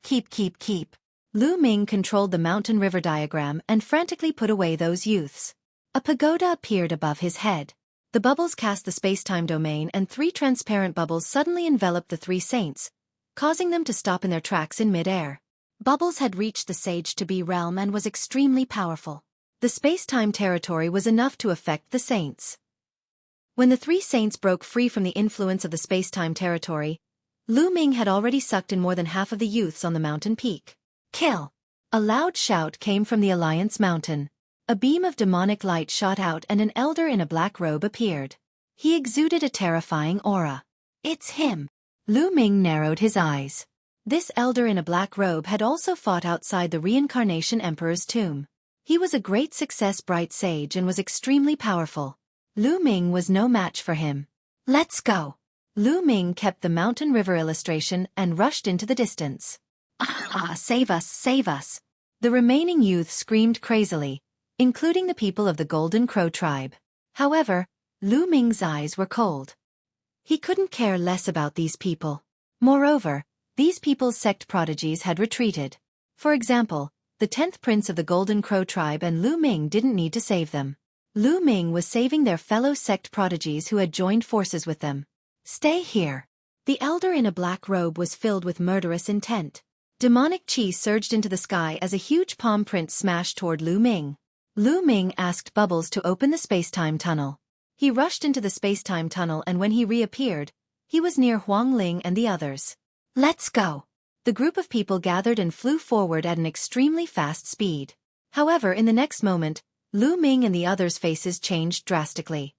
Keep. Lu Ming controlled the mountain river diagram and frantically put away those youths. A pagoda appeared above his head. The bubbles cast the space-time domain and 3 transparent bubbles suddenly enveloped the 3 saints, causing them to stop in their tracks in mid-air. Bubbles had reached the Sage-to-Be realm and was extremely powerful. The space-time territory was enough to affect the saints. When the 3 saints broke free from the influence of the space-time territory, Lu Ming had already sucked in more than half of the youths on the mountain peak. Kill! A loud shout came from the Alliance Mountain. A beam of demonic light shot out and an elder in a black robe appeared. He exuded a terrifying aura. "It's him!" Lu Ming narrowed his eyes. This elder in a black robe had also fought outside the Reincarnation Emperor's tomb. He was a great success bright sage and was extremely powerful. Lu Ming was no match for him. "Let's go!" Lu Ming kept the mountain river illustration and rushed into the distance. Save us, save us!" The remaining youth screamed crazily, including the people of the Golden Crow tribe. However, Lu Ming's eyes were cold. He couldn't care less about these people. Moreover, these people's sect prodigies had retreated. For example, the 10th prince of the Golden Crow tribe and Lu Ming didn't need to save them. Lu Ming was saving their fellow sect prodigies who had joined forces with them. "Stay here." The elder in a black robe was filled with murderous intent. Demonic chi surged into the sky as a huge palm print smashed toward Lu Ming. Lu Ming asked Bubbles to open the space-time tunnel. He rushed into the space-time tunnel and when he reappeared, he was near Huangling and the others. "Let's go." The group of people gathered and flew forward at an extremely fast speed. However, in the next moment, Lu Ming and the others' faces changed drastically.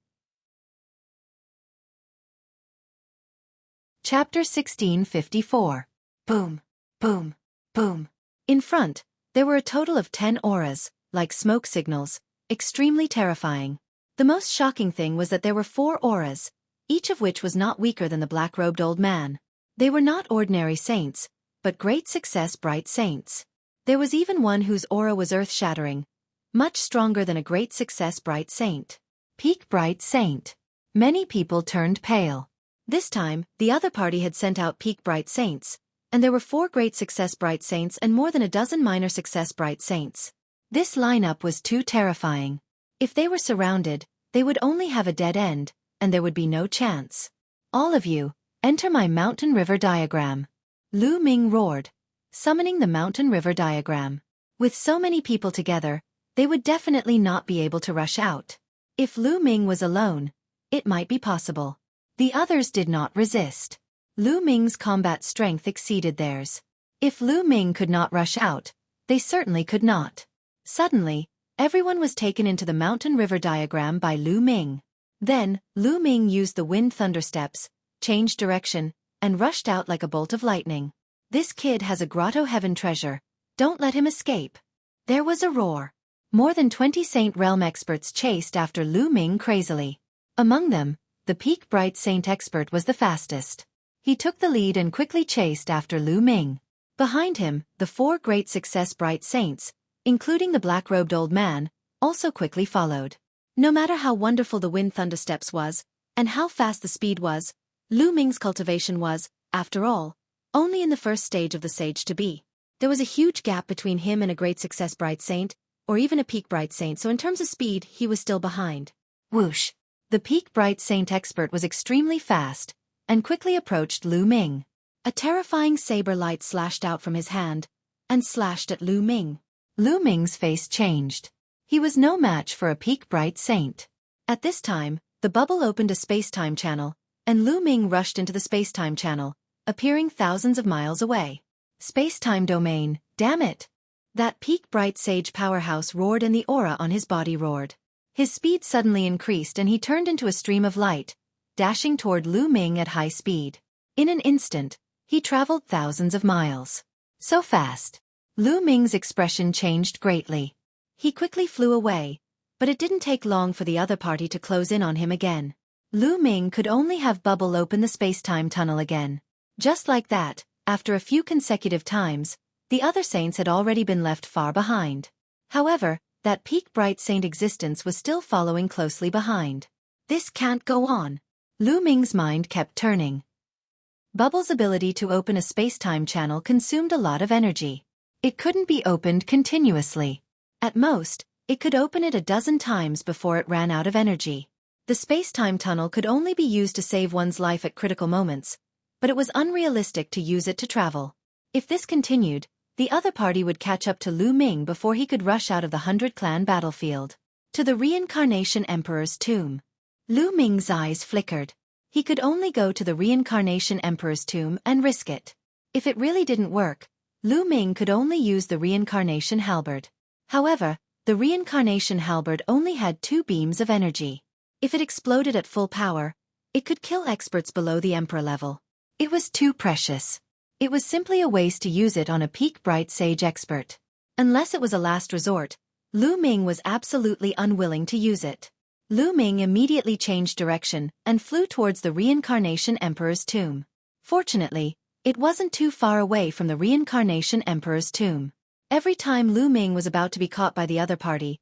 Chapter 1654. Boom. Boom. Boom. In front, there were a total of 10 auras, like smoke signals, extremely terrifying. The most shocking thing was that there were 4 auras, each of which was not weaker than the black-robed old man. They were not ordinary saints, but great success bright saints. There was even one whose aura was earth-shattering, much stronger than a great success bright saint. Peak bright saint. Many people turned pale. This time, the other party had sent out peak bright saints, and there were 4 great success bright saints and more than a dozen minor success bright saints. This lineup was too terrifying. If they were surrounded, they would only have a dead end, and there would be no chance. "All of you, enter my mountain river diagram." Lu Ming roared, summoning the mountain river diagram. With so many people together, they would definitely not be able to rush out. If Lu Ming was alone, it might be possible. The others did not resist. Lu Ming's combat strength exceeded theirs. If Lu Ming could not rush out, they certainly could not. Suddenly, everyone was taken into the mountain river diagram by Lu Ming. Then, Lu Ming used the wind thunder steps, changed direction, and rushed out like a bolt of lightning. "This kid has a grotto heaven treasure. Don't let him escape." There was a roar. More than 20 Saint Realm experts chased after Lu Ming crazily. Among them, the peak bright saint expert was the fastest. He took the lead and quickly chased after Lu Ming. Behind him, the 4 great success bright saints, including the black-robed old man, also quickly followed. No matter how wonderful the wind thundersteps was, and how fast the speed was, Lu Ming's cultivation was, after all, only in the first stage of the sage to be. There was a huge gap between him and a great success bright saint, or even a peak bright saint, so in terms of speed, he was still behind. Whoosh! The peak bright saint expert was extremely fast, and quickly approached Lu Ming. A terrifying saber light slashed out from his hand, and slashed at Lu Ming. Lu Ming's face changed. He was no match for a peak bright saint. At this time, the bubble opened a space-time channel, and Lu Ming rushed into the space-time channel, appearing thousands of miles away. Space-time domain, damn it! That peak bright sage powerhouse roared, and the aura on his body roared. His speed suddenly increased and he turned into a stream of light, dashing toward Lu Ming at high speed. In an instant, he traveled thousands of miles. So fast. Lu Ming's expression changed greatly. He quickly flew away, but it didn't take long for the other party to close in on him again. Lu Ming could only have Bubble open the space-time tunnel again. Just like that, after a few consecutive times, the other saints had already been left far behind. However, that peak bright saint existence was still following closely behind. This can't go on. Lu Ming's mind kept turning. Bubble's ability to open a space-time channel consumed a lot of energy. It couldn't be opened continuously. At most, it could open it a dozen times before it ran out of energy. The space-time tunnel could only be used to save one's life at critical moments, but it was unrealistic to use it to travel. If this continued, the other party would catch up to Lu Ming before he could rush out of the 100-clan battlefield. To the Reincarnation Emperor's tomb. Lu Ming's eyes flickered. He could only go to the Reincarnation Emperor's tomb and risk it. If it really didn't work, Lu Ming could only use the Reincarnation Halberd. However, the Reincarnation Halberd only had 2 beams of energy. If it exploded at full power, it could kill experts below the Emperor level. It was too precious. It was simply a waste to use it on a peak bright sage expert. Unless it was a last resort, Lu Ming was absolutely unwilling to use it. Lu Ming immediately changed direction and flew towards the Reincarnation Emperor's tomb. Fortunately, it wasn't too far away from the Reincarnation Emperor's tomb. Every time Lu Ming was about to be caught by the other party,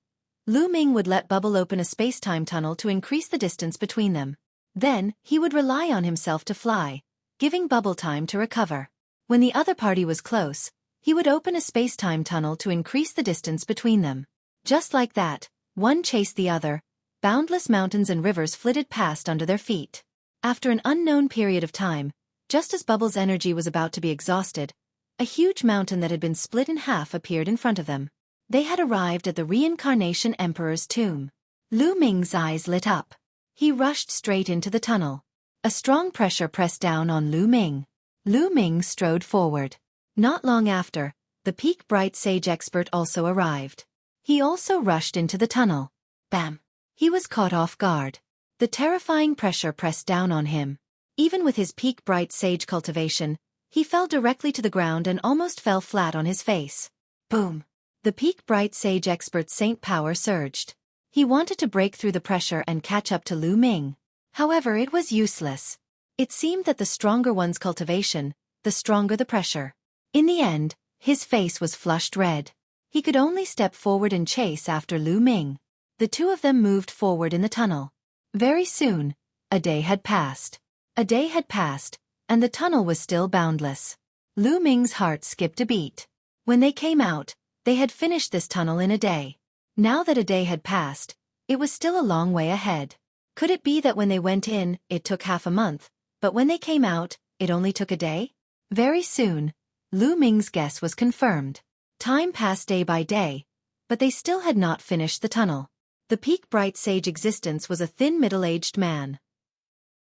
Lu Ming would let Bubble open a space-time tunnel to increase the distance between them. Then, he would rely on himself to fly, giving Bubble time to recover. When the other party was close, he would open a space-time tunnel to increase the distance between them. Just like that, one chased the other. Boundless mountains and rivers flitted past under their feet. After an unknown period of time, just as Bubble's energy was about to be exhausted, a huge mountain that had been split in half appeared in front of them. They had arrived at the Reincarnation Emperor's tomb. Lu Ming's eyes lit up. He rushed straight into the tunnel. A strong pressure pressed down on Lu Ming. Lu Ming strode forward. Not long after, the peak bright sage expert also arrived. He also rushed into the tunnel. Bam! He was caught off guard. The terrifying pressure pressed down on him. Even with his peak bright sage cultivation, he fell directly to the ground and almost fell flat on his face. Boom! The peak bright sage expert's saint power surged. He wanted to break through the pressure and catch up to Lu Ming. However, it was useless. It seemed that the stronger one's cultivation, the stronger the pressure. In the end, his face was flushed red. He could only step forward and chase after Lu Ming. The two of them moved forward in the tunnel. Very soon, a day had passed. A day had passed, and the tunnel was still boundless. Lu Ming's heart skipped a beat. When they came out, they had finished this tunnel in a day. Now that a day had passed, it was still a long way ahead. Could it be that when they went in, it took half a month, but when they came out, it only took a day? Very soon, Lu Ming's guess was confirmed. Time passed day by day, but they still had not finished the tunnel. The peak bright sage existence was a thin middle-aged man.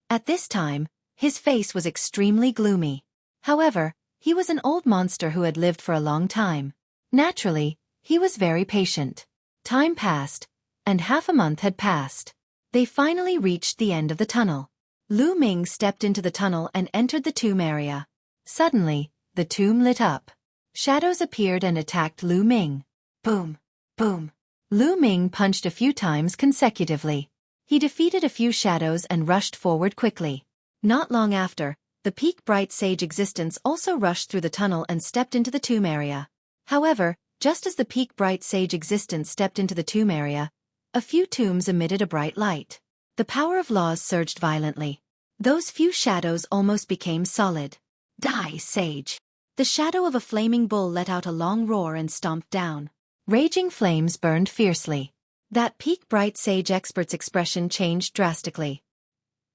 At this time, his face was extremely gloomy. However, he was an old monster who had lived for a long time. Naturally, he was very patient. Time passed, and half a month had passed. They finally reached the end of the tunnel. Lu Ming stepped into the tunnel and entered the tomb area. Suddenly, the tomb lit up. Shadows appeared and attacked Lu Ming. Boom! Boom! Lu Ming punched a few times consecutively. He defeated a few shadows and rushed forward quickly. Not long after, the peak bright sage existence also rushed through the tunnel and stepped into the tomb area. However, just as the peak bright sage existence stepped into the tomb area, a few tombs emitted a bright light. The power of laws surged violently. Those few shadows almost became solid. Die, sage! The shadow of a flaming bull let out a long roar and stomped down. Raging flames burned fiercely. That peak bright sage expert's expression changed drastically.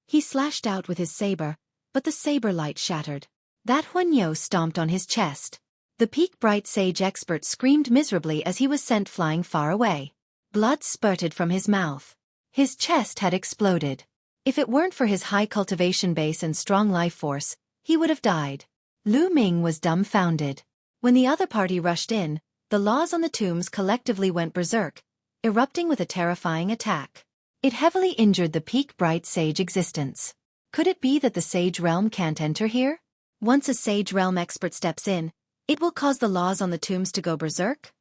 He slashed out with his saber, but the saber light shattered. That Huanyo stomped on his chest. The peak bright sage expert screamed miserably as he was sent flying far away. Blood spurted from his mouth. His chest had exploded. If it weren't for his high cultivation base and strong life force, he would have died. Lu Ming was dumbfounded. When the other party rushed in, the laws on the tombs collectively went berserk, erupting with a terrifying attack. It heavily injured the peak bright sage existence. Could it be that the sage realm can't enter here? Once a sage realm expert steps in, it will cause the laws on the tombs to go berserk?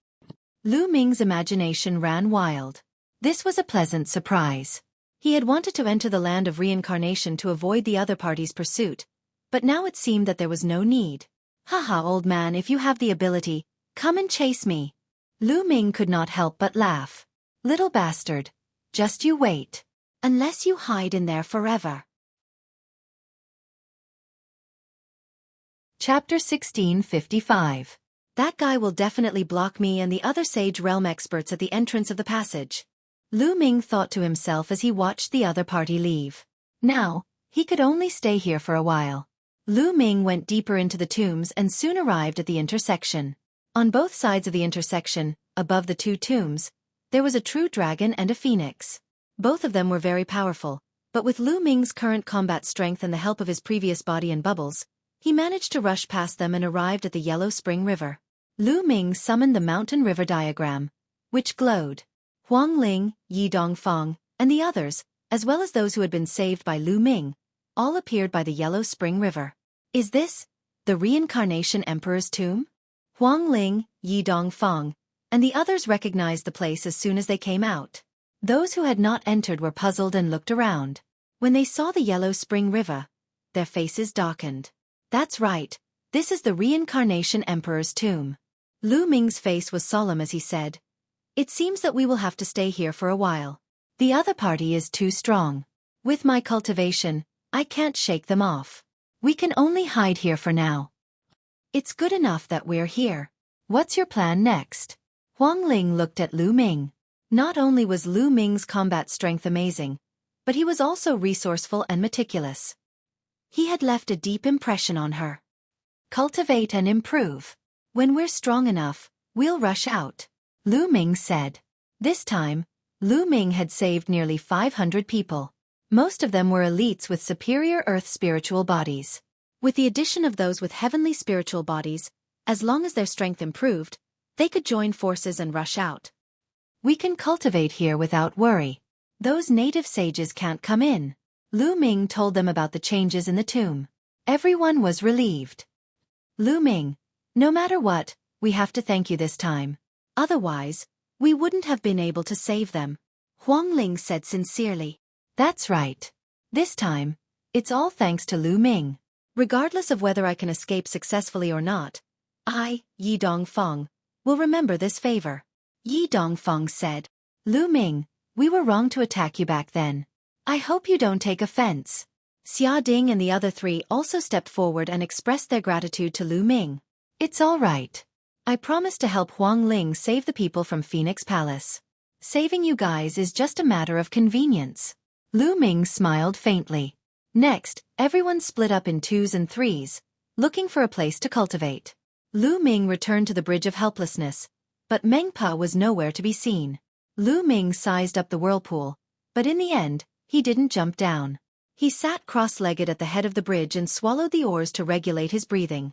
Lu Ming's imagination ran wild. This was a pleasant surprise. He had wanted to enter the land of reincarnation to avoid the other party's pursuit, but now it seemed that there was no need. Haha, old man, if you have the ability, come and chase me. Lu Ming could not help but laugh. Little bastard, just you wait. Unless you hide in there forever. Chapter 1655. That guy will definitely block me and the other Sage Realm experts at the entrance of the passage. Lu Ming thought to himself as he watched the other party leave. Now, he could only stay here for a while. Lu Ming went deeper into the tombs and soon arrived at the intersection. On both sides of the intersection, above the two tombs, there was a true dragon and a phoenix. Both of them were very powerful, but with Lu Ming's current combat strength and the help of his previous body and bubbles, he managed to rush past them and arrived at the Yellow Spring River. Lu Ming summoned the mountain river diagram, which glowed. Huang Ling, Yi Dongfang, and the others, as well as those who had been saved by Lu Ming, all appeared by the Yellow Spring River. Is this the Reincarnation Emperor's tomb? Huang Ling, Yi Dongfang, and the others recognized the place as soon as they came out. Those who had not entered were puzzled and looked around. When they saw the Yellow Spring River, their faces darkened. That's right, this is the Reincarnation Emperor's tomb. Lu Ming's face was solemn as he said, "It seems that we will have to stay here for a while. The other party is too strong. With my cultivation, I can't shake them off. We can only hide here for now. It's good enough that we're here. What's your plan next?" Huang Ling looked at Lu Ming. Not only was Lu Ming's combat strength amazing, but he was also resourceful and meticulous. He had left a deep impression on her. Cultivate and improve. When we're strong enough, we'll rush out, Lu Ming said. This time, Lu Ming had saved nearly 500 people. Most of them were elites with superior earth spiritual bodies. With the addition of those with heavenly spiritual bodies, as long as their strength improved, they could join forces and rush out. We can cultivate here without worry. Those native sages can't come in. Lu Ming told them about the changes in the tomb. Everyone was relieved. Lu Ming, no matter what, we have to thank you this time. Otherwise, we wouldn't have been able to save them, Huang Ling said sincerely. That's right. This time, it's all thanks to Lu Ming. Regardless of whether I can escape successfully or not, I, Yi Dongfang, will remember this favor. Yi Dongfang said, Lu Ming, we were wrong to attack you back then. I hope you don't take offense. Xia Ding and the other three also stepped forward and expressed their gratitude to Lu Ming. It's all right. I promise to help Huang Ling save the people from Phoenix Palace. Saving you guys is just a matter of convenience. Lu Ming smiled faintly. Next, everyone split up in twos and threes, looking for a place to cultivate. Lu Ming returned to the Bridge of Helplessness, but Meng Pa was nowhere to be seen. Lu Ming sized up the whirlpool, but in the end, he didn't jump down. He sat cross-legged at the head of the bridge and swallowed the oars to regulate his breathing.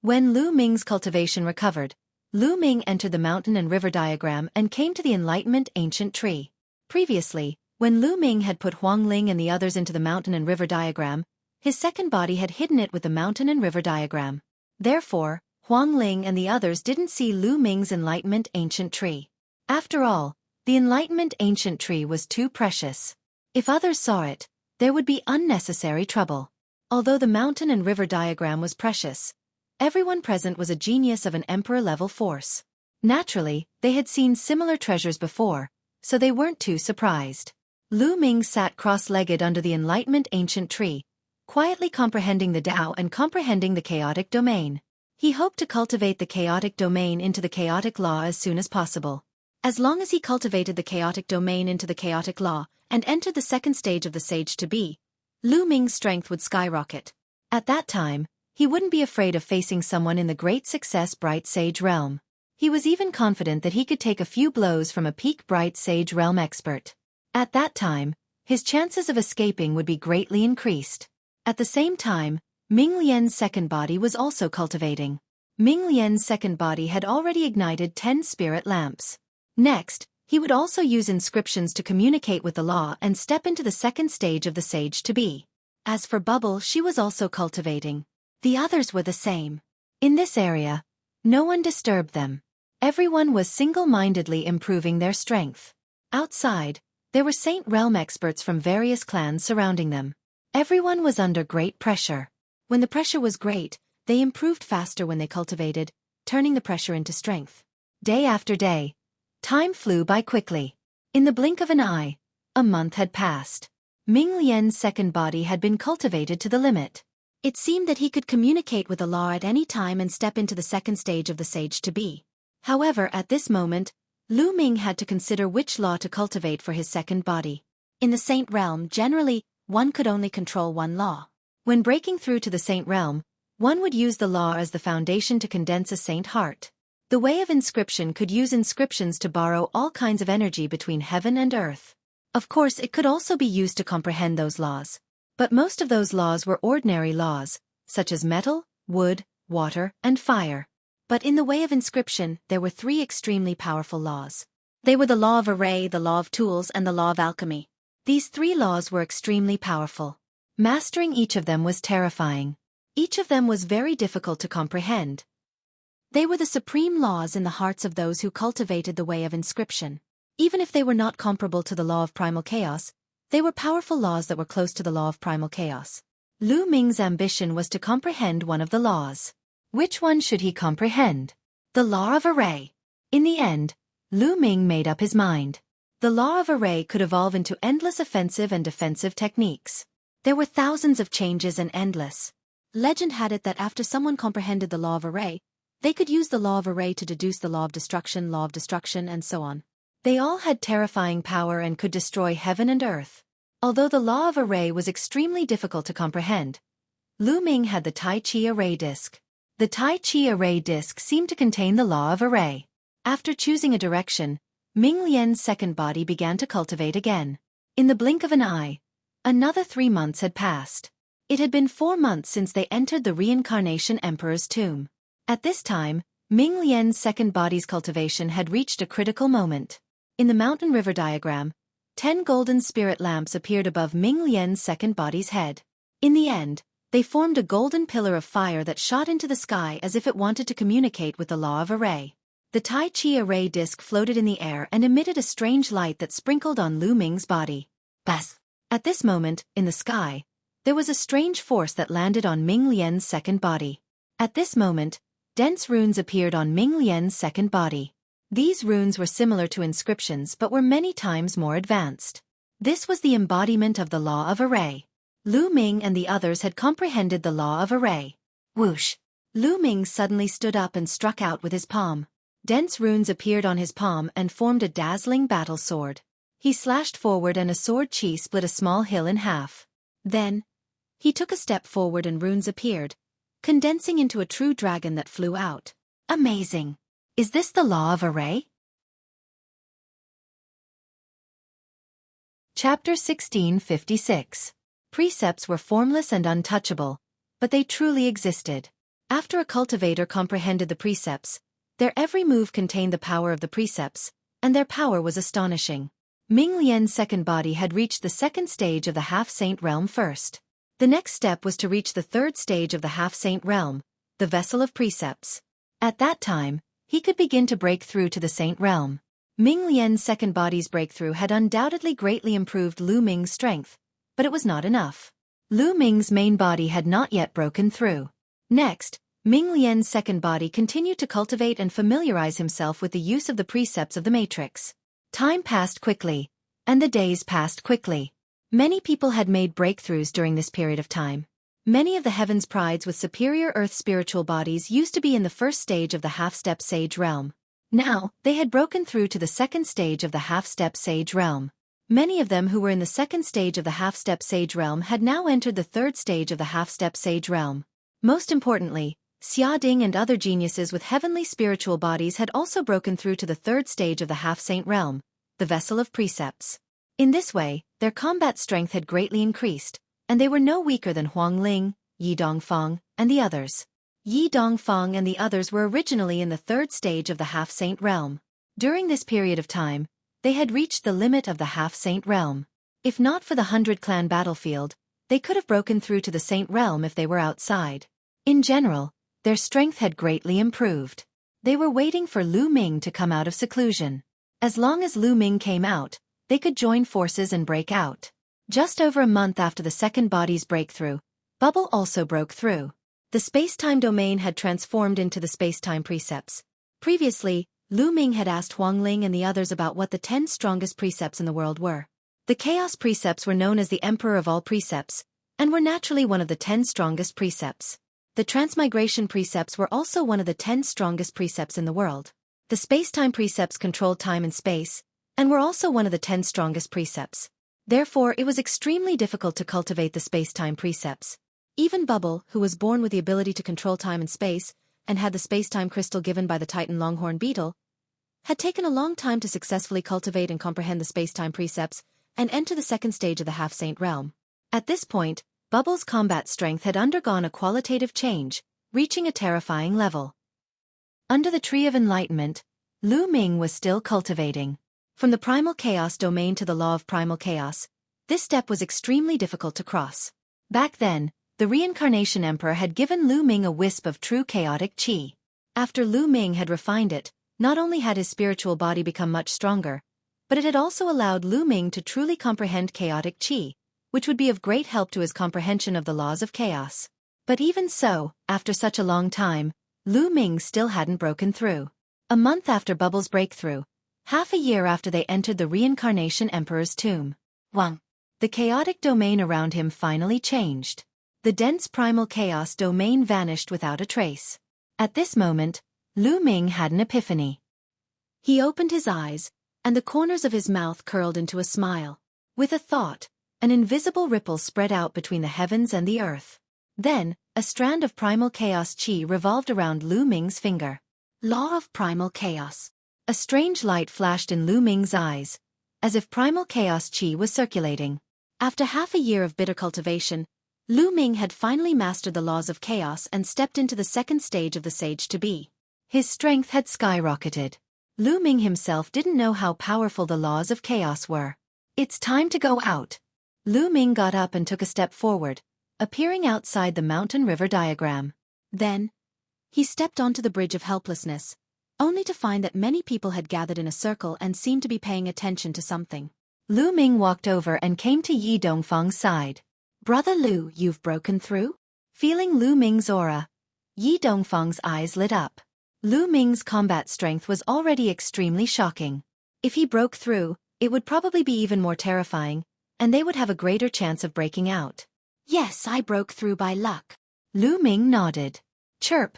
When Lu Ming's cultivation recovered, Lu Ming entered the mountain and river diagram and came to the Enlightenment Ancient Tree. Previously, when Lu Ming had put Huang Ling and the others into the mountain and river diagram, his second body had hidden it with the mountain and river diagram. Therefore, Huang Ling and the others didn't see Lu Ming's Enlightenment Ancient Tree. After all, the Enlightenment Ancient Tree was too precious. If others saw it, there would be unnecessary trouble. Although the mountain and river diagram was precious, everyone present was a genius of an emperor-level force. Naturally, they had seen similar treasures before, so they weren't too surprised. Lu Ming sat cross-legged under the Enlightenment ancient tree, quietly comprehending the Tao and comprehending the chaotic domain. He hoped to cultivate the chaotic domain into the chaotic law as soon as possible. As long as he cultivated the chaotic domain into the chaotic law and entered the second stage of the sage to be, Lu Ming's strength would skyrocket. At that time, he wouldn't be afraid of facing someone in the great success bright sage realm. He was even confident that he could take a few blows from a peak bright sage realm expert. At that time, his chances of escaping would be greatly increased. At the same time, Ming Lian's second body was also cultivating. Ming Lian's second body had already ignited 10 spirit lamps. Next, he would also use inscriptions to communicate with the law and step into the second stage of the sage to be. As for Bubble, she was also cultivating. The others were the same. In this area, no one disturbed them. Everyone was single-mindedly improving their strength. Outside, there were Saint Realm experts from various clans surrounding them. Everyone was under great pressure. When the pressure was great, they improved faster when they cultivated, turning the pressure into strength. Day after day, time flew by quickly. In the blink of an eye, a month had passed. Ming Lian's second body had been cultivated to the limit. It seemed that he could communicate with the law at any time and step into the second stage of the sage to be. However, at this moment, Lu Ming had to consider which law to cultivate for his second body. In the Saint Realm, generally, one could only control one law. When breaking through to the Saint Realm, one would use the law as the foundation to condense a saint heart. The way of inscription could use inscriptions to borrow all kinds of energy between heaven and earth. Of course, it could also be used to comprehend those laws. But most of those laws were ordinary laws, such as metal, wood, water, and fire. But in the way of inscription, there were 3 extremely powerful laws. They were the law of array, the law of tools, and the law of alchemy. These 3 laws were extremely powerful. Mastering each of them was terrifying. Each of them was very difficult to comprehend. They were the supreme laws in the hearts of those who cultivated the way of inscription. Even if they were not comparable to the law of primal chaos, they were powerful laws that were close to the law of primal chaos. Lu Ming's ambition was to comprehend one of the laws. Which one should he comprehend? The law of array. In the end, Lu Ming made up his mind. The law of array could evolve into endless offensive and defensive techniques. There were thousands of changes and endless. Legend had it that after someone comprehended the law of array, they could use the law of array to deduce the law of destruction, and so on. They all had terrifying power and could destroy heaven and earth. Although the law of array was extremely difficult to comprehend, Lu Ming had the Tai Chi array disc. The Tai Chi array disc seemed to contain the law of array. After choosing a direction, Ming Lian's second body began to cultivate again. In the blink of an eye, another 3 months had passed. It had been 4 months since they entered the reincarnation emperor's tomb. At this time, Ming Lian's second body's cultivation had reached a critical moment. In the mountain river diagram, 10 golden spirit lamps appeared above Ming Lian's second body's head. In the end, they formed a golden pillar of fire that shot into the sky as if it wanted to communicate with the law of array. The Tai Chi array disc floated in the air and emitted a strange light that sprinkled on Lu Ming's body. Buzz! At this moment, in the sky, there was a strange force that landed on Ming Lian's second body. At this moment, dense runes appeared on Ming Lian's second body. These runes were similar to inscriptions but were many times more advanced. This was the embodiment of the law of array. Lu Ming and the others had comprehended the law of array. Whoosh! Lu Ming suddenly stood up and struck out with his palm. Dense runes appeared on his palm and formed a dazzling battle sword. He slashed forward and a sword chi split a small hill in half. Then, he took a step forward and runes appeared, condensing into a true dragon that flew out. Amazing! Is this the law of array? Chapter 1656. Precepts were formless and untouchable, but they truly existed. After a cultivator comprehended the precepts, their every move contained the power of the precepts, and their power was astonishing. Ming Lian's second body had reached the second stage of the half-saint realm first. The next step was to reach the third stage of the half-saint realm, the vessel of precepts. At that time, he could begin to break through to the saint realm. Ming Lian's second body's breakthrough had undoubtedly greatly improved Lu Ming's strength, but it was not enough. Lu Ming's main body had not yet broken through. Next, Ming Lian's second body continued to cultivate and familiarize himself with the use of the precepts of the matrix. Time passed quickly, and the days passed quickly. Many people had made breakthroughs during this period of time. Many of the heavens' prides with superior earth spiritual bodies used to be in the first stage of the half-step sage realm. Now, they had broken through to the second stage of the half-step sage realm. Many of them who were in the second stage of the half-step sage realm had now entered the third stage of the half-step sage realm. Most importantly, Xia Ding and other geniuses with heavenly spiritual bodies had also broken through to the third stage of the half-saint realm, the vessel of precepts. In this way, their combat strength had greatly increased, and they were no weaker than Huang Ling, Yi Dongfang, and the others. Yi Dongfang and the others were originally in the third stage of the half-saint realm. During this period of time, they had reached the limit of the half-saint realm. If not for the 100-clan battlefield, they could have broken through to the saint realm if they were outside. In general, their strength had greatly improved. They were waiting for Lu Ming to come out of seclusion. As long as Lu Ming came out, they could join forces and break out. Just over a month after the second body's breakthrough, Bubble also broke through. The space-time domain had transformed into the space-time precepts. Previously, Lu Ming had asked Huang Ling and the others about what the 10 strongest precepts in the world were. The chaos precepts were known as the emperor of all precepts, and were naturally one of the 10 strongest precepts. The transmigration precepts were also one of the 10 strongest precepts in the world. The space-time precepts controlled time and space, and were also one of the 10 strongest precepts. Therefore, it was extremely difficult to cultivate the space-time precepts. Even Bubble, who was born with the ability to control time and space, and had the space-time crystal given by the Titan Longhorn Beetle, had taken a long time to successfully cultivate and comprehend the space-time precepts and enter the second stage of the half-saint realm. At this point, Bubble's combat strength had undergone a qualitative change, reaching a terrifying level. Under the Tree of Enlightenment, Lu Ming was still cultivating. From the primal chaos domain to the law of primal chaos, this step was extremely difficult to cross. Back then, the reincarnation emperor had given Lu Ming a wisp of true chaotic qi. After Lu Ming had refined it, not only had his spiritual body become much stronger, but it had also allowed Lu Ming to truly comprehend chaotic qi, which would be of great help to his comprehension of the laws of chaos. But even so, after such a long time, Lu Ming still hadn't broken through. A month after Bubble's breakthrough, half a year after they entered the reincarnation emperor's tomb, the chaotic domain around him finally changed. The dense primal chaos domain vanished without a trace. At this moment, Lu Ming had an epiphany. He opened his eyes, and the corners of his mouth curled into a smile. With a thought, an invisible ripple spread out between the heavens and the earth. Then, a strand of primal chaos qi revolved around Lu Ming's finger. Law of primal chaos. A strange light flashed in Lu Ming's eyes, as if primal chaos qi was circulating. After half a year of bitter cultivation, Lu Ming had finally mastered the laws of chaos and stepped into the second stage of the sage-to-be. His strength had skyrocketed. Lu Ming himself didn't know how powerful the laws of chaos were. It's time to go out. Lu Ming got up and took a step forward, appearing outside the mountain river diagram. Then, he stepped onto the bridge of helplessness, only to find that many people had gathered in a circle and seemed to be paying attention to something. Lu Ming walked over and came to Yi Dongfang's side. "Brother Lu, you've broken through?" Feeling Lu Ming's aura, Yi Dongfang's eyes lit up. Lu Ming's combat strength was already extremely shocking. If he broke through, it would probably be even more terrifying, and they would have a greater chance of breaking out. "Yes, I broke through by luck." Lu Ming nodded. Chirp!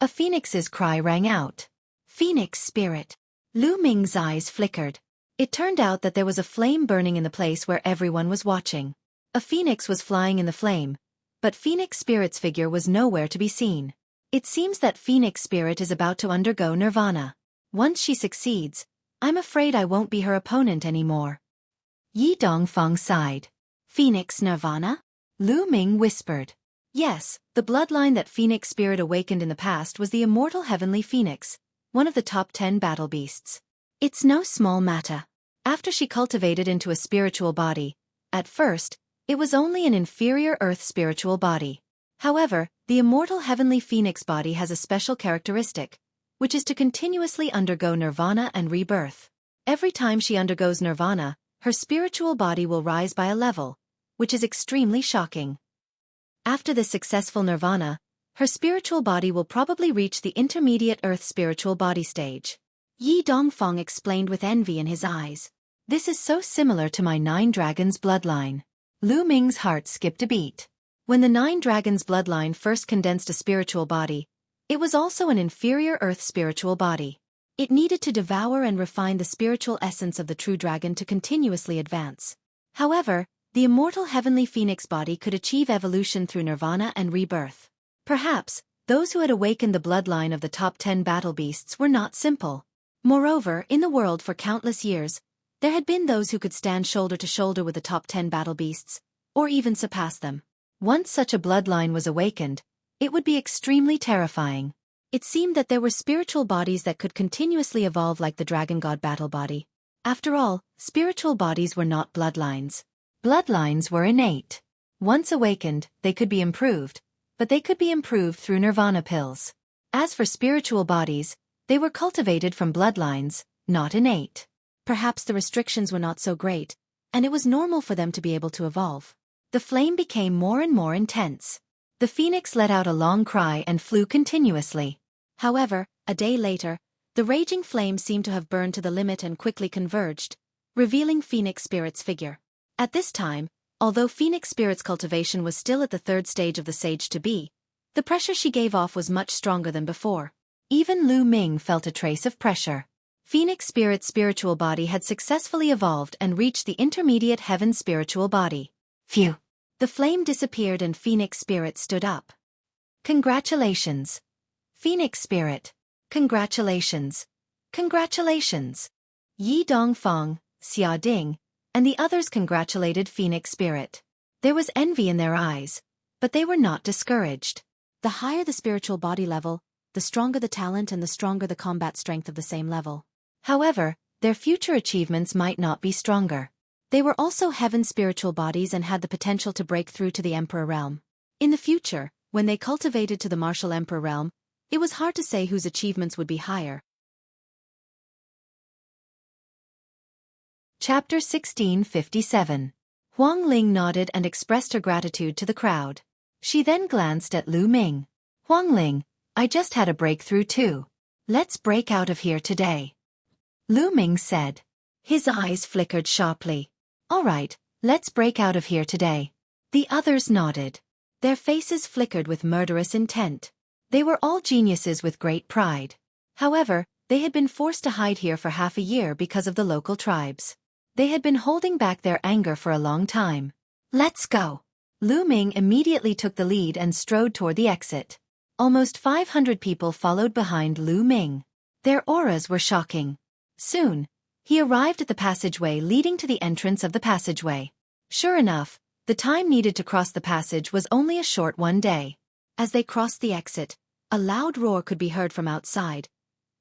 A phoenix's cry rang out. "Phoenix spirit." Lu Ming's eyes flickered. It turned out that there was a flame burning in the place where everyone was watching. A phoenix was flying in the flame, but Phoenix Spirit's figure was nowhere to be seen. It seems that Phoenix Spirit is about to undergo nirvana. Once she succeeds, I'm afraid I won't be her opponent anymore. Yi Dongfang sighed. "Phoenix Nirvana?" Lu Ming whispered. Yes, the bloodline that Phoenix Spirit awakened in the past was the immortal heavenly phoenix, one of the top 10 battle beasts. It's no small matter. After she cultivated into a spiritual body, at first, it was only an inferior earth spiritual body. However, the immortal heavenly phoenix body has a special characteristic, which is to continuously undergo nirvana and rebirth. Every time she undergoes nirvana, her spiritual body will rise by a level, which is extremely shocking. After the successful nirvana, her spiritual body will probably reach the intermediate earth spiritual body stage. Yi Dongfeng explained with envy in his eyes. This is so similar to my 9 dragons bloodline. Lu Ming's heart skipped a beat. When the 9 dragons bloodline first condensed a spiritual body, it was also an inferior earth spiritual body. It needed to devour and refine the spiritual essence of the true dragon to continuously advance. However, the immortal heavenly phoenix body could achieve evolution through nirvana and rebirth. Perhaps, those who had awakened the bloodline of the top 10 battle beasts were not simple. Moreover, in the world for countless years, there had been those who could stand shoulder to shoulder with the top 10 battle beasts, or even surpass them. Once such a bloodline was awakened, it would be extremely terrifying. It seemed that there were spiritual bodies that could continuously evolve like the dragon god battle body. After all, spiritual bodies were not bloodlines. Bloodlines were innate. Once awakened, they could be improved, but they could be improved through nirvana pills. As for spiritual bodies, they were cultivated from bloodlines, not innate. Perhaps the restrictions were not so great, and it was normal for them to be able to evolve. The flame became more and more intense. The phoenix let out a long cry and flew continuously. However, a day later, the raging flame seemed to have burned to the limit and quickly converged, revealing Phoenix Spirit's figure. At this time, although Phoenix Spirit's cultivation was still at the 3rd stage of the sage to be, the pressure she gave off was much stronger than before. Even Lu Ming felt a trace of pressure. Phoenix Spirit's spiritual body had successfully evolved and reached the intermediate heaven spiritual body. Phew! The flame disappeared and Phoenix Spirit stood up. Congratulations! Phoenix Spirit! Congratulations! Congratulations! Yi Dongfeng, Xia Ding, and the others congratulated Phoenix Spirit. There was envy in their eyes, but they were not discouraged. The higher the spiritual body level, the stronger the talent and the stronger the combat strength of the same level. However, their future achievements might not be stronger. They were also heaven spiritual bodies and had the potential to break through to the Emperor realm. In the future, when they cultivated to the martial Emperor realm, it was hard to say whose achievements would be higher. Chapter 1657. Huang Ling nodded and expressed her gratitude to the crowd. She then glanced at Lu Ming. Huang Ling, I just had a breakthrough too. Let's break out of here today. Lu Ming said. His eyes flickered sharply. All right, let's break out of here today. The others nodded. Their faces flickered with murderous intent. They were all geniuses with great pride. However, they had been forced to hide here for half a year because of the local tribes. They had been holding back their anger for a long time. Let's go. Lu Ming immediately took the lead and strode toward the exit. Almost 500 people followed behind Lu Ming. Their auras were shocking. Soon, he arrived at the passageway leading to the entrance of the passageway. Sure enough, the time needed to cross the passage was only a short 1 day. As they crossed the exit, a loud roar could be heard from outside.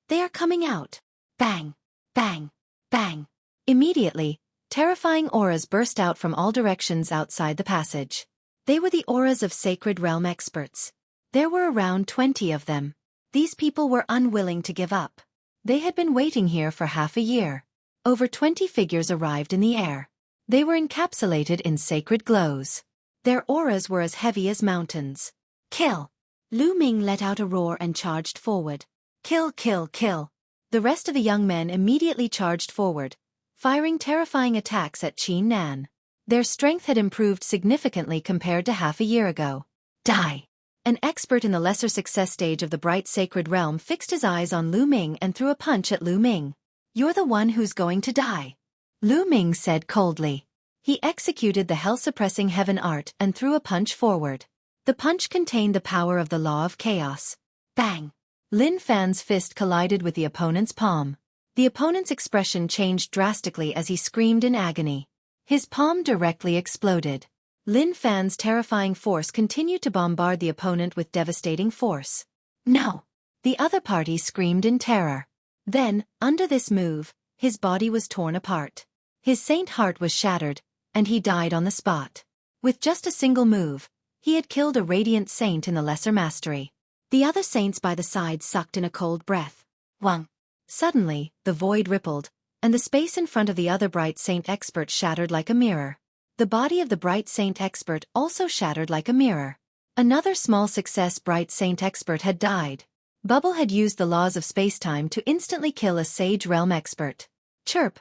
They are coming out. Bang! Bang! Bang! Immediately, terrifying auras burst out from all directions outside the passage. They were the auras of Sacred Realm experts. There were around 20 of them. These people were unwilling to give up. They had been waiting here for half a year. Over 20 figures arrived in the air. They were encapsulated in sacred glows. Their auras were as heavy as mountains. Kill! Lu Ming let out a roar and charged forward. Kill, kill, kill! The rest of the young men immediately charged forward, firing terrifying attacks at Qin Nan. Their strength had improved significantly compared to half a year ago. Die! An expert in the lesser success stage of the bright sacred realm fixed his eyes on Lu Ming and threw a punch at Lu Ming. You're the one who's going to die. Lu Ming said coldly. He executed the hell-suppressing heaven art and threw a punch forward. The punch contained the power of the law of chaos. Bang! Lin Fan's fist collided with the opponent's palm. The opponent's expression changed drastically as he screamed in agony. His palm directly exploded. Lin Fan's terrifying force continued to bombard the opponent with devastating force. No! The other party screamed in terror. Then, under this move, his body was torn apart. His saint heart was shattered, and he died on the spot. With just a single move, he had killed a radiant saint in the lesser mastery. The other saints by the side sucked in a cold breath. Wang! Suddenly, the void rippled, and the space in front of the other bright saint expert shattered like a mirror. The body of the bright saint expert also shattered like a mirror. Another small success Bright Saint expert had died. Bubble had used the laws of spacetime to instantly kill a Sage Realm expert. Chirp.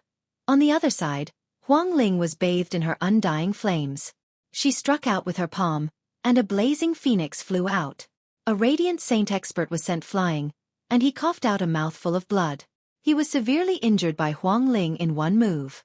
On the other side, Huang Ling was bathed in her undying flames. She struck out with her palm, and a blazing phoenix flew out. A Radiant Saint expert was sent flying, and he coughed out a mouthful of blood. He was severely injured by Huang Ling in one move.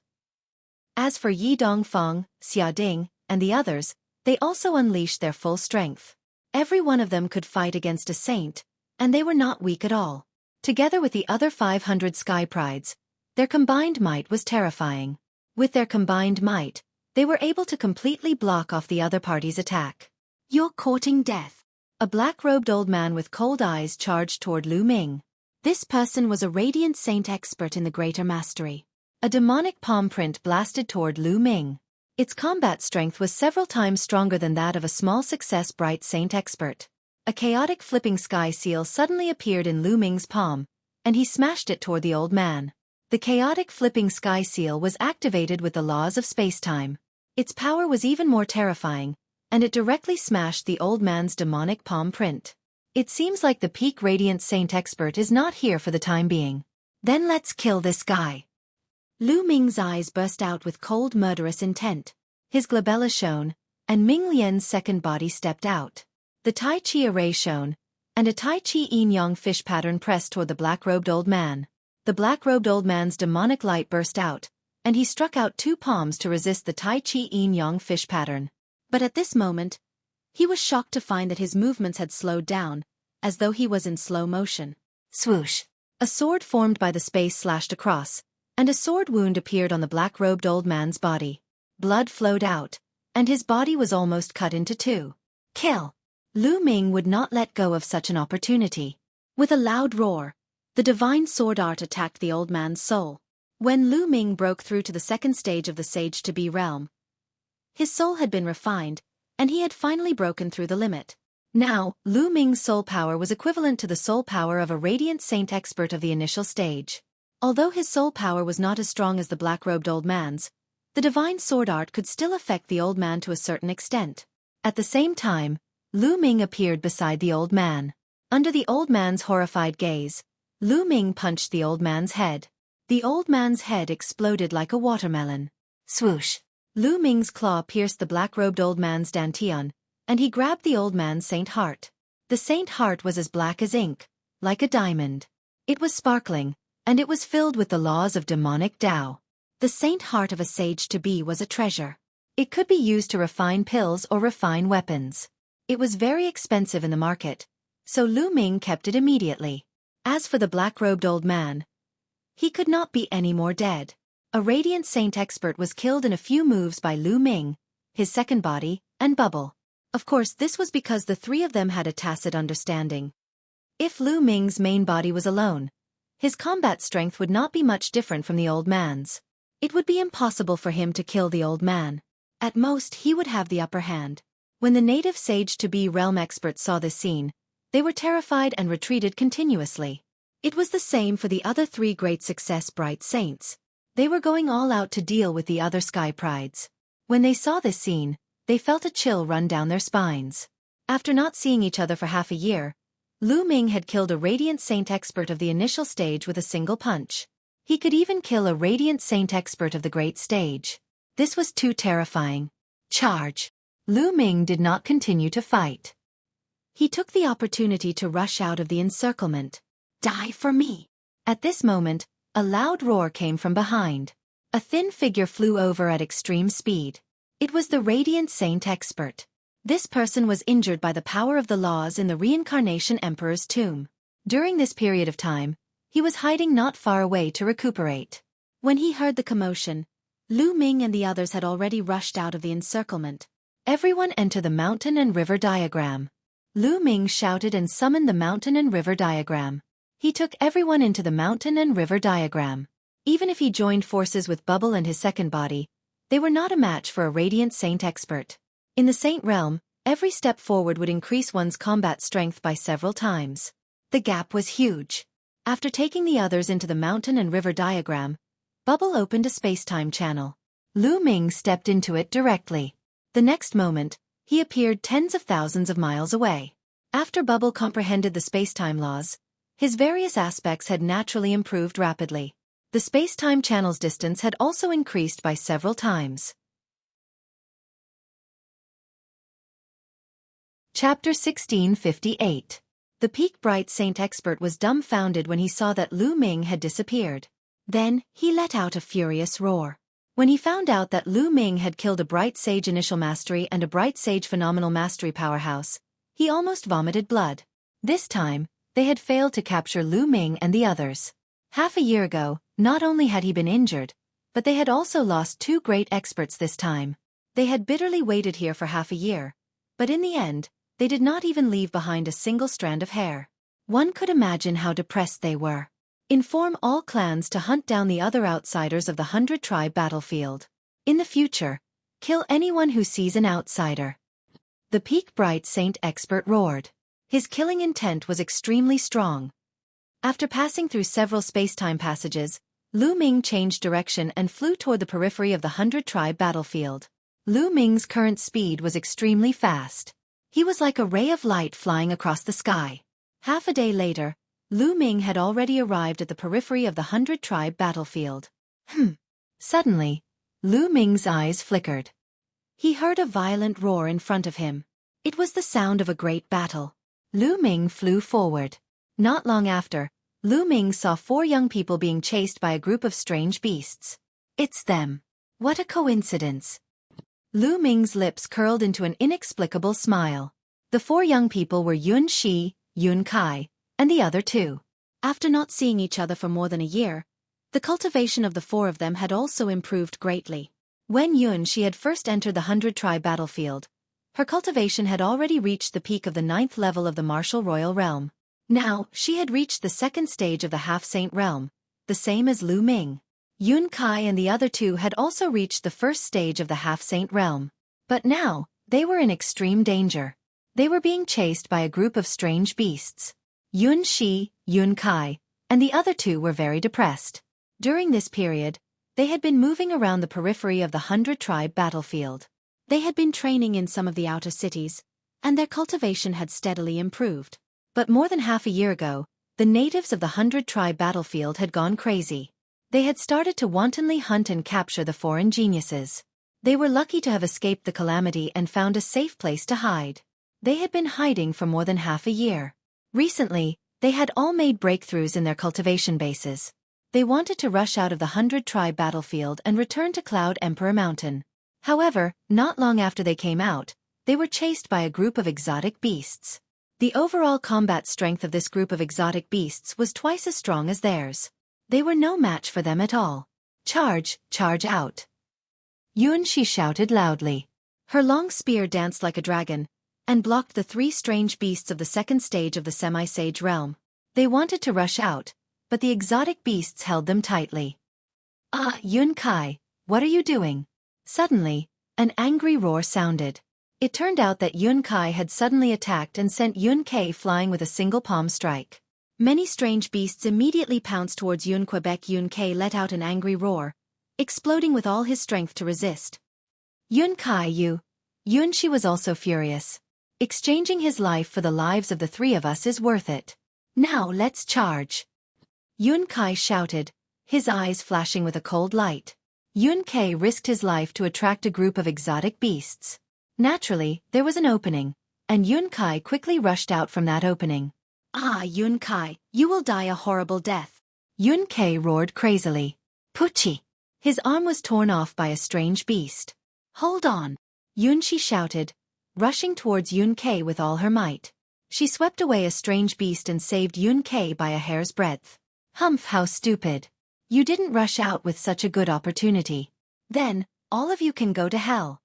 As for Yi Dongfeng, Xia Ding, and the others, they also unleashed their full strength. Every one of them could fight against a saint, and they were not weak at all. Together with the other 500 Sky Prides, their combined might was terrifying. With their combined might, they were able to completely block off the other party's attack. "You're courting death." A black-robed old man with cold eyes charged toward Lu Ming. This person was a Radiant Saint expert in the Greater Mastery. A demonic palm print blasted toward Lu Ming. Its combat strength was several times stronger than that of a small success Bright Saint expert. A chaotic flipping sky seal suddenly appeared in Lu Ming's palm, and he smashed it toward the old man. The chaotic flipping sky seal was activated with the laws of spacetime. Its power was even more terrifying, and it directly smashed the old man's demonic palm print. It seems like the peak Radiant Saint expert is not here for the time being. Then let's kill this guy. Lu Ming's eyes burst out with cold murderous intent. His glabella shone, and Ming Lian's second body stepped out. The Tai Chi array shone, and a Tai Chi yin-yang fish pattern pressed toward the black-robed old man. The black-robed old man's demonic light burst out, and he struck out two palms to resist the Tai Chi yin-yang fish pattern. But at this moment, he was shocked to find that his movements had slowed down, as though he was in slow motion. Swoosh! A sword formed by the space slashed across, and a sword wound appeared on the black-robed old man's body. Blood flowed out, and his body was almost cut into two. Kill! Lu Ming would not let go of such an opportunity. With a loud roar, the divine sword art attacked the old man's soul. When Lu Ming broke through to the second stage of the Sage-to-Be realm, his soul had been refined, and he had finally broken through the limit. Now, Lu Ming's soul power was equivalent to the soul power of a Radiant Saint expert of the initial stage. Although his soul power was not as strong as the black-robed old man's, the divine sword art could still affect the old man to a certain extent. At the same time, Lu Ming appeared beside the old man. Under the old man's horrified gaze, Lu Ming punched the old man's head. The old man's head exploded like a watermelon. Swoosh! Lu Ming's claw pierced the black-robed old man's dantian, and he grabbed the old man's saint heart. The saint heart was as black as ink, like a diamond. It was sparkling, and it was filled with the laws of demonic Tao. The saint heart of a sage-to-be was a treasure. It could be used to refine pills or refine weapons. It was very expensive in the market, so Lu Ming kept it immediately. As for the black-robed old man, he could not be any more dead. A Radiant Saint expert was killed in a few moves by Lu Ming, his second body, and Bubble. Of course, this was because the three of them had a tacit understanding. If Lu Ming's main body was alone, his combat strength would not be much different from the old man's. It would be impossible for him to kill the old man. At most, he would have the upper hand. When the native Sage-to-Be realm experts saw this scene, they were terrified and retreated continuously. It was the same for the other three great success Bright Saints. They were going all out to deal with the other Sky Prides. When they saw this scene, they felt a chill run down their spines. After not seeing each other for half a year, Lu Ming had killed a Radiant Saint expert of the initial stage with a single punch. He could even kill a Radiant Saint expert of the great stage. This was too terrifying. Charge! Lu Ming did not continue to fight. He took the opportunity to rush out of the encirclement. Die for me! At this moment, a loud roar came from behind. A thin figure flew over at extreme speed. It was the Radiant Saint expert. This person was injured by the power of the laws in the Reincarnation Emperor's tomb. During this period of time, he was hiding not far away to recuperate. When he heard the commotion, Lu Ming and the others had already rushed out of the encirclement. Everyone enter the mountain and river diagram. Lu Ming shouted and summoned the mountain and river diagram. He took everyone into the mountain and river diagram. Even if he joined forces with Bubble and his second body, they were not a match for a Radiant Saint expert. In the Saint realm, every step forward would increase one's combat strength by several times. The gap was huge. After taking the others into the mountain and river diagram, Bubble opened a spacetime channel. Lu Ming stepped into it directly. The next moment, He appeared tens of thousands of miles away. After Bubble comprehended the space-time laws, his various aspects had naturally improved rapidly. The space-time channel's distance had also increased by several times. Chapter 1658. The Peak Bright Saint expert was dumbfounded when he saw that Lu Ming had disappeared. Then, he let out a furious roar. When he found out that Lu Ming had killed a Bright Sage Initial Mastery and a Bright Sage Phenomenal Mastery powerhouse, he almost vomited blood. This time, they had failed to capture Lu Ming and the others. Half a year ago, not only had he been injured, but they had also lost two great experts this time. They had bitterly waited here for half a year, but in the end, they did not even leave behind a single strand of hair. One could imagine how depressed they were. Inform all clans to hunt down the other outsiders of the 100-tribe battlefield. In the future, kill anyone who sees an outsider. The Peak Bright Saint expert roared. His killing intent was extremely strong. After passing through several space-time passages, Lu Ming changed direction and flew toward the periphery of the 100-tribe battlefield. Lu Ming's current speed was extremely fast. He was like a ray of light flying across the sky. Half a day later, Lu Ming had already arrived at the periphery of the 100-tribe battlefield. Suddenly, Lu Ming's eyes flickered. He heard a violent roar in front of him. It was the sound of a great battle. Lu Ming flew forward. Not long after, Lu Ming saw 4 young people being chased by a group of strange beasts. It's them. What a coincidence. Lu Ming's lips curled into an inexplicable smile. The 4 young people were Yun Shi, Yun Kai, and the other 2. After not seeing each other for more than a year, the cultivation of the 4 of them had also improved greatly. When Yun Shi had first entered the 100-tribe battlefield, her cultivation had already reached the peak of the 9th level of the martial royal realm. Now, she had reached the 2nd stage of the half-saint realm, the same as Lu Ming. Yun Kai and the other 2 had also reached the 1st stage of the half-saint realm. But now, they were in extreme danger. They were being chased by a group of strange beasts. Yun Shi, Yun Kai, and the other 2 were very depressed. During this period, they had been moving around the periphery of the 100-tribe battlefield. They had been training in some of the outer cities, and their cultivation had steadily improved. But more than half a year ago, the natives of the 100-tribe battlefield had gone crazy. They had started to wantonly hunt and capture the foreign geniuses. They were lucky to have escaped the calamity and found a safe place to hide. They had been hiding for more than half a year. Recently, they had all made breakthroughs in their cultivation bases. They wanted to rush out of the 100-tribe battlefield and return to Cloud Emperor Mountain. However, not long after they came out, they were chased by a group of exotic beasts. The overall combat strength of this group of exotic beasts was twice as strong as theirs. They were no match for them at all. Charge, charge out. Yun Shi shouted loudly. Her long spear danced like a dragon, and blocked the 3 strange beasts of the 2nd stage of the semi-sage realm. They wanted to rush out, but the exotic beasts held them tightly. Yun Kai, what are you doing? Suddenly, an angry roar sounded. It turned out that Yun Kai had suddenly attacked and sent Yun Kai flying with a single palm strike. Many strange beasts immediately pounced towards Yun Quebec. Yun Kai let out an angry roar, exploding with all his strength to resist. Yun Kai, Yun Shi was also furious. Exchanging his life for the lives of the 3 of us is worth it. Now let's charge. Yun Kai shouted, his eyes flashing with a cold light. Yun Kai risked his life to attract a group of exotic beasts. Naturally, there was an opening, and Yun Kai quickly rushed out from that opening. Yun Kai, you will die a horrible death. Yun Kai roared crazily. Puchi! His arm was torn off by a strange beast. Hold on! Yun Shi shouted, rushing towards Yun Kai with all her might. She swept away a strange beast and saved Yun Kai by a hair's breadth. Humph, how stupid. You didn't rush out with such a good opportunity. Then, all of you can go to hell.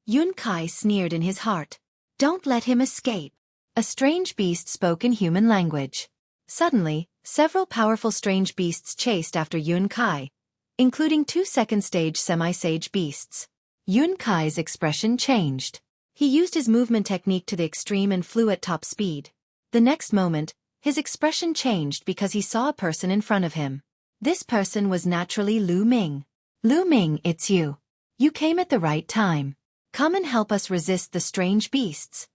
Yun Kai sneered in his heart. Don't let him escape. A strange beast spoke in human language. Suddenly, several powerful strange beasts chased after Yun Kai, including 2 2nd-stage semi-sage beasts. Yun Kai's expression changed. He used his movement technique to the extreme and flew at top speed. The next moment, his expression changed because he saw a person in front of him. This person was naturally Lu Ming. Lu Ming, it's you. You came at the right time. Come and help us resist the strange beasts.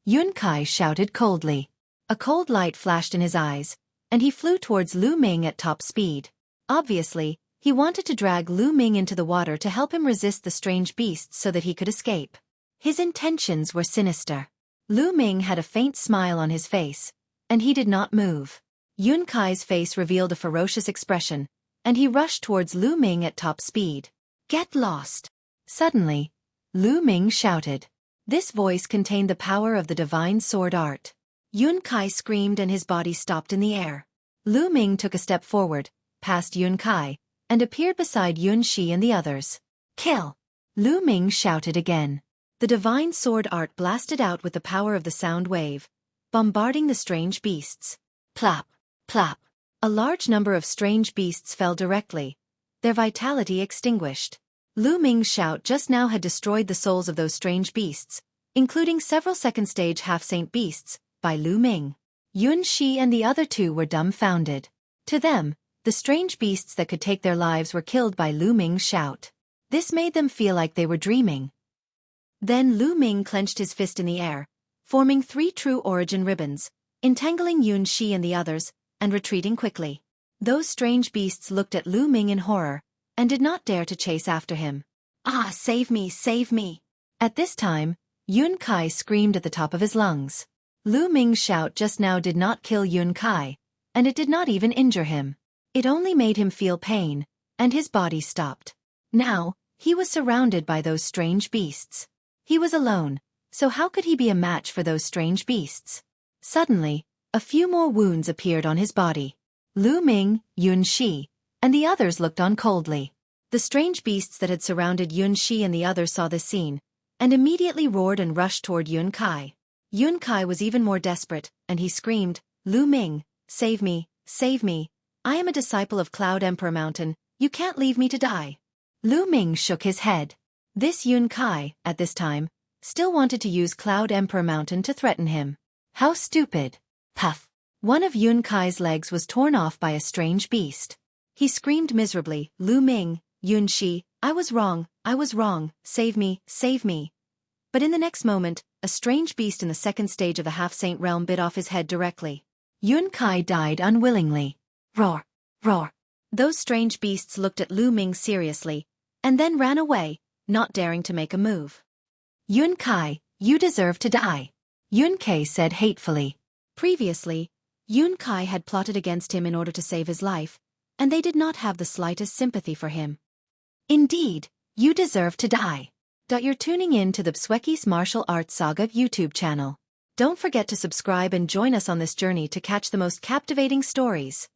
Yun Kai shouted coldly. A cold light flashed in his eyes, and he flew towards Lu Ming at top speed. Obviously, he wanted to drag Lu Ming into the water to help him resist the strange beasts so that he could escape. His intentions were sinister. Lu Ming had a faint smile on his face, and he did not move. Yun Kai's face revealed a ferocious expression, and he rushed towards Lu Ming at top speed. Get lost! Suddenly, Lu Ming shouted. This voice contained the power of the divine sword art. Yun Kai screamed and his body stopped in the air. Lu Ming took a step forward, past Yun Kai, and appeared beside Yun Shi and the others. Kill! Lu Ming shouted again. The divine sword art blasted out with the power of the sound wave, bombarding the strange beasts. Plop! Plop! A large number of strange beasts fell directly, their vitality extinguished. Lu Ming's shout just now had destroyed the souls of those strange beasts, including several second-stage half-saint beasts, by Lu Ming. Yun Shi and the other two were dumbfounded. To them, the strange beasts that could take their lives were killed by Lu Ming's shout. This made them feel like they were dreaming. Then Lu Ming clenched his fist in the air, forming 3 true origin ribbons, entangling Yun Shi and the others, and retreating quickly. Those strange beasts looked at Lu Ming in horror, and did not dare to chase after him. Ah, save me, save me! At this time, Yun Kai screamed at the top of his lungs. Lu Ming's shout just now did not kill Yun Kai, and it did not even injure him. It only made him feel pain, and his body stopped. Now, he was surrounded by those strange beasts. He was alone, so how could he be a match for those strange beasts? Suddenly, a few more wounds appeared on his body. Lu Ming, Yun Shi, and the others looked on coldly. The strange beasts that had surrounded Yun Shi and the others saw this scene, and immediately roared and rushed toward Yun Kai. Yun Kai was even more desperate, and he screamed, Lu Ming, save me, save me. I am a disciple of Cloud Emperor Mountain, you can't leave me to die. Lu Ming shook his head. This Yun Kai, at this time, still wanted to use Cloud Emperor Mountain to threaten him. How stupid. Puff. One of Yun Kai's legs was torn off by a strange beast. He screamed miserably, Lu Ming, Yun Shi, I was wrong, save me, save me. But in the next moment, a strange beast in the second stage of the half-saint realm bit off his head directly. Yun Kai died unwillingly. Roar, roar. Those strange beasts looked at Lu Ming seriously, and then ran away, not daring to make a move. Yun Kai, you deserve to die, Yun Kai said hatefully. Previously, Yun Kai had plotted against him in order to save his life, and they did not have the slightest sympathy for him. Indeed, you deserve to die. You're tuning in to the Xueqi's Martial Arts Saga YouTube channel. Don't forget to subscribe and join us on this journey to catch the most captivating stories.